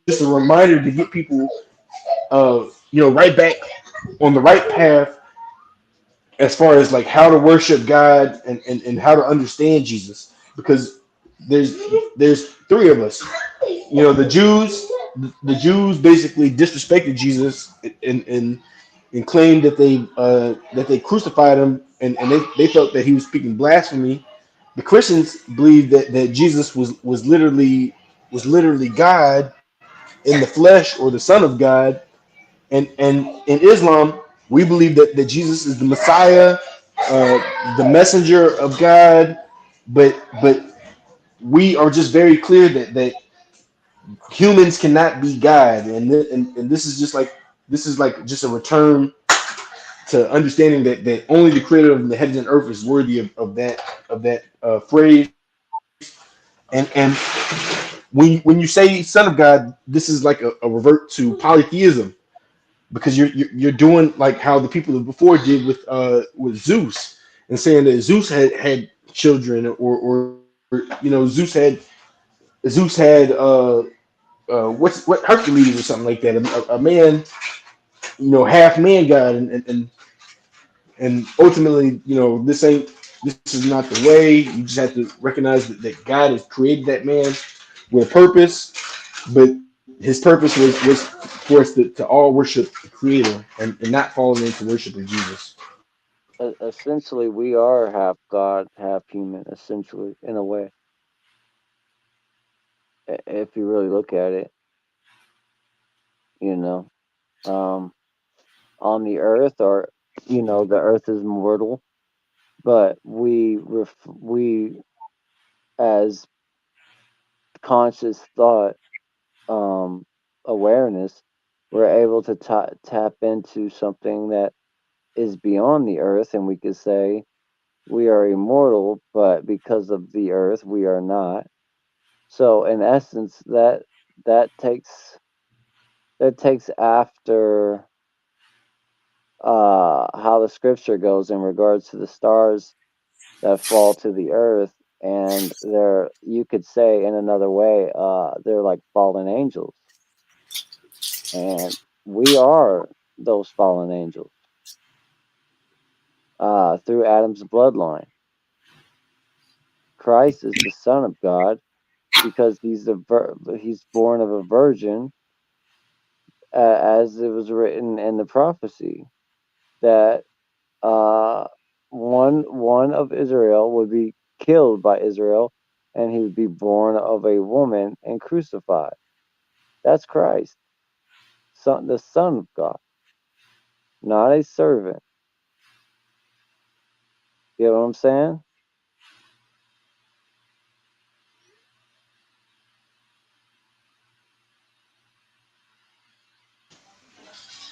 just a reminder to get people, right back on the right path as far as like how to worship God and how to understand Jesus, because there's there's three of us. The Jews basically disrespected Jesus and claimed that they crucified him, and they felt that he was speaking blasphemy. The Christians believed that Jesus was literally God in the flesh, or the Son of God. And in Islam, we believe that Jesus is the Messiah, the messenger of God. But we are just very clear that humans cannot be God, and this is like just a return to understanding that only the creator of the heavens and earth is worthy of that phrase. And when you say son of God, this is like a revert to polytheism, because you're doing like how the people before did with Zeus, and saying that Zeus had children, or Zeus had what Hercules or something like that, a man, half man god, and ultimately, this is not the way. You just have to recognize that God has created that man with a purpose, but his purpose was for us to all worship the Creator, and not falling into worshiping Jesus. Essentially, we are half God, half human. Essentially, in a way, if you really look at it, you know, um, on the earth, or the earth is mortal, but we as conscious thought, um, awareness, we're able to tap into something that is beyond the earth, and we could say we are immortal, but because of the earth, we are not. So, in essence, that takes after how the scripture goes in regards to the stars that fall to the earth, and they're, you could say in another way, they're like fallen angels, and we are those fallen angels through Adam's bloodline. Christ is the Son of God because he's born of a virgin, as it was written in the prophecy that uh, one of Israel would be killed by Israel, and he would be born of a woman and crucified. That's Christ, the Son of God, not a servant. You know what I'm saying?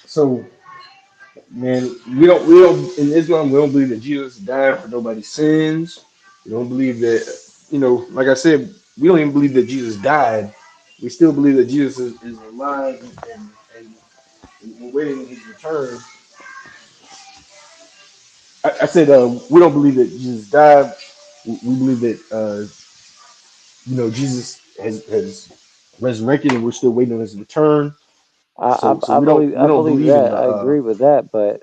So Man, we don't in Islam we don't believe that Jesus died for nobody's sins. We don't believe that, like I said, we don't even believe that Jesus died. We still believe that Jesus is alive and we're waiting his return. I said we don't believe that Jesus died. We believe that Jesus has resurrected and we're still waiting on his return. So I we don't believe we I don't believe believe in that. the I agree with that, but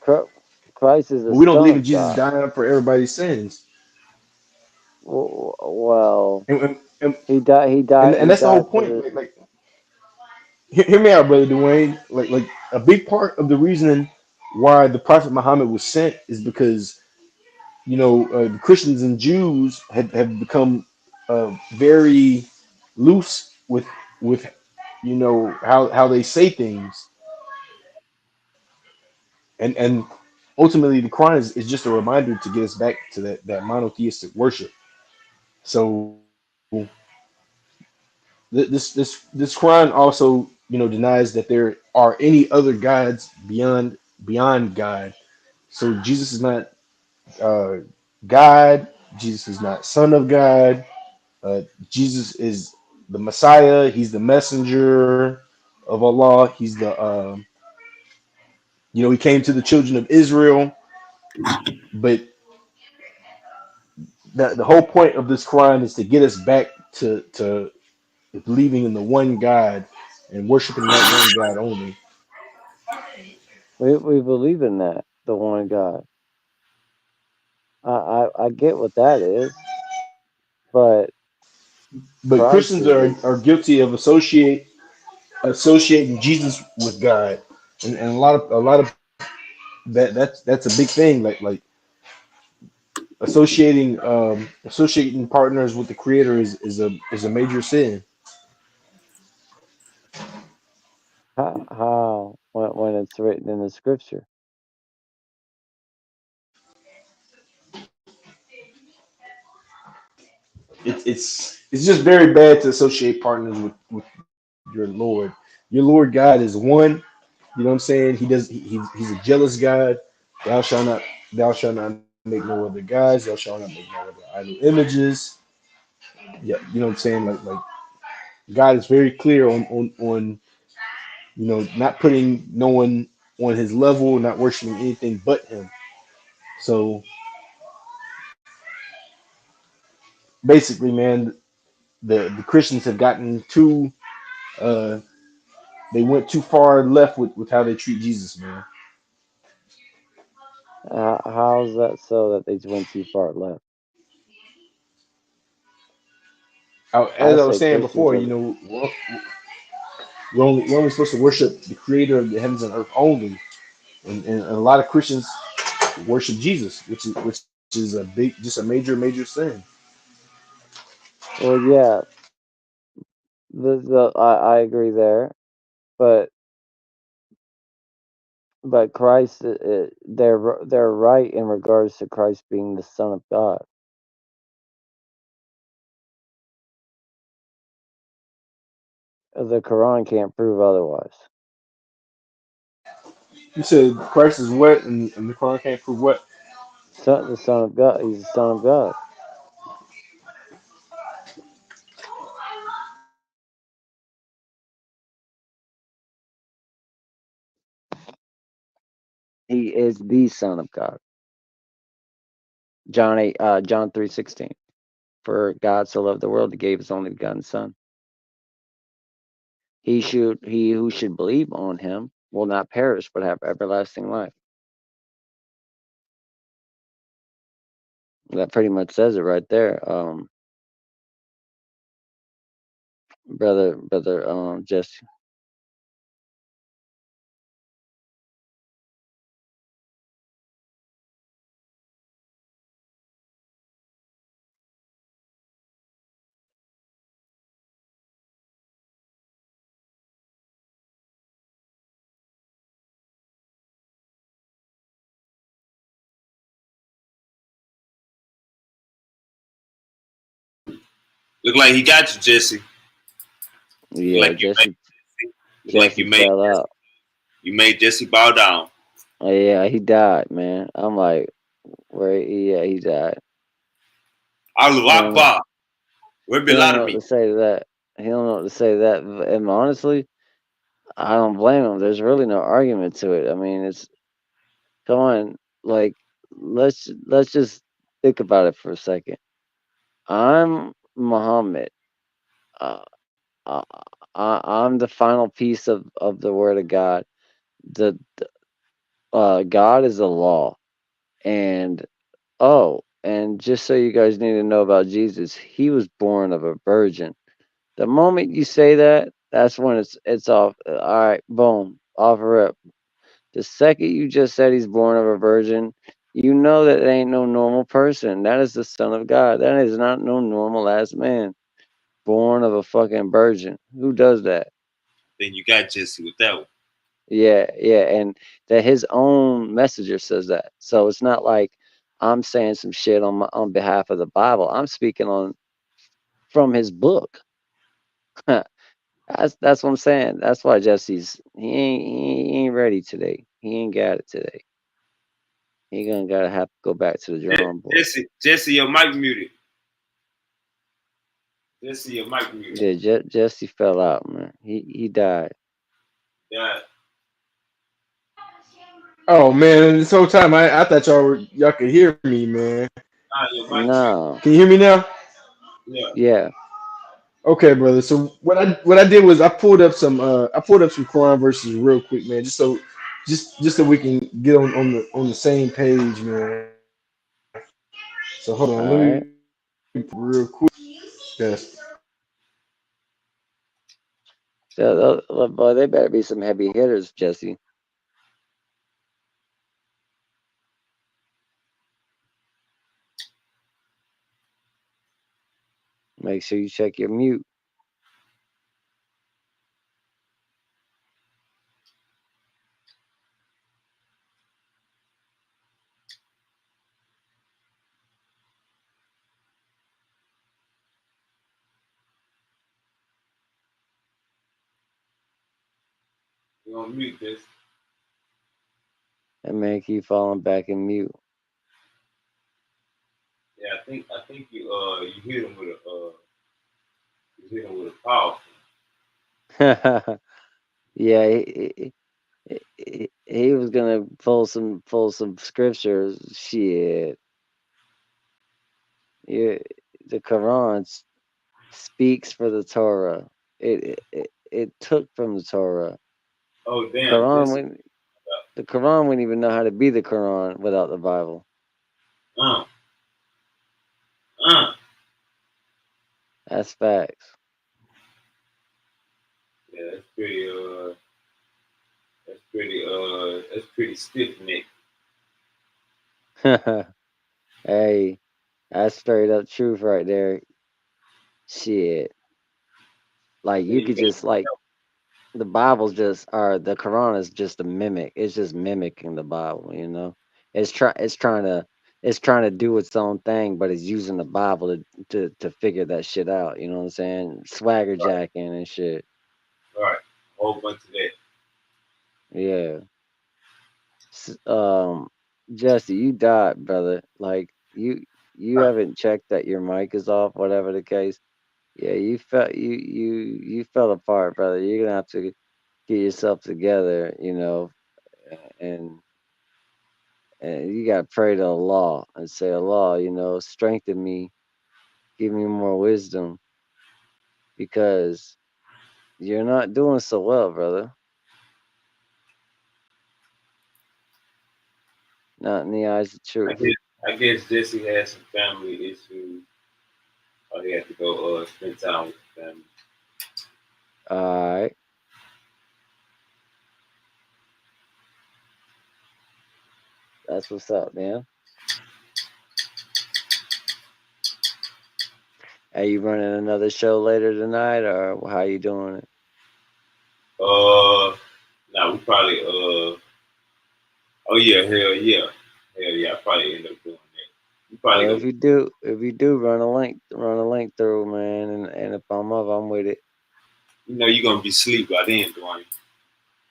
Chr- Christ is the but we don't Son believe in of Jesus God. dying for everybody's sins. Well, And and, he died. He and, died. and He that's the whole died for point. the. Like hear me out, brother Dwayne. Like a big part of the reason why the Prophet Muhammad was sent is because the Christians and Jews have become very loose with how they say things, and ultimately the Quran is just a reminder to get us back to that monotheistic worship. So this Quran also denies that there are any other gods beyond God. So Jesus is not uh, God. Jesus is not Son of God. Jesus is the Messiah. He's the messenger of Allah. He's the he came to the children of Israel. But the whole point of this Quran is to get us back to believing in the one God and worshiping that one God only. We believe in that, the one God. I get what that is, but But Christ Christians are is. guilty of associating Jesus with God, and a lot of that's a big thing. Like associating partners with the Creator is a major sin. How when it's written in the scripture. It's just very bad to associate partners with your Lord. Your Lord God is one. You know what I'm saying? He's a jealous God. Thou shalt not make no other gods. Thou shalt not make no other idol images. Yeah, you know what I'm saying? Like God is very clear on not putting no one on his level, not worshiping anything but him. So basically, man, the Christians have gotten too uh they went too far left with how they treat Jesus, man. How's that so that they went too far left? I As I was say saying Christians before, are. we're only supposed to worship the creator of the heavens and earth only. And a lot of Christians worship Jesus, which is just a major sin. Well, yeah, I agree there, but Christ, they're right in regards to Christ being the Son of God. The Quran can't prove otherwise. You said Christ is what, and the Quran can't prove what? The Son of God. He's the Son of God. He is the Son of God. John 3:16. For God so loved the world, he gave his only begotten Son. He who should believe on him will not perish but have everlasting life. That pretty much says it right there, brother Jesse. Look like he got you, Jesse. Look Yeah, like you Jesse. It's like Jesse fell out. you made Jesse bow down. Oh, yeah, he died, man. I'm like, where? Yeah, he died. Allahu He don't know. Akbar. Where He don't know me? what to say to that. He don't know what to say to that. And honestly, I don't blame him. There's really no argument to it. I mean, it's come on. Like, let's just think about it for a second. I'm Muhammad. Uh, I, I'm the final piece of the word of God. The God is the law, and and just so you guys need to know about Jesus, he was born of a virgin. The moment you say that, that's when it's off. All right, boom, off a rip. The second you just said he's born of a virgin, you know that it ain't no normal person. That is the Son of God. That is not no normal ass man born of a fucking virgin. Who does that? Then you got Jesse with that one. Yeah, and that his own messenger says that. So it's not like I'm saying some shit on behalf of the Bible. I'm speaking on from his book. That's what I'm saying. That's why Jesse's he ain't ready today. He ain't got it today. He gonna gotta have to go back to the drawing board. Jesse, your mic muted. Jesse, your mic muted. Yeah, Jesse fell out, man. He died. Yeah. Oh man, this whole time I thought y'all could hear me, man. Your mic muted. No. Can you hear me now? Yeah. Yeah. Okay, brother. So what I did was I pulled up some Quran verses real quick, man, just so we can get on the same page, man. So hold on, All let right. me real quick. Yes. Boy, they better be some heavy hitters, Jesse. Make sure you check your mute. You on mute, Jesse. That man keep falling back in mute. Yeah, I think you hit him with a powerful. Yeah, he was gonna pull some scriptures. Shit, yeah, the Quran speaks for the Torah. It took from the Torah. Oh The damn, Quran Jesse. wouldn't the Quran wouldn't even know how to be the Quran without the Bible. Uh, uh. That's facts. Yeah, that's pretty stiff neck. Hey, that's straight up truth right there. Shit, like Then you you could got just like the Bible's just or the Quran is just a mimic. It's just mimicking the Bible, you know. It's trying to do its own thing, but it's using the Bible to figure that shit out. You know what I'm saying? Swagger jacking and shit. all right, a whole bunch of that. Yeah. Jesse, you died, brother. Like you haven't checked that your mic is off, whatever the case. Yeah, you fell apart, brother. You're gonna have to get yourself together, you know, and and you got to pray to Allah and say, Allah, you know, strengthen me, give me more wisdom, because you're not doing so well, brother. Not in the eyes of I truth. guess I guess Jesse has some family issues, or he had to go spend time with the family. All right, that's what's up, man. Are you running another show later tonight, or how you doing it? Now we probably oh yeah, hell yeah, I probably end up doing that. We probably Well, gonna, if you do, run a link through, man, and if I'm up, I'm with it. you know, you're gonna be asleep by then, Dwayne.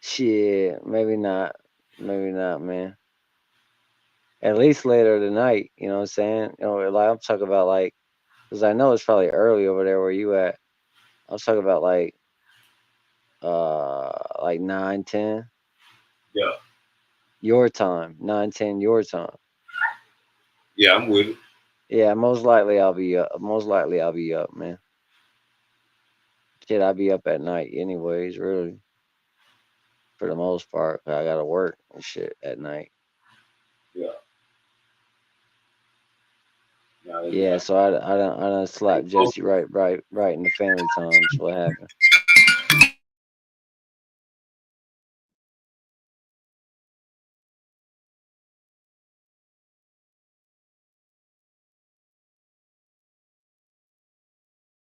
Shit, maybe not. Maybe not, man. At least later tonight, you know what I'm saying? You know, like I'm talking about like, because I know it's probably early over there where you at. I'm talking about like 9, 10 Yeah. your time, 9, 10 your time. Yeah, I'm with it. Yeah, most likely I'll be up. Most likely I'll be up, man. Shit, I'll be up at night anyways, really. For the most part, 'cause I gotta work and shit at night. Yeah. Nah, Yeah, yeah. so I done slapped Jesse right in the family times. What happened?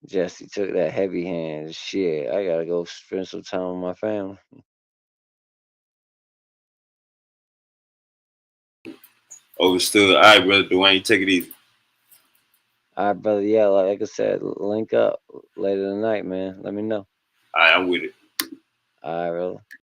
Jesse took that heavy hand. Shit, I gotta go spend some time with my family. Overstood. All right, brother Dwayne, take it easy. All right, brother. Yeah, like I said, link up later tonight, man. Let me know. All right, I'm with it. All right, brother.